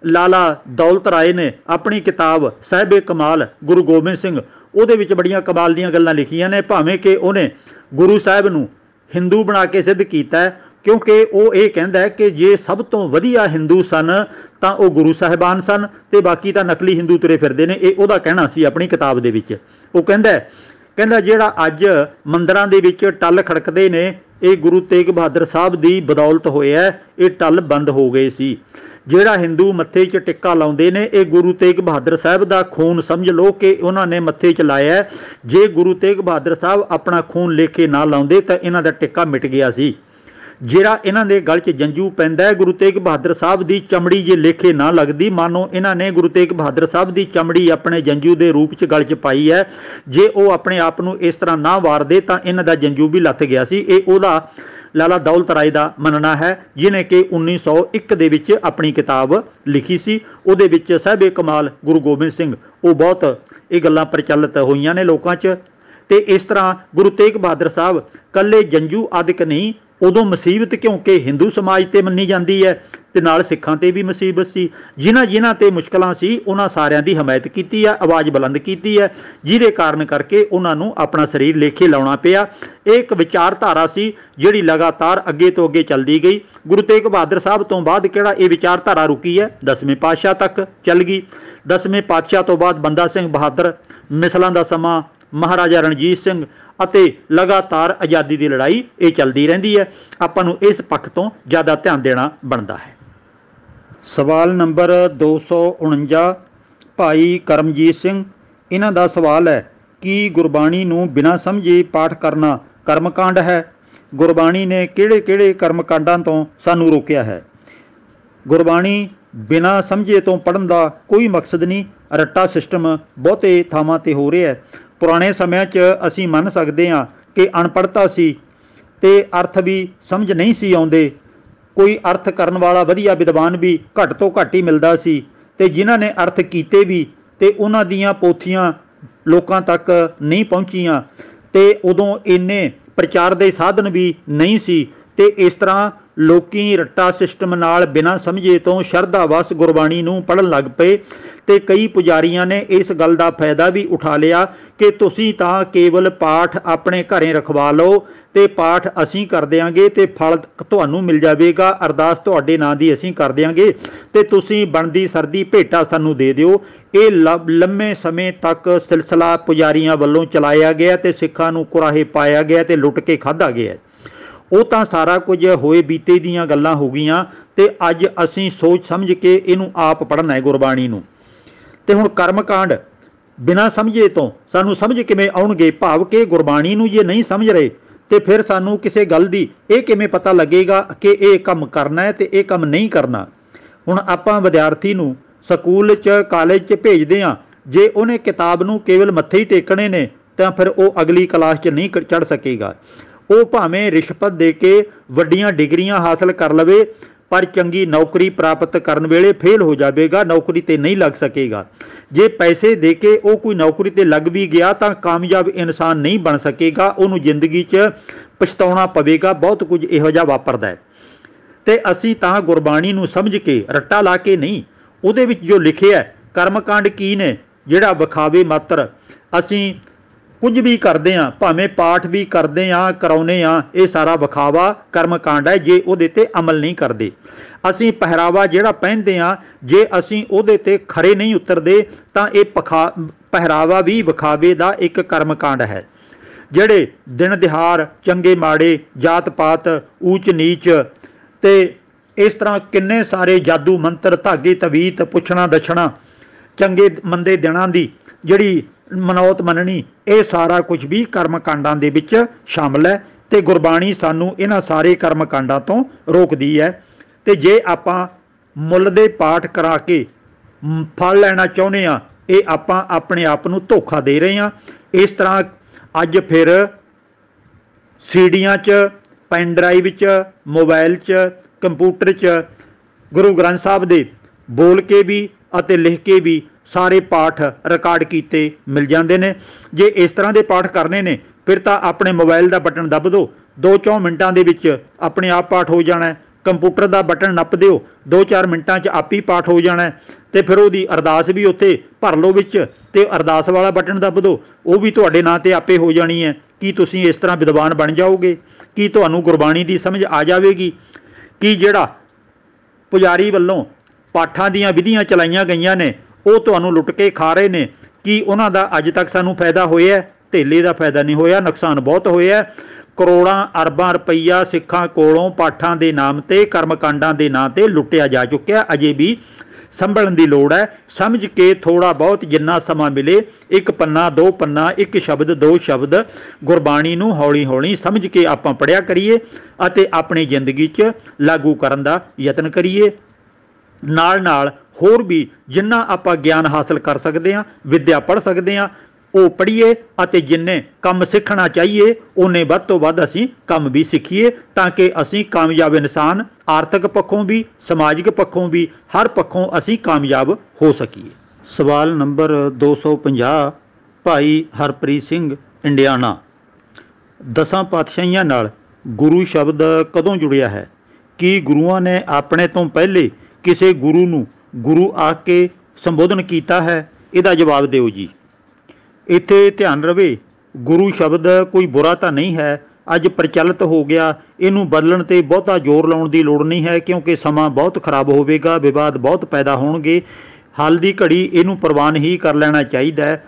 ਲਾਲਾ ਦੌਲਤ ਰਾਏ ਨੇ ਆਪਣੀ ਕਿਤਾਬ ਸਾਹਿਬੇ ਕਮਾਲ ਗੁਰੂ ਗੋਬਿੰਦ ਸਿੰਘ ਉਹਦੇ ਵਿੱਚ ਬੜੀਆਂ ਕਮਾਲ ਦੀਆਂ ਗੱਲਾਂ ਲਿਖੀਆਂ ਨੇ, ਭਾਵੇਂ ਕਿ ਉਹਨੇ ਗੁਰੂ ਸਾਹਿਬ ਨੂੰ ਹਿੰਦੂ ਬਣਾ ਕੇ ਸਿੱਧ ਕੀਤਾ ਹੈ, ਕਿਉਂਕਿ ਉਹ ਇਹ ਕਹਿੰਦਾ ਹੈ ਕਿ ਜੇ ਸਭ ਤੋਂ ਵਧੀਆ ਹਿੰਦੂ ਸਨ ਤਾਂ ਉਹ ਗੁਰੂ ਸਾਹਿਬਾਨ ਸਨ ਤੇ ਬਾਕੀ ਤਾਂ ਨਕਲੀ ਹਿੰਦੂ ਤੁਰੇ ਫਿਰਦੇ ਨੇ। ਇਹ ਉਹਦਾ ਕਹਿਣਾ ਸੀ ਆਪਣੀ ਕਿਤਾਬ ਦੇ ਵਿੱਚ। ਉਹ ਕਹਿੰਦਾ ਜਿਹੜਾ ਅੱਜ ਮੰਦਰਾਂ ਦੇ ਵਿੱਚ ਟੱਲ ਖੜਕਦੇ ਨੇ ਇਹ ਗੁਰੂ ਤੇਗ ਬਹਾਦਰ ਸਾਹਿਬ ਦੀ ਬਦੌਲਤ ਹੋਇਆ। ਇਹ ਟੱਲ ਬੰਦ ਹੋ ਗਏ ਸੀ। ਜਿਹੜਾ ਹਿੰਦੂ ਮੱਥੇ 'ਚ ਟਿੱਕਾ ਲਾਉਂਦੇ ਨੇ ਇਹ ਗੁਰੂ ਤੇਗ ਬਹਾਦਰ ਸਾਹਿਬ ਦਾ ਖੂਨ ਸਮਝ ਲਓ ਕਿ ਉਹਨਾਂ ਨੇ ਮੱਥੇ 'ਚ ਲਾਇਆ। ਜੇ ਗੁਰੂ ਤੇਗ ਬਹਾਦਰ ਸਾਹਿਬ ਆਪਣਾ ਖੂਨ ਲੈ ਕੇ ਨਾ ਲਾਉਂਦੇ ਤਾਂ ਇਹਨਾਂ ਦਾ ਟਿੱਕਾ ਮਿਟ ਗਿਆ ਸੀ। ਜਿਹੜਾ ਇਹਨਾਂ ਦੇ ਗਲ 'ਚ ਜੰਜੂ ਪੈਂਦਾ ਹੈ, ਗੁਰੂ ਤੇਗ ਬਹਾਦਰ ਸਾਹਿਬ ਦੀ ਚਮੜੀ ਜੇ ਲੇਖੇ ਨਾ ਲੱਗਦੀ, ਮਾਨੋ ਇਹਨਾਂ ਨੇ ਗੁਰੂ ਤੇਗ ਬਹਾਦਰ ਸਾਹਿਬ ਦੀ ਚਮੜੀ ਆਪਣੇ ਜੰਜੂ ਦੇ ਰੂਪ 'ਚ ਗਲ 'ਚ ਪਾਈ ਹੈ। ਜੇ ਉਹ ਆਪਣੇ ਆਪ ਨੂੰ ਇਸ ਤਰ੍ਹਾਂ ਨਾ ਵਾਰਦੇ ਤਾਂ ਇਹਨਾਂ ਦਾ ਜੰਜੂ ਵੀ ਲੱਥ ਗਿਆ ਸੀ। ਇਹ ਉਹਦਾ ਲਾਲਾ ਦੌਲਤ ਰਾਏ ਦਾ ਮੰਨਣਾ ਹੈ, ਜਿਹਨੇ ਕਿ 1901 ਦੇ ਵਿੱਚ ਆਪਣੀ ਕਿਤਾਬ ਲਿਖੀ ਸੀ। ਉਹਦੇ ਵਿੱਚ ਸਾਹਿਬੇ ਕਮਾਲ ਗੁਰੂ ਗੋਬਿੰਦ ਸਿੰਘ ਉਹ ਬਹੁਤ ਇਹ ਗੱਲਾਂ ਪ੍ਰਚਲਿਤ ਹੋਈਆਂ ਨੇ ਲੋਕਾਂ 'ਚ। ਤੇ ਇਸ ਤਰ੍ਹਾਂ ਗੁਰੂ ਤੇਗ ਬਹਾਦਰ ਸਾਹਿਬ ਕੱਲੇ ਜੰਜੂ ਆਦਿਕ ਨਹੀਂ, ਉਦੋਂ ਮੁਸੀਬਤ ਕਿਉਂਕਿ ਹਿੰਦੂ ਸਮਾਜ ਤੇ ਮੰਨੀ ਜਾਂਦੀ ਹੈ ਤੇ ਨਾਲ ਸਿੱਖਾਂ ਤੇ ਵੀ ਮੁਸੀਬਤ ਸੀ। ਜਿਨ੍ਹਾਂ ਤੇ ਮੁਸ਼ਕਲਾਂ ਸੀ ਉਹਨਾਂ ਸਾਰਿਆਂ ਦੀ ਹਮਾਇਤ ਕੀਤੀ ਹੈ, ਆਵਾਜ਼ ਬੁਲੰਦ ਕੀਤੀ ਹੈ, ਜਿਹਦੇ ਕਾਰਨ ਕਰਕੇ ਉਹਨਾਂ ਨੂੰ ਆਪਣਾ ਸਰੀਰ ਲੇਖੇ ਲਾਉਣਾ ਪਿਆ। ਇਹ ਇੱਕ ਵਿਚਾਰਧਾਰਾ ਸੀ ਜਿਹੜੀ ਲਗਾਤਾਰ ਅੱਗੇ ਤੋਂ ਅੱਗੇ ਚੱਲਦੀ ਗਈ। ਗੁਰੂ ਤੇਗ ਬਹਾਦਰ ਸਾਹਿਬ ਤੋਂ ਬਾਅਦ ਕਿਹੜਾ ਇਹ ਵਿਚਾਰਧਾਰਾ ਰੁਕੀ ਹੈ, 10ਵੇਂ ਪਾਤਸ਼ਾਹ ਤੱਕ ਚੱਲ ਗਈ। 10ਵੇਂ ਪਾਤਸ਼ਾਹ ਤੋਂ ਬਾਅਦ ਬੰਦਾ ਸਿੰਘ ਬਹਾਦਰ, ਮਿਸਲਾਂ ਦਾ ਸਮਾਂ, ਮਹਾਰਾਜਾ ਰਣਜੀਤ ਸਿੰਘ ਅਤੇ ਲਗਾਤਾਰ ਆਜ਼ਾਦੀ ਦੀ ਲੜਾਈ ਇਹ ਚੱਲਦੀ ਰਹਿੰਦੀ ਹੈ। ਆਪਾਂ ਨੂੰ ਇਸ ਪੱਖ ਤੋਂ ਜ਼ਿਆਦਾ ਧਿਆਨ ਦੇਣਾ ਬਣਦਾ ਹੈ। ਸਵਾਲ ਨੰਬਰ 249 ਭਾਈ ਕਰਮਜੀਤ ਸਿੰਘ, ਇਹਨਾਂ ਦਾ ਸਵਾਲ ਹੈ ਕਿ ਗੁਰਬਾਣੀ ਨੂੰ ਬਿਨਾਂ ਸਮਝੇ ਪਾਠ ਕਰਨਾ ਕਰਮਕਾਂਡ ਹੈ। ਗੁਰਬਾਣੀ ਨੇ ਕਿਹੜੇ ਕਰਮਕਾਂਡਾਂ ਤੋਂ ਸਾਨੂੰ ਰੋਕਿਆ ਹੈ? ਗੁਰਬਾਣੀ ਬਿਨਾਂ ਸਮਝੇ ਤੋਂ ਪੜ੍ਹਨ ਦਾ ਕੋਈ ਮਕਸਦ ਨਹੀਂ। ਰੱਟਾ ਸਿਸਟਮ ਬਹੁਤੇ ਥਾਵਾਂ ਤੇ ਹੋ ਰਿਹਾ ਹੈ। ਪੁਰਾਣੇ ਸਮਿਆਂ 'ਚ ਅਸੀਂ ਮੰਨ ਸਕਦੇ ਹਾਂ ਕਿ ਅਨਪੜ੍ਹਤਾ ਸੀ ਤੇ ਅਰਥ ਵੀ ਸਮਝ ਨਹੀਂ ਸੀ ਆਉਂਦੇ। ਕੋਈ ਅਰਥ ਕਰਨ ਵਾਲਾ ਵਧੀਆ ਵਿਦਵਾਨ ਵੀ ਘੱਟ ਤੋਂ ਘੱਟ ਹੀ ਮਿਲਦਾ ਸੀ ਤੇ ਜਿਨ੍ਹਾਂ ਨੇ ਅਰਥ ਕੀਤੇ ਵੀ ਤੇ ਉਹਨਾਂ ਦੀਆਂ ਪੋਥੀਆਂ ਲੋਕਾਂ ਤੱਕ ਨਹੀਂ ਪਹੁੰਚੀਆਂ ਤੇ ਉਦੋਂ ਇੰਨੇ ਪ੍ਰਚਾਰ ਦੇ ਸਾਧਨ ਵੀ ਨਹੀਂ ਸੀ। ਤੇ ਇਸ ਤਰ੍ਹਾਂ ਲੋਕੀ ਰੱਟਾ ਸਿਸਟਮ ਨਾਲ ਬਿਨਾਂ ਸਮਝੇ ਤੋਂ ਸ਼ਰਧਾ ਵਸ ਗੁਰਬਾਣੀ ਨੂੰ ਪੜ੍ਹਨ ਲੱਗ ਪਏ ਤੇ ਕਈ ਪੁਜਾਰੀਆਂ ਨੇ ਇਸ ਗੱਲ ਦਾ ਫਾਇਦਾ ਵੀ ਉਠਾ ਲਿਆ ਕਿ ਤੁਸੀਂ ਤਾਂ ਕੇਵਲ ਪਾਠ ਆਪਣੇ ਘਰੇ ਰਖਵਾ ਲਓ ਤੇ ਪਾਠ ਅਸੀਂ ਕਰ ਦਿਆਂਗੇ ਤੇ ਫਲ ਤੁਹਾਨੂੰ ਮਿਲ ਜਾਵੇਗਾ, ਅਰਦਾਸ ਤੁਹਾਡੇ ਨਾਂ ਦੀ ਅਸੀਂ ਕਰ ਦਿਆਂਗੇ ਤੇ ਤੁਸੀਂ ਬਣਦੀ ਸਰਦੀ ਭੇਟਾ ਸਾਨੂੰ ਦੇ ਦਿਓ। ਇਹ ਲੰਮੇ ਸਮੇਂ ਤੱਕ ਸਿਲਸਿਲਾ ਪੁਜਾਰੀਆਂ ਵੱਲੋਂ ਚਲਾਇਆ ਗਿਆ ਤੇ ਸਿੱਖਾਂ ਨੂੰ ਕੁਰਾਹੇ ਪਾਇਆ ਗਿਆ ਤੇ ਲੁੱਟ ਕੇ ਖਾਧਾ ਗਿਆ। ਉਹ ਤਾਂ ਸਾਰਾ ਕੁਝ ਹੋਏ ਬੀਤੇ ਦੀਆਂ ਗੱਲਾਂ ਹੋ ਗਈਆਂ ਤੇ ਅੱਜ ਅਸੀਂ ਸੋਚ ਸਮਝ ਕੇ ਇਹਨੂੰ ਆਪ ਪੜ੍ਹਨਾ ਹੈ ਗੁਰਬਾਣੀ ਨੂੰ। ਤੇ ਹੁਣ ਕਰਮਕਾਂਡ ਬਿਨਾਂ ਸਮਝੇ ਤੋਂ ਸਾਨੂੰ ਸਮਝ ਕਿਵੇਂ ਆਉਣਗੇ? ਭਾਵ ਕਿ ਗੁਰਬਾਣੀ ਨੂੰ ਜੇ ਨਹੀਂ ਸਮਝ ਰਹੇ ਤੇ ਫਿਰ ਸਾਨੂੰ ਕਿਸੇ ਗੱਲ ਦੀ ਇਹ ਕਿਵੇਂ ਪਤਾ ਲੱਗੇਗਾ ਕਿ ਇਹ ਕੰਮ ਕਰਨਾ ਹੈ ਤੇ ਇਹ ਕੰਮ ਨਹੀਂ ਕਰਨਾ? ਹੁਣ ਆਪਾਂ ਵਿਦਿਆਰਥੀ ਨੂੰ ਸਕੂਲ 'ਚ ਕਾਲਜ 'ਚ ਭੇਜਦੇ ਹਾਂ, ਜੇ ਉਹਨੇ ਕਿਤਾਬ ਨੂੰ ਕੇਵਲ ਮੱਥੇ ਹੀ ਟੇਕਣੇ ਨੇ ਤਾਂ ਫਿਰ ਉਹ ਅਗਲੀ ਕਲਾਸ 'ਚ ਨਹੀਂ ਚੜ੍ਹ ਸਕੇਗਾ। ਉਹ ਭਾਵੇਂ ਰਿਸ਼ਵਤ ਦੇ ਕੇ ਵੱਡੀਆਂ ਡਿਗਰੀਆਂ ਹਾਸਲ ਕਰ ਲਵੇ ਪਰ ਚੰਗੀ ਨੌਕਰੀ ਪ੍ਰਾਪਤ ਕਰਨ ਵੇਲੇ ਫੇਲ ਹੋ ਜਾਵੇਗਾ, ਨੌਕਰੀ ਤੇ ਨਹੀਂ ਲੱਗ ਸਕੇਗਾ। ਜੇ ਪੈਸੇ ਦੇ ਕੇ ਉਹ ਕੋਈ ਨੌਕਰੀ ਤੇ ਲੱਗ ਵੀ ਗਿਆ ਤਾਂ ਕਾਮਯਾਬ ਇਨਸਾਨ ਨਹੀਂ ਬਣ ਸਕੇਗਾ, ਉਹਨੂੰ ਜ਼ਿੰਦਗੀ 'ਚ ਪਛਤਾਉਣਾ ਪਵੇਗਾ। ਬਹੁਤ ਕੁਝ ਇਹੋ ਜਿਹਾ ਵਾਪਰਦਾ ਹੈ ਤੇ ਅਸੀਂ ਤਾਂ ਗੁਰਬਾਣੀ ਨੂੰ ਸਮਝ ਕੇ ਰੱਟਾ ਲਾ ਕੇ ਨਹੀਂ, ਉਹਦੇ ਵਿੱਚ ਜੋ ਲਿਖਿਆ ਕਰਮਕਾਂਡ ਕੀ ਨੇ, ਜਿਹੜਾ ਵਿਖਾਵੇ ਮਾਤਰ ਅਸੀਂ ਕੁਝ ਵੀ ਕਰਦੇ ਹਾਂ, ਭਾਵੇਂ ਪਾਠ ਵੀ ਕਰਦੇ ਹਾਂ ਕਰਾਉਂਦੇ ਹਾਂ, ਇਹ ਸਾਰਾ ਵਿਖਾਵਾ ਕਰਮਕਾਂਡ ਹੈ ਜੇ ਉਹਦੇ ਤੇ ਅਮਲ ਨਹੀਂ ਕਰਦੇ। ਅਸੀਂ ਪਹਿਰਾਵਾ ਜਿਹੜਾ ਪਹਿਨਦੇ ਹਾਂ ਜੇ ਅਸੀਂ ਉਹਦੇ ਤੇ ਖਰੇ ਨਹੀਂ ਉਤਰਦੇ ਤਾਂ ਇਹ ਪਹਿਰਾਵਾ ਵੀ ਵਿਖਾਵੇ ਦਾ ਇੱਕ ਕਰਮਕਾਂਡ ਹੈ। ਜਿਹੜੇ ਦਿਨ ਦਿਹਾੜ, ਚੰਗੇ ਮਾੜੇ, ਜਾਤ ਪਾਤ, ਊਚ ਨੀਚ ਤੇ ਇਸ ਤਰ੍ਹਾਂ ਕਿੰਨੇ ਸਾਰੇ ਜਾਦੂ ਮੰਤਰ, ਧਾਗੇ ਤਵੀਤ, ਪੁੱਛਣਾ ਦੱਛਣਾ, ਚੰਗੇ ਮੰਦੇ ਦਿਨਾਂ ਦੀ ਜਿਹੜੀ ਮਨੌਤ ਮੰਨਣੀ, ਇਹ ਸਾਰਾ ਕੁਝ ਵੀ ਕਰਮਕਾਂਡਾਂ ਦੇ ਵਿੱਚ ਸ਼ਾਮਲ ਹੈ। ਤੇ ਗੁਰਬਾਣੀ ਸਾਨੂੰ ਇਹਨਾਂ ਸਾਰੇ ਕਰਮਕਾਂਡਾਂ ਤੋਂ ਰੋਕਦੀ ਹੈ। ਤੇ ਜੇ ਆਪਾਂ ਮੁੱਲ ਦੇ ਪਾਠ ਕਰਾ ਕੇ ਫਲ ਲੈਣਾ ਚਾਹੁੰਦੇ ਹਾਂ, ਇਹ ਆਪਾਂ ਆਪਣੇ ਆਪ ਨੂੰ ਧੋਖਾ ਦੇ ਰਹੇ ਹਾਂ। ਇਸ ਤਰ੍ਹਾਂ ਅੱਜ ਫਿਰ ਸੀਡੀਆਂ 'ਚ, ਪੈਨ ਡਰਾਈਵ 'ਚ, ਮੋਬਾਈਲ 'ਚ, ਕੰਪਿਊਟਰ 'ਚ ਗੁਰੂ ਗ੍ਰੰਥ ਸਾਹਿਬ ਦੇ ਬੋਲ ਕੇ ਵੀ ਅਤੇ ਲਿਖ ਕੇ ਵੀ ਸਾਰੇ ਪਾਠ ਰਿਕਾਰਡ ਕੀਤੇ ਮਿਲ ਜਾਂਦੇ ਨੇ। ਜੇ ਇਸ ਤਰ੍ਹਾਂ ਦੇ ਪਾਠ ਕਰਨੇ ਨੇ ਫਿਰ ਤਾਂ ਆਪਣੇ ਮੋਬਾਈਲ ਦਾ ਬਟਨ ਦੱਬ ਦਿਓ, 2-4 ਮਿੰਟਾਂ ਦੇ ਵਿੱਚ ਆਪਣੇ ਆਪ ਪਾਠ ਹੋ ਜਾਣਾ। ਕੰਪਿਊਟਰ ਦਾ ਬਟਨ ਨੱਪ ਦਿਓ, 2-4 ਮਿੰਟਾਂ 'ਚ ਆਪ ਹੀ ਪਾਠ ਹੋ ਜਾਣਾ। ਤੇ ਫਿਰ ਉਹਦੀ ਅਰਦਾਸ ਵੀ ਉੱਥੇ ਭਰ ਲਓ ਵਿੱਚ, ਤੇ ਅਰਦਾਸ ਵਾਲਾ ਬਟਨ ਦੱਬ ਦਿਓ, ਉਹ ਵੀ ਤੁਹਾਡੇ ਨਾਂ 'ਤੇ ਆਪੇ ਹੋ ਜਾਣੀ ਹੈ। ਕੀ ਤੁਸੀਂ ਇਸ ਤਰ੍ਹਾਂ ਵਿਦਵਾਨ ਬਣ ਜਾਓਗੇ? ਕੀ ਤੁਹਾਨੂੰ ਗੁਰਬਾਣੀ ਦੀ ਸਮਝ ਆ ਜਾਵੇਗੀ? ਕਿ ਜਿਹੜਾ ਪੁਜਾਰੀ ਵੱਲੋਂ ਪਾਠਾਂ ਦੀਆਂ ਵਿਧੀਆਂ ਚਲਾਈਆਂ ਗਈਆਂ ਨੇ ਉਹ ਤੁਹਾਨੂੰ ਲੁੱਟ ਕੇ ਖਾ ਰਹੇ ਨੇ? ਕੀ ਉਹਨਾਂ ਦਾ ਅੱਜ ਤੱਕ ਸਾਨੂੰ ਫਾਇਦਾ ਹੋਇਆ? ਧੇਲੇ ਦਾ ਫਾਇਦਾ ਨਹੀਂ ਹੋਇਆ, ਨੁਕਸਾਨ ਬਹੁਤ ਹੋਇਆ। ਕਰੋੜਾਂ ਅਰਬਾਂ ਰੁਪਈਆ ਸਿੱਖਾਂ ਕੋਲੋਂ ਪਾਠਾਂ ਦੇ ਨਾਮ ਤੇ, ਕਰਮਕਾਂਡਾਂ ਦੇ ਨਾਂ ਤੇ ਲੁੱਟਿਆ ਜਾ ਚੁੱਕਿਆ। ਅਜੇ ਵੀ ਸੰਭਲਣ ਦੀ ਲੋੜ ਹੈ। ਸਮਝ ਕੇ ਥੋੜਾ ਬਹੁਤ ਜਿੰਨਾ ਸਮਾਂ ਮਿਲੇ, 1 ਪੰਨਾ 2 ਪੰਨਾ, 1 ਸ਼ਬਦ 2 ਸ਼ਬਦ ਗੁਰਬਾਣੀ ਨੂੰ ਹੌਲੀ ਹੌਲੀ ਸਮਝ ਕੇ ਆਪਾਂ ਪੜ੍ਹਿਆ ਕਰੀਏ ਅਤੇ ਆਪਣੀ ਜ਼ਿੰਦਗੀ 'ਚ ਲਾਗੂ ਕਰਨ ਦਾ ਯਤਨ ਕਰੀਏ। ਨਾਲ ਨਾਲ ਹੋਰ ਵੀ ਜਿੰਨਾ ਆਪਾਂ ਗਿਆਨ ਹਾਸਲ ਕਰ ਸਕਦੇ ਹਾਂ, ਵਿੱਦਿਆ ਪੜ੍ਹ ਸਕਦੇ ਹਾਂ, ਉਹ ਪੜ੍ਹੀਏ ਅਤੇ ਜਿੰਨੇ ਕੰਮ ਸਿੱਖਣਾ ਚਾਹੀਏ ਉਹਨੇ ਵੱਧ ਤੋਂ ਵੱਧ ਅਸੀਂ ਕੰਮ ਵੀ ਸਿੱਖੀਏ, ਤਾਂ ਕਿ ਅਸੀਂ ਕਾਮਯਾਬ ਇਨਸਾਨ, ਆਰਥਿਕ ਪੱਖੋਂ ਵੀ, ਸਮਾਜਿਕ ਪੱਖੋਂ ਵੀ, ਹਰ ਪੱਖੋਂ ਅਸੀਂ ਕਾਮਯਾਬ ਹੋ ਸਕੀਏ। ਸਵਾਲ ਨੰਬਰ 250 ਭਾਈ ਹਰਪ੍ਰੀਤ ਸਿੰਘ ਇੰਡਿਆਣਾ। 10 ਪਾਤਸ਼ਾਹੀਆਂ ਨਾਲ ਗੁਰੂ ਸ਼ਬਦ ਕਦੋਂ ਜੁੜਿਆ ਹੈ? ਕੀ ਗੁਰੂਆਂ ਨੇ ਆਪਣੇ ਤੋਂ ਪਹਿਲੇ ਕਿਸੇ ਗੁਰੂ ਨੂੰ ਗੁਰੂ ਆਖ ਕੇ ਸੰਬੋਧਨ ਕੀਤਾ ਹੈ? ਇਹਦਾ ਜਵਾਬ ਦਿਓ ਜੀ। ਇੱਥੇ ਧਿਆਨ ਰਵੇ, ਗੁਰੂ ਸ਼ਬਦ ਕੋਈ ਬੁਰਾ ਤਾਂ ਨਹੀਂ ਹੈ, ਅੱਜ ਪ੍ਰਚਲਿਤ ਹੋ ਗਿਆ। ਇਹਨੂੰ ਬਦਲਣ 'ਤੇ ਬਹੁਤਾ ਜ਼ੋਰ ਲਾਉਣ ਦੀ ਲੋੜ ਨਹੀਂ ਹੈ, ਕਿਉਂਕਿ ਸਮਾਂ ਬਹੁਤ ਖਰਾਬ ਹੋਵੇਗਾ, ਵਿਵਾਦ ਬਹੁਤ ਪੈਦਾ ਹੋਣਗੇ। ਹਾਲ ਦੀ ਘੜੀ ਇਹਨੂੰ ਪ੍ਰਵਾਨ ਹੀ ਕਰ ਲੈਣਾ ਚਾਹੀਦਾ ਹੈ।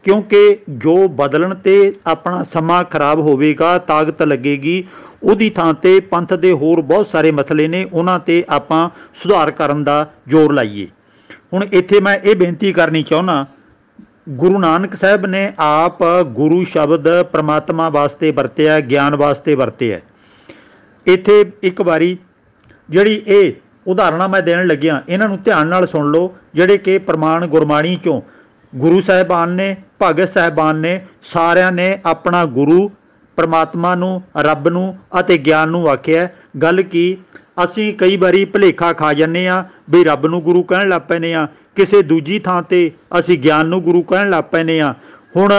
ਕਿਉਂਕਿ ਜੋ ਬਦਲਣ 'ਤੇ ਆਪਣਾ ਸਮਾਂ ਖਰਾਬ ਹੋਵੇਗਾ, ਤਾਕਤ ਲੱਗੇਗੀ, ਉਹਦੀ ਥਾਂ 'ਤੇ ਪੰਥ ਦੇ ਹੋਰ ਬਹੁਤ ਸਾਰੇ ਮਸਲੇ ਨੇ, ਉਹਨਾਂ 'ਤੇ ਆਪਾਂ ਸੁਧਾਰ ਕਰਨ ਦਾ ਜ਼ੋਰ ਲਾਈਏ। ਹੁਣ ਇੱਥੇ ਮੈਂ ਇਹ ਬੇਨਤੀ ਕਰਨੀ ਚਾਹੁੰਦਾ, ਗੁਰੂ ਨਾਨਕ ਸਾਹਿਬ ਨੇ ਆਪ ਗੁਰੂ ਸ਼ਬਦ ਪ੍ਰਮਾਤਮਾ ਵਾਸਤੇ ਵਰਤਿਆ, ਗਿਆਨ ਵਾਸਤੇ ਵਰਤਿਆ। ਇੱਥੇ ਇੱਕ ਵਾਰੀ ਜਿਹੜੀ ਇਹ ਉਦਾਹਰਨਾਂ ਮੈਂ ਦੇਣ ਲੱਗਿਆ, ਇਹਨਾਂ ਨੂੰ ਧਿਆਨ ਨਾਲ ਸੁਣ ਲਓ, ਜਿਹੜੇ ਕਿ ਪ੍ਰਮਾਣ ਗੁਰਬਾਣੀ 'ਚੋਂ ਗੁਰੂ ਸਾਹਿਬਾਨ ਨੇ, ਭਗਤ ਸਾਹਿਬਾਨ ਨੇ, ਸਾਰਿਆਂ ਨੇ ਆਪਣਾ ਗੁਰੂ ਪਰਮਾਤਮਾ ਨੂੰ, ਰੱਬ ਨੂੰ ਅਤੇ ਗਿਆਨ ਨੂੰ ਆਖਿਆ। ਗੱਲ ਕੀ, ਅਸੀਂ ਕਈ ਵਾਰੀ ਭੁਲੇਖਾ ਖਾ ਜਾਂਦੇ ਹਾਂ ਵੀ ਰੱਬ ਨੂੰ ਗੁਰੂ ਕਹਿਣ ਲੱਗ ਪੈਂਦੇ ਹਾਂ, ਕਿਸੇ ਦੂਜੀ ਥਾਂ 'ਤੇ ਅਸੀਂ ਗਿਆਨ ਨੂੰ ਗੁਰੂ ਕਹਿਣ ਲੱਗ ਪੈਂਦੇ ਹਾਂ। ਹੁਣ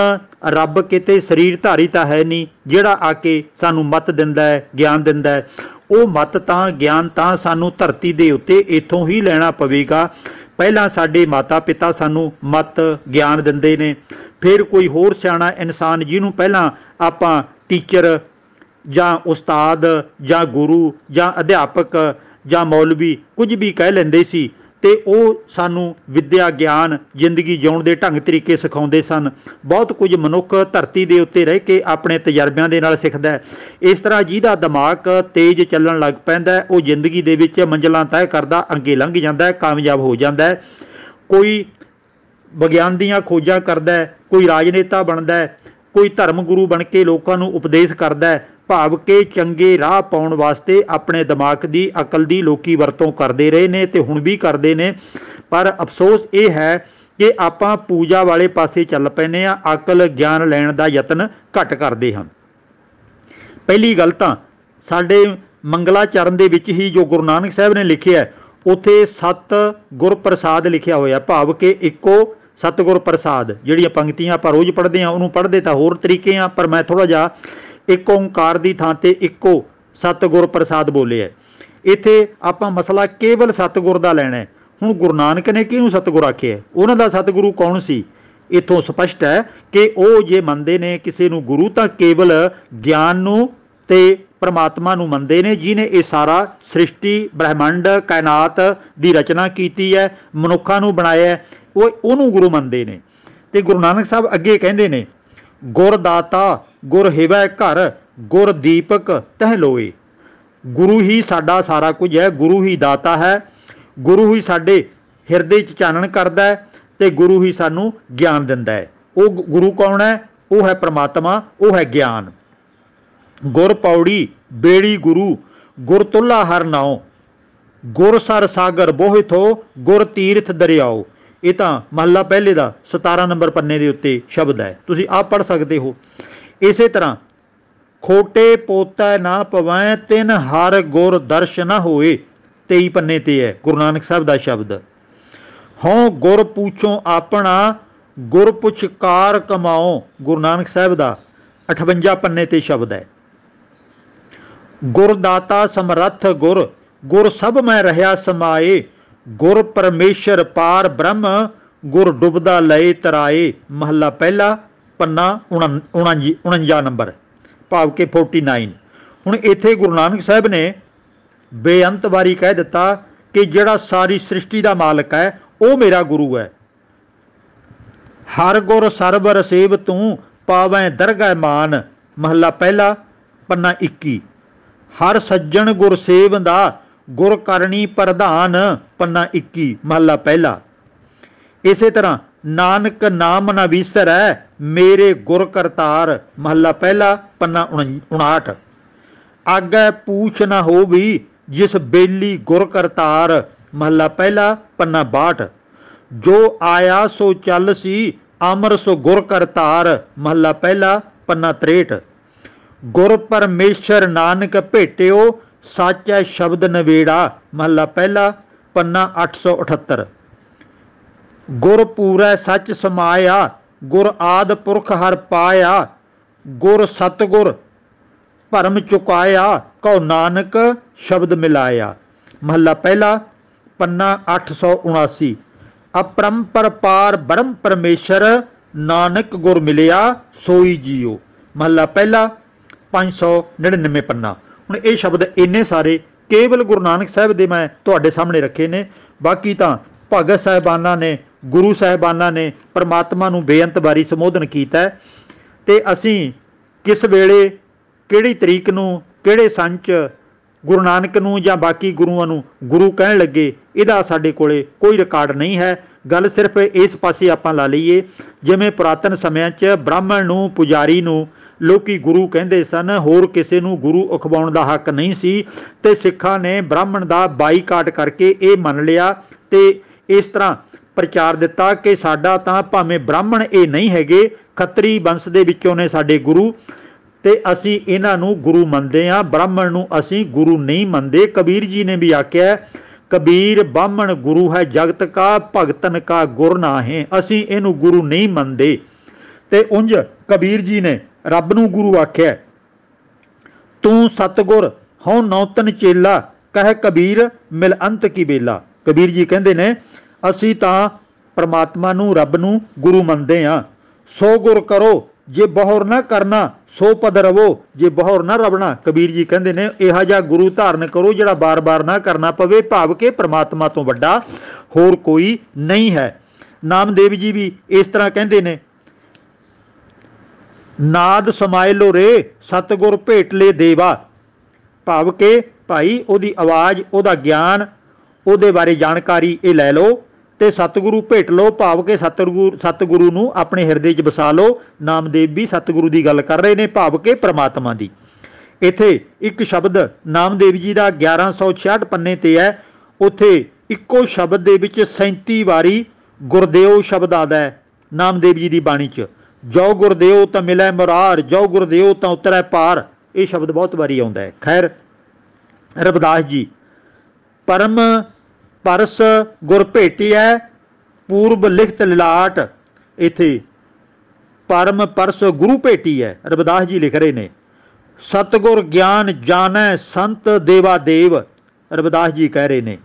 ਰੱਬ ਕਿਤੇ ਸਰੀਰ ਧਾਰੀ ਤਾਂ ਹੈ ਨਹੀਂ ਜਿਹੜਾ ਆ ਕੇ ਸਾਨੂੰ ਮੱਤ ਦਿੰਦਾ ਹੈ, ਗਿਆਨ ਦਿੰਦਾ ਹੈ। ਉਹ ਮੱਤ ਤਾਂ, ਗਿਆਨ ਤਾਂ ਸਾਨੂੰ ਧਰਤੀ ਦੇ ਉੱਤੇ ਇੱਥੋਂ ਹੀ ਲੈਣਾ ਪਵੇਗਾ। ਪਹਿਲਾਂ ਸਾਡੇ ਮਾਤਾ ਪਿਤਾ ਸਾਨੂੰ ਮੱਤ, ਗਿਆਨ ਦਿੰਦੇ ਨੇ, ਫਿਰ ਕੋਈ ਹੋਰ ਸਿਆਣਾ ਇਨਸਾਨ ਜਿਹਨੂੰ ਪਹਿਲਾਂ ਆਪਾਂ ਟੀਚਰ ਜਾਂ ਉਸਤਾਦ ਜਾਂ ਗੁਰੂ ਜਾਂ ਅਧਿਆਪਕ ਜਾਂ ਮੌਲਵੀ ਕੁਝ ਵੀ ਕਹਿ ਲੈਂਦੇ ਸੀ, ਤੇ ਉਹ ਸਾਨੂੰ ਵਿੱਦਿਆ, ਗਿਆਨ, ਜ਼ਿੰਦਗੀ ਜਿਉਣ ਦੇ ਢੰਗ ਤਰੀਕੇ ਸਿਖਾਉਂਦੇ ਸਨ। ਬਹੁਤ ਕੁਝ ਮਨੁੱਖ ਧਰਤੀ ਦੇ ਉੱਤੇ ਰਹਿ ਕੇ ਆਪਣੇ ਤਜਰਬਿਆਂ ਦੇ ਨਾਲ ਸਿੱਖਦਾ ਹੈ। ਇਸ ਤਰ੍ਹਾਂ ਜਿਹਦਾ ਦਿਮਾਗ ਤੇਜ਼ ਚੱਲਣ ਲੱਗ ਪੈਂਦਾ, ਉਹ ਜ਼ਿੰਦਗੀ ਦੇ ਵਿੱਚ ਮੰਜ਼ਿਲਾਂ ਤੈਅ ਕਰਦਾ ਅੱਗੇ ਲੰਘ ਜਾਂਦਾ, ਕਾਮਯਾਬ ਹੋ ਜਾਂਦਾ। ਕੋਈ ਵਿਗਿਆਨ ਦੀਆਂ ਖੋਜਾਂ ਕਰਦਾ, ਕੋਈ ਰਾਜਨੇਤਾ ਬਣਦਾ, ਕੋਈ ਧਰਮ ਗੁਰੂ ਬਣ ਕੇ ਲੋਕਾਂ ਨੂੰ ਉਪਦੇਸ਼ ਕਰਦਾ, ਭਾਵ ਕਿ ਚੰਗੇ ਰਾਹ ਪਾਉਣ ਵਾਸਤੇ ਆਪਣੇ ਦਿਮਾਗ ਦੀ, ਅਕਲ ਦੀ ਲੋਕੀ ਵਰਤੋਂ ਕਰਦੇ ਰਹੇ ਨੇ ਤੇ ਹੁਣ ਵੀ ਕਰਦੇ ਨੇ। ਪਰ ਅਫਸੋਸ ਇਹ ਹੈ ਕਿ ਆਪਾਂ ਪੂਜਾ ਵਾਲੇ ਪਾਸੇ ਚੱਲ ਪੈਂਦੇ ਹਾਂ, ਅਕਲ ਗਿਆਨ ਲੈਣ ਦਾ ਯਤਨ ਘੱਟ ਕਰਦੇ ਹਾਂ। ਪਹਿਲੀ ਗੱਲ ਤਾਂ ਸਾਡੇ ਮੰਗਲਾਚਰਨ ਦੇ ਵਿੱਚ ਹੀ ਜੋ ਗੁਰੂ ਨਾਨਕ ਸਾਹਿਬ ਨੇ ਲਿਖਿਆ, ਉੱਥੇ 7 ਗੁਰ ਪ੍ਰਸਾਦ ਲਿਖਿਆ ਹੋਇਆ, ਭਾਵ ਕਿ ਇੱਕੋ ਸਤਿਗੁਰ ਪ੍ਰਸਾਦ। ਜਿਹੜੀਆਂ ਪੰਕਤੀਆਂ ਆਪਾਂ ਰੋਜ਼ ਪੜ੍ਹਦੇ ਹਾਂ, ਉਹਨੂੰ ਪੜ੍ਹਦੇ ਤਾਂ ਹੋਰ ਤਰੀਕੇ ਆ, ਪਰ ਮੈਂ ਥੋੜ੍ਹਾ ਜਿਹਾ ਇੱਕ ਓਂਕਾਰ ਦੀ ਥਾਂ 'ਤੇ ਇੱਕੋ ਸਤਿਗੁਰ ਪ੍ਰਸਾਦ ਬੋਲਿਆ। ਇੱਥੇ ਆਪਾਂ ਮਸਲਾ ਕੇਵਲ ਸਤਿਗੁਰ ਦਾ ਲੈਣਾ। ਹੁਣ ਗੁਰੂ ਨਾਨਕ ਨੇ ਕਿਹਨੂੰ ਸਤਿਗੁਰ ਆਖਿਆ? ਉਹਨਾਂ ਦਾ ਸਤਿਗੁਰੂ ਕੌਣ ਸੀ? ਇੱਥੋਂ ਸਪਸ਼ਟ ਹੈ ਕਿ ਉਹ ਜੇ ਮੰਨਦੇ ਨੇ ਕਿਸੇ ਨੂੰ ਗੁਰੂ, ਤਾਂ ਕੇਵਲ ਗਿਆਨ ਨੂੰ ਤੇ ਪਰਮਾਤਮਾ ਨੂੰ ਮੰਨਦੇ ਨੇ, ਜਿਹਨੇ ਇਹ ਸਾਰਾ ਸ੍ਰਿਸ਼ਟੀ, ਬ੍ਰਹਿਮੰਡ, ਕਾਇਨਾਤ ਦੀ ਰਚਨਾ ਕੀਤੀ ਹੈ, ਮਨੁੱਖਾਂ ਨੂੰ ਬਣਾਇਆ, ਉਹਨੂੰ ਗੁਰੂ ਮੰਨਦੇ ਨੇ। ਤੇ ਗੁਰੂ ਨਾਨਕ ਸਾਹਿਬ ਅੱਗੇ ਕਹਿੰਦੇ ਨੇ, ਗੁਰ ਦਾਤਾ ਗੁਰ ਹਿਵੈ ਘਰ ਗੁਰ ਦੀਪਕ ਤਹਿ ਲੋਏ। ਗੁਰੂ ਹੀ ਸਾਡਾ ਸਾਰਾ ਕੁਝ ਹੈ, ਗੁਰੂ ਹੀ ਦਾਤਾ ਹੈ, ਗੁਰੂ ਹੀ ਸਾਡੇ ਹਿਰਦੇ 'ਚ ਚਾਨਣ ਕਰਦਾ ਹੈ ਤੇ ਗੁਰੂ ਹੀ ਸਾਨੂੰ ਗਿਆਨ ਦਿੰਦਾ ਹੈ। ਉਹ ਗੁਰੂ ਕੌਣ ਹੈ? ਉਹ ਹੈ ਪ੍ਰਮਾਤਮਾ, ਉਹ ਹੈ ਗਿਆਨ। ਗੁਰ ਪੌੜੀ ਬੇੜੀ ਗੁਰੂ ਗੁਰ ਤੁੱਲਾ ਹਰ ਨਾਉ ਗੁਰ ਸਰ ਸਾਗਰ ਬੋਹਿਥੋ ਗੁਰ ਤੀਰਥ ਦਰਿਆਓ। ਇਹ ਤਾਂ ਮਹੱਲਾ ਪਹਿਲੇ ਦਾ 17 ਨੰਬਰ ਪੰਨੇ ਦੇ ਉੱਤੇ ਸ਼ਬਦ ਹੈ, ਤੁਸੀਂ ਆਪ ਪੜ੍ਹ ਸਕਦੇ ਹੋ। ਇਸੇ ਤਰ੍ਹਾਂ ਖੋਟੇ ਪੋਤੈ ਨਾ ਪਵੈ ਤਿਨ ਹਰ ਗੁਰ ਦਰਸ਼ ਨਾ ਹੋਏ, 23 ਪੰਨੇ ਤੇ ਹੈ ਗੁਰੂ ਨਾਨਕ ਸਾਹਿਬ ਦਾ ਸ਼ਬਦ। ਹੋਂ ਗੁਰ ਪੁੱਛੋ ਆਪਣਾ ਗੁਰ ਪੁਚਕਾਰ ਕਮਾਓ, ਗੁਰੂ ਨਾਨਕ ਸਾਹਿਬ ਦਾ 58 ਪੰਨੇ ਤੇ ਸ਼ਬਦ ਹੈ। ਗੁਰਦਾਤਾ ਸਮਰੱਥ ਗੁਰ ਗੁਰ ਸਭ ਮੈਂ ਰਹਿਆ ਸਮਾਏ ਗੁਰ ਪਰਮੇਸ਼ਰ ਪਾਰ ਬ੍ਰਹਮ ਗੁਰ ਡੁੱਬਦਾ ਲਏ ਤਰਾਏ। ਮਹੱਲਾ ਪਹਿਲਾ ਪੰਨਾ 49 ਨੰਬਰ, ਭਾਵ ਕਿ 49। ਹੁਣ ਇੱਥੇ ਗੁਰੂ ਨਾਨਕ ਸਾਹਿਬ ਨੇ ਬੇਅੰਤ ਵਾਰੀ ਕਹਿ ਦਿੱਤਾ ਕਿ ਜਿਹੜਾ ਸਾਰੀ ਸ੍ਰਿਸ਼ਟੀ ਦਾ ਮਾਲਕ ਹੈ ਉਹ ਮੇਰਾ ਗੁਰੂ ਹੈ। ਹਰ ਗੁਰ ਸਰਬ ਰਸੇਵ ਤੂੰ ਪਾਵੈ ਦਰਗਹਿ ਮਾਨ। ਮਹੱਲਾ ਪਹਿਲਾ ਪੰਨਾ 21। ਹਰ ਸੱਜਣ ਗੁਰ ਸੇਵੰਦਾ ਗੁਰ ਕਰਨੀ ਪ੍ਰਧਾਨ। ਪੰਨਾ 21 ਮਹੱਲਾ ਪਹਿਲਾ। ਇਸੇ ਤਰ੍ਹਾਂ ਨਾਨਕ ਨਾਮ ਨਾ ਵੀਸਰੈ ਮੇਰੇ ਗੁਰ ਕਰਤਾਰ। ਮਹੱਲਾ ਪਹਿਲਾ ਪੰਨਾ 59। ਆਗੈ ਪੂਛ ਨਾ ਹੋਵੀ ਜਿਸ ਬੇਲੀ ਗੁਰ ਕਰਤਾਰ। ਮਹੱਲਾ ਪਹਿਲਾ ਪੰਨਾ 62। ਜੋ ਆਇਆ ਸੋ ਚੱਲ ਸੀ ਅਮਰ ਸੋ ਗੁਰ ਕਰਤਾਰ। ਮਹੱਲਾ ਪਹਿਲਾ ਪੰਨਾ 63। ਗੁਰ ਪਰਮੇਸ਼ਰ ਨਾਨਕ ਭੇਟਿਓ ਸਾਚੈ ਸ਼ਬਦ ਨਵੇੜਾ। ਮਹੱਲਾ ਪਹਿਲਾ ਪੰਨਾ 878। ਗੁਰ ਪੂਰੈ ਸੱਚ ਸਮਾਇਆ ਗੁਰ ਆਦ ਪੁਰਖ ਹਰ ਪਾਇਆ ਗੁਰ ਸਤਗੁਰ ਭਰਮ ਚੁਕਾਇਆ ਕਉ ਨਾਨਕ ਸ਼ਬਦ ਮਿਲਾਇਆ। ਮਹੱਲਾ ਪਹਿਲਾ ਪੰਨਾ 879। ਅਪਰੰਪਰ ਪਾਰ ਬ੍ਰਹਮ ਪਰਮੇਸ਼ਰ ਨਾਨਕ ਗੁਰ ਮਿਲਿਆ ਸੋਈ ਜੀਓ। ਮਹੱਲਾ ਪਹਿਲਾ 599 ਪੰਨਾ। ਹੁਣ ਇਹ ਸ਼ਬਦ ਇੰਨੇ ਸਾਰੇ ਕੇਵਲ ਗੁਰੂ ਨਾਨਕ ਸਾਹਿਬ ਦੇ ਮੈਂ ਤੁਹਾਡੇ ਸਾਹਮਣੇ ਰੱਖੇ ਨੇ। ਬਾਕੀ ਤਾਂ ਭਗਤ ਸਾਹਿਬਾਨਾਂ ਨੇ, ਗੁਰੂ ਸਾਹਿਬਾਨਾਂ ਨੇ ਪਰਮਾਤਮਾ ਨੂੰ ਬੇਅੰਤ ਵਾਰੀ ਸੰਬੋਧਨ ਕੀਤਾ ਤੇ ਅਸੀਂ ਕਿਸ ਵੇਲੇ ਕਿਹੜੀ ਤਰੀਕ ਨੂੰ ਕਿਹੜੇ ਸੰਨ 'ਚ ਗੁਰੂ ਨਾਨਕ ਨੂੰ ਜਾਂ ਬਾਕੀ ਗੁਰੂਆਂ ਨੂੰ ਗੁਰੂ ਕਹਿਣ ਲੱਗੇ, ਇਹਦਾ ਸਾਡੇ ਕੋਲੇ ਕੋਈ ਰਿਕਾਰਡ ਨਹੀਂ ਹੈ। ਗੱਲ ਸਿਰਫ ਇਸ ਪਾਸੇ ਆਪਾਂ ਲਾ ਲਈਏ, ਜਿਵੇਂ ਪੁਰਾਤਨ ਸਮਿਆਂ 'ਚ ਬ੍ਰਾਹਮਣ ਨੂੰ, ਪੁਜਾਰੀ ਨੂੰ ਲੋਕੀ ਗੁਰੂ ਕਹਿੰਦੇ ਸਨ, ਹੋਰ ਕਿਸੇ ਨੂੰ ਗੁਰੂ ਅਖਵਾਉਣ ਦਾ ਹੱਕ ਨਹੀਂ ਸੀ ਤੇ ਸਿੱਖਾਂ ਨੇ ਬ੍ਰਾਹਮਣ ਦਾ ਬਾਈਕਾਟ ਕਰਕੇ ਇਹ ਮੰਨ ਲਿਆ ਤੇ ਇਸ ਤਰ੍ਹਾਂ ਪ੍ਰਚਾਰ ਦਿੱਤਾ ਕਿ ਸਾਡਾ ਤਾਂ ਭਾਵੇਂ ਬ੍ਰਾਹਮਣ ਇਹ ਨਹੀਂ ਹੈਗੇ, ਖੱਤਰੀ ਵੰਸ਼ ਦੇ ਵਿੱਚੋਂ ਨੇ ਸਾਡੇ ਗੁਰੂ ਤੇ ਅਸੀਂ ਇਹਨਾਂ ਨੂੰ ਗੁਰੂ ਮੰਨਦੇ ਹਾਂ, ਬ੍ਰਾਹਮਣ ਨੂੰ ਅਸੀਂ ਗੁਰੂ ਨਹੀਂ ਮੰਨਦੇ। ਕਬੀਰ ਜੀ ਨੇ ਵੀ ਆਖਿਆ, ਕਬੀਰ ਬਾਹਮਣ ਗੁਰੂ ਹੈ ਜਗਤ ਕਾ ਭਗਤਨ ਕਾ ਗੁਰ ਨਾਹੀਂ। ਅਸੀਂ ਇਹਨੂੰ ਗੁਰੂ ਨਹੀਂ ਮੰਨਦੇ। ਤੇ ਉਂਝ ਕਬੀਰ ਜੀ ਨੇ ਰੱਬ ਨੂੰ ਗੁਰੂ ਆਖਿਆ। ਤੂੰ ਸਤਗੁਰ ਹਉ ਨੌਤਨ ਚੇਲਾ ਕਹਿ ਕਬੀਰ ਮਿਲ ਅੰਤ ਕੀ ਬੇਲਾ। ਕਬੀਰ ਜੀ ਕਹਿੰਦੇ ਨੇ ਅਸੀਂ ਤਾਂ ਪਰਮਾਤਮਾ ਨੂੰ, ਰੱਬ ਨੂੰ ਗੁਰੂ ਮੰਨਦੇ ਹਾਂ। ਸੋ ਗੁਰ ਕਰੋ ਜੇ ਬਹੁਰ ਨਾ ਕਰਨਾ ਸੋ ਪਦ ਰਵੋ ਜੇ ਬਹੁਰ ਨਾ ਰਵਣਾ। ਕਬੀਰ ਜੀ ਕਹਿੰਦੇ ਨੇ ਇਹੋ ਜਿਹਾ ਗੁਰੂ ਧਾਰਨ ਕਰੋ ਜਿਹੜਾ ਬਾਰ-ਬਾਰ ਨਾ ਕਰਨਾ ਪਵੇ, ਭਾਵ ਕਿ ਪਰਮਾਤਮਾ ਤੋਂ ਵੱਡਾ ਹੋਰ ਕੋਈ ਨਹੀਂ ਹੈ। ਨਾਮਦੇਵ ਜੀ ਵੀ ਇਸ ਤਰ੍ਹਾਂ ਕਹਿੰਦੇ ਨੇ, ਨਾਦ ਸਮਾਏ ਲੋ ਰੇ ਸਤਗੁਰ ਭੇਟ ਲੈ ਦੇਵਾ। ਭਾਵ ਕਿ ਭਾਈ ਉਹਦੀ ਆਵਾਜ਼, ਉਹਦਾ ਗਿਆਨ, ਉਹਦੇ ਬਾਰੇ ਜਾਣਕਾਰੀ ਇਹ ਲੈ ਲਓ ਤੇ ਸਤਿਗੁਰੂ ਭੇਟ ਲਓ, ਭਾਵ ਕਿ ਸਤਿਗੁਰੂ ਨੂੰ ਆਪਣੇ ਹਿਰਦੇ 'ਚ ਵਸਾ ਲਓ। ਨਾਮਦੇਵ ਵੀ ਸਤਿਗੁਰੂ ਦੀ ਗੱਲ ਕਰ ਰਹੇ ਨੇ, ਭਾਵ ਕਿ ਪ੍ਰਮਾਤਮਾ ਦੀ। ਇੱਥੇ ਇੱਕ ਸ਼ਬਦ ਨਾਮਦੇਵ ਜੀ ਦਾ 1166 ਪੰਨੇ ਤੇ ਹੈ, ਉੱਥੇ ਇੱਕੋ ਸ਼ਬਦ ਦੇ ਵਿੱਚ 37 ਵਾਰੀ ਗੁਰਦੇਵ ਸ਼ਬਦ ਆਦਾ ਹੈ ਨਾਮਦੇਵ ਜੀ ਦੀ ਬਾਣੀ 'ਚ। ਜੋ ਗੁਰਦੇਵ ਤਾਂ ਮਿਲੈ ਮੁਰਾਰ, ਜੋ ਗੁਰਦੇਵ ਤਾਂ ਉਤਰੈ ਪਾਰ। ਇਹ ਸ਼ਬਦ ਬਹੁਤ ਵਾਰੀ ਆਉਂਦਾ ਹੈ। ਖੈਰ, ਰਵਿਦਾਸ ਜੀ ਪਰਮ ਪਰਸ ਗੁਰ ਭੇਟਿਐ ਪੂਰਬ ਲਿਖਤ ਲਿਲਾਟ। ਇੱਥੇ ਪਰਮ ਪਰਸ ਗੁਰੂ ਭੇਟੀ ਹੈ, ਰਵਿਦਾਸ ਜੀ ਲਿਖ ਰਹੇ ਨੇ। ਸਤਗੁਰ ਗਿਆਨ ਜਾਣੈ ਸੰਤ ਦੇਵਾ ਦੇਵ, ਰਵਿਦਾਸ ਜੀ ਕਹਿ ਰਹੇ ਨੇ।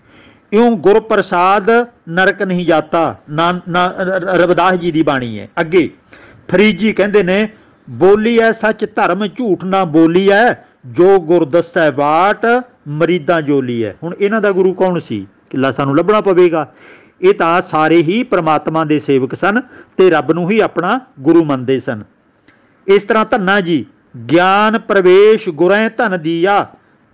ਇਉਂ ਗੁਰ ਪ੍ਰਸਾਦ ਨਰਕ ਨਹੀਂ ਜਾਤਾ, ਰਵਿਦਾਸ ਜੀ ਦੀ ਬਾਣੀ ਹੈ। ਅੱਗੇ ਫਰੀਦ ਜੀ ਕਹਿੰਦੇ ਨੇ, ਬੋਲੀ ਐ ਸੱਚ ਧਰਮ ਝੂਠ ਨਾ ਬੋਲੀ ਐ ਜੋ ਗੁਰ ਦੱਸੈ ਬਾਟ ਮਰੀਦਾਂ ਜੋਲੀ ਹੈ। ਹੁਣ ਇਹਨਾਂ ਦਾ ਗੁਰੂ ਕੌਣ ਸੀ? ਕਿਲਾ ਸਾਨੂੰ ਲੱਭਣਾ ਪਵੇਗਾ। ये तां सारे ही परमात्मा के सेवक सन ते रब नूं ही अपना गुरु मनते सन। इस तरह धन्ना जी ज्ञान प्रवेश गुरै धन दिया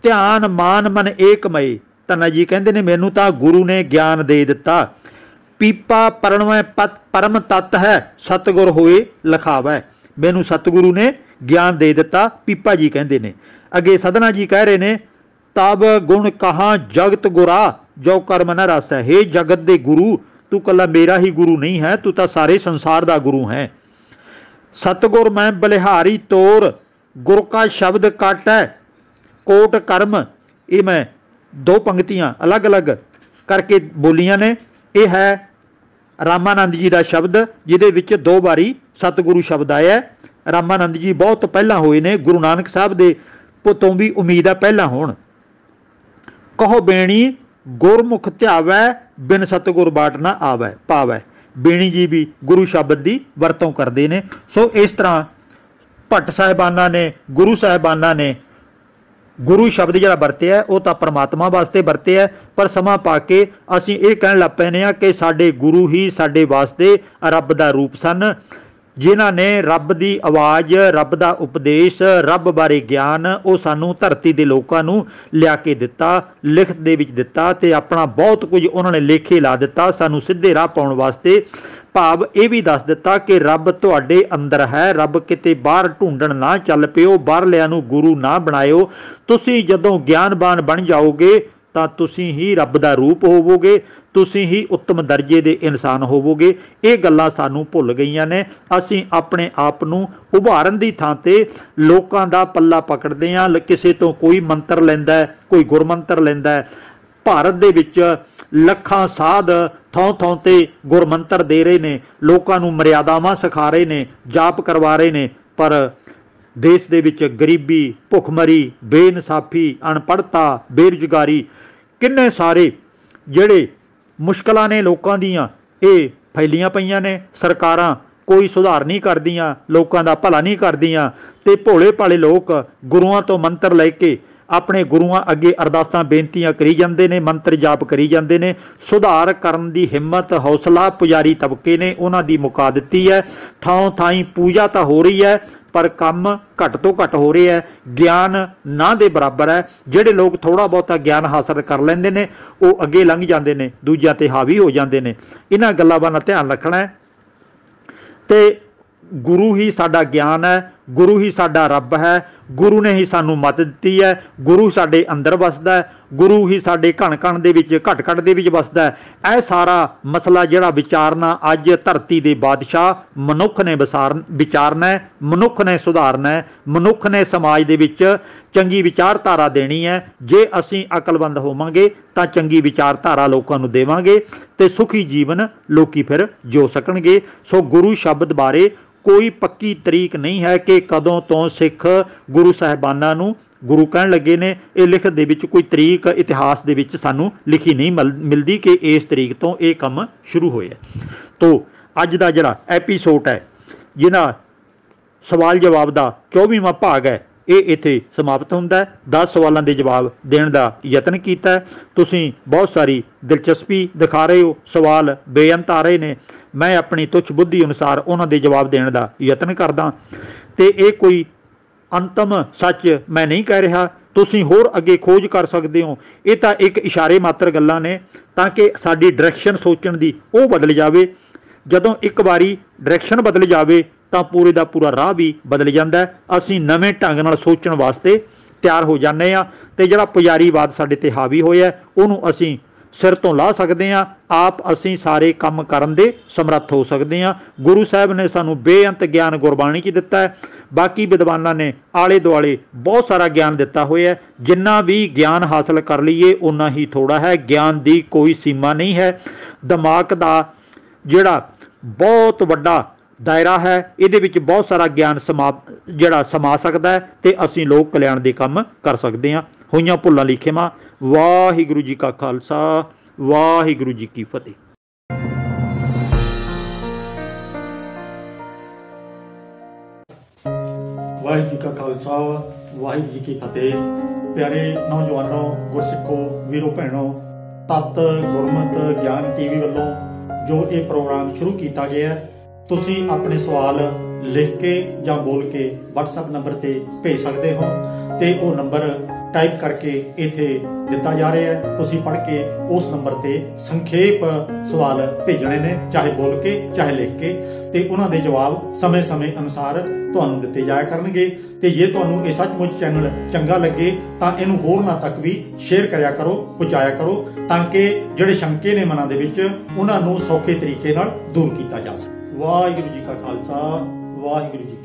ध्यान मान मन एकमय। धन्ना जी कहते ने मैनू तां गुरु ने ज्ञान दे दिता, पीपा परणवै परम तत्त है सतगुर होए लखावै। मैनू सतगुरु ने ज्ञान दे दिता, पीपा जी कहते ने। अगे सदना जी कह रहे ने तब गुण कहाँ जगत गुरा जो कर्म न रस है। हे जगत दे गुरु तू कला मेरा ही गुरु नहीं है, तू तो सारे संसार का गुरु है। सतगुर मैं बलिहारी तोर गुर का शब्द काट है कोट कर्म। ये मैं दो पंक्तियां अलग अलग करके बोलियां ने। यह है रामानंद जी का शब्द जिहदे विच दो बारी सतगुरु शब्द आया है। रामानंद जी बहुत पहला होए ने, गुरु नानक साहब दे पुतों भी उम्मीद है पहला होण। कहो बेणी गुरमुख ध्यावै बिन सतगुर बाट ना आवै पावै। बेणी जी भी गुरु शब्द की वरतों करते हैं। सो इस तरह भट्ट साहिबाना ने गुरु साहिबाना ने गुरु शब्द जिहड़ा वरतिया है वह तो परमात्मा वास्ते वरतिया है, पर समा पा के असीं ये कहण लग पैने आ कि साडे गुरु ही साडे वास्ते रब दा रूप सन, जिन्हां ने रब दी आवाज़ रब दा उपदेश रब बारे ज्ञान वो सानू धरती दे लोकां नू लिया के दिता, लिखत दे विच दिता ते अपना बहुत कुछ उन्होंने लेखे ला दिता सानू सीधे राह पाउण वास्ते। भाव ये भी दस दिता कि रब तुहाडे अंदर है, रब किते बाहर ढूंढण ना चल पिओ, बाहरलिआं नू गुरु ना बनाइओ। तुसीं जदों ज्ञानवान बन जाओगे तां तुसीं ही रब दा रूप होवोगे, तुसीं ही उत्तम दर्जे दे इंसान होवोगे। ये गल्लां सानू भुल गईयां ने। असीं अपने आप नू उभारन दी थां ते लोकां दा पल्ला पकड़दे हां। किसे तो कोई मंत्र लैंदा है, कोई गुरमंत्र लैंदा है। भारत दे विच लखां साध थों थों ते गुरमंत्र दे रहे ने, लोकां नू मर्यादावां सिखा रहे ने, जाप करवा रहे ने, पर देश दे विच गरीबी भुखमरी बेइनसाफी अनपढ़ता बेरोजगारी किन्ने सारे जिहड़े मुश्किलां ने लोकां दियां ये फैलियां पईयां ने। सरकारां कोई सुधार नहीं करदियां, लोकां दा भला नहीं करदियां ते भोले भाले लोग गुरुआं तो मंत्र लैके अपने गुरुआं अगे अरदासां बेनतियां करी जांदे ने, मंत्र जाप करी जांदे ने। सुधार करन दी हिम्मत हौसला पुजारी तबके ने उन्हां दी मुका दित्ती है। थां थाई पूजा तां हो रही है पर काम घट तो घट हो रहा है, ज्ञान ना दे बराबर है। जिहड़े लोग थोड़ा बहुता ज्ञान हासिल कर लैंदे ने वो अगे लंघ जांदे ने, दूजिआं ते हावी हो जांदे ने। इन्हां गल्लां दा ध्यान रखना है ते गुरु ही साडा ज्ञान है, गुरु ही साडा रब है, गुरु ने ही सानू मत दित्ती है, गुरु साडे अंदर वसदा है, गुरु ही साडे घण घण दे विच घट घट दे विच वसदा है। यह सारा मसला जिहड़ा विचारना अज धरती दे बादशाह मनुख ने विचारना है, मनुख ने सुधारना है, मनुख ने समाज दे विच चंगी विचारधारा देनी है। जे असीं अकलबंद होवांगे तां चंगी विचारधारा लोकां नूं देवांगे ते सुखी जीवन लोकी फिर जो सकणगे। सो गुरु शब्द बारे कोई पक्की तरीक नहीं है कि कदों तो सिख गुरु साहिबाना नूं गुरु कहण लगे ने। ये लिखत दे विच कोई तरीक इतिहास दे विच सानू लिखी नहीं मिलती कि इस तरीक तो ये काम शुरू होया। तो अज दा जिहड़ा एपीसोड है जिन्हां सवाल जवाब का 24वां भाग है ये इत्थे समाप्त हुंदा है। 10 सवालों के जवाब देने का यतन किया है। तुसीं बहुत सारी दिलचस्पी दिखा रहे हो, सवाल बेअंत आ रहे ने। मैं अपनी तुच्छ बुद्धि अनुसार उन्हां दे जवाब देने का यतन करदा ते ये कोई अंतम सच मैं नहीं कह रहा। तुसीं होर अगे खोज कर सकते हो। ये तो एक इशारे मात्र गल्लां ने ताकि साडी डायरैक्शन सोचण दी वो बदल जाए। जदों एक बारी डायरैक्शन बदल जाए तो पूरे का पूरा राह भी बदल जाता है। असीं नवें ढंग नाल सोचण वास्ते तैयार हो जाते हैं तो जिहड़ा पुजारीवाद साडे ते हावी होया उहनूं असीं सिर तो ला सकते हैं। आप असीं सारे काम करन दे समर्थ हो सकते हैं। गुरु साहब ने सानू बेअंत ज्ञान गुरबाणी च दिता है। बाकी विद्वानां ने आले दुआले बहुत सारा ज्ञान दिता होया है। जिन्ना भी ज्ञान हासिल कर लीए उन्ना ही थोड़ा है। ज्ञान की कोई सीमा नहीं है। दिमाग का जिहड़ा बहुत वड्डा दायरा है, इहदे विच बहुत सारा ज्ञान समा सकता है ते असीं लोक कल्याण दे काम कर सकते हैं। होइयां भुल्लां लई खिमा। वाहिगुरू जी का खालसा वाहिगुरू जी की फतेह। वाहिगुरू जी का खालसा वाहिगुरू जी की फतेह। प्यारे नौजवानों, गुरसिखो, वीरो भैनों, तत् गुरमत ज्ञान टीवी वालों ਜੋ ਇਹ ਪ੍ਰੋਗਰਾਮ ਸ਼ੁਰੂ ਕੀਤਾ ਗਿਆ ਹੈ, ਤੁਸੀਂ ਆਪਣੇ ਸਵਾਲ ਲਿਖ ਕੇ ਜਾਂ ਬੋਲ ਕੇ WhatsApp ਨੰਬਰ ਤੇ ਭੇਜ ਸਕਦੇ ਹੋ ਤੇ ਉਹ ਨੰਬਰ ਟਾਈਪ ਕਰਕੇ ਇੱਥੇ ਦਿੱਤਾ ਜਾ ਰਿਹਾ ਹੈ। ਤੁਸੀਂ ਪੜ੍ਹ ਕੇ ਉਸ ਨੰਬਰ ਤੇ ਸੰਖੇਪ ਸਵਾਲ ਭੇਜਣੇ ਨੇ, ਚਾਹੇ ਬੋਲ ਕੇ ਚਾਹੇ ਲਿਖ ਕੇ, ਤੇ ਉਹਨਾਂ ਦੇ ਜਵਾਬ ਸਮੇਂ-ਸਮੇਂ ਅਨੁਸਾਰ ਤੁਹਾਨੂੰ ਦਿੱਤੇ ਜਾਇਆ ਕਰਨਗੇ। ਤੇ ਜੇ ਤੁਹਾਨੂੰ ਇਹ ਸੱਚਮੁੱਚ ਚੈਨਲ ਚੰਗਾ ਲੱਗੇ ਤਾਂ ਇਹਨੂੰ ਹੋਰਨਾਂ ਤੱਕ ਵੀ ਸ਼ੇਅਰ ਕਰਿਆ ਕਰੋ, ਪਹੁੰਚਾਇਆ ਕਰੋ, ਤਾਂ ਕਿ ਜਿਹੜੇ ਸ਼ੰਕੇ ਨੇ ਮਨਾਂ ਦੇ ਵਿੱਚ ਉਹਨਾਂ ਨੂੰ ਸੌਖੇ ਤਰੀਕੇ ਨਾਲ ਦੂਰ ਕੀਤਾ ਜਾ ਸਕੇ। ਵਾਹਿਗੁਰੂ ਜੀ ਕਾ ਖਾਲਸਾ, ਵਾਹਿਗੁਰੂ ਜੀ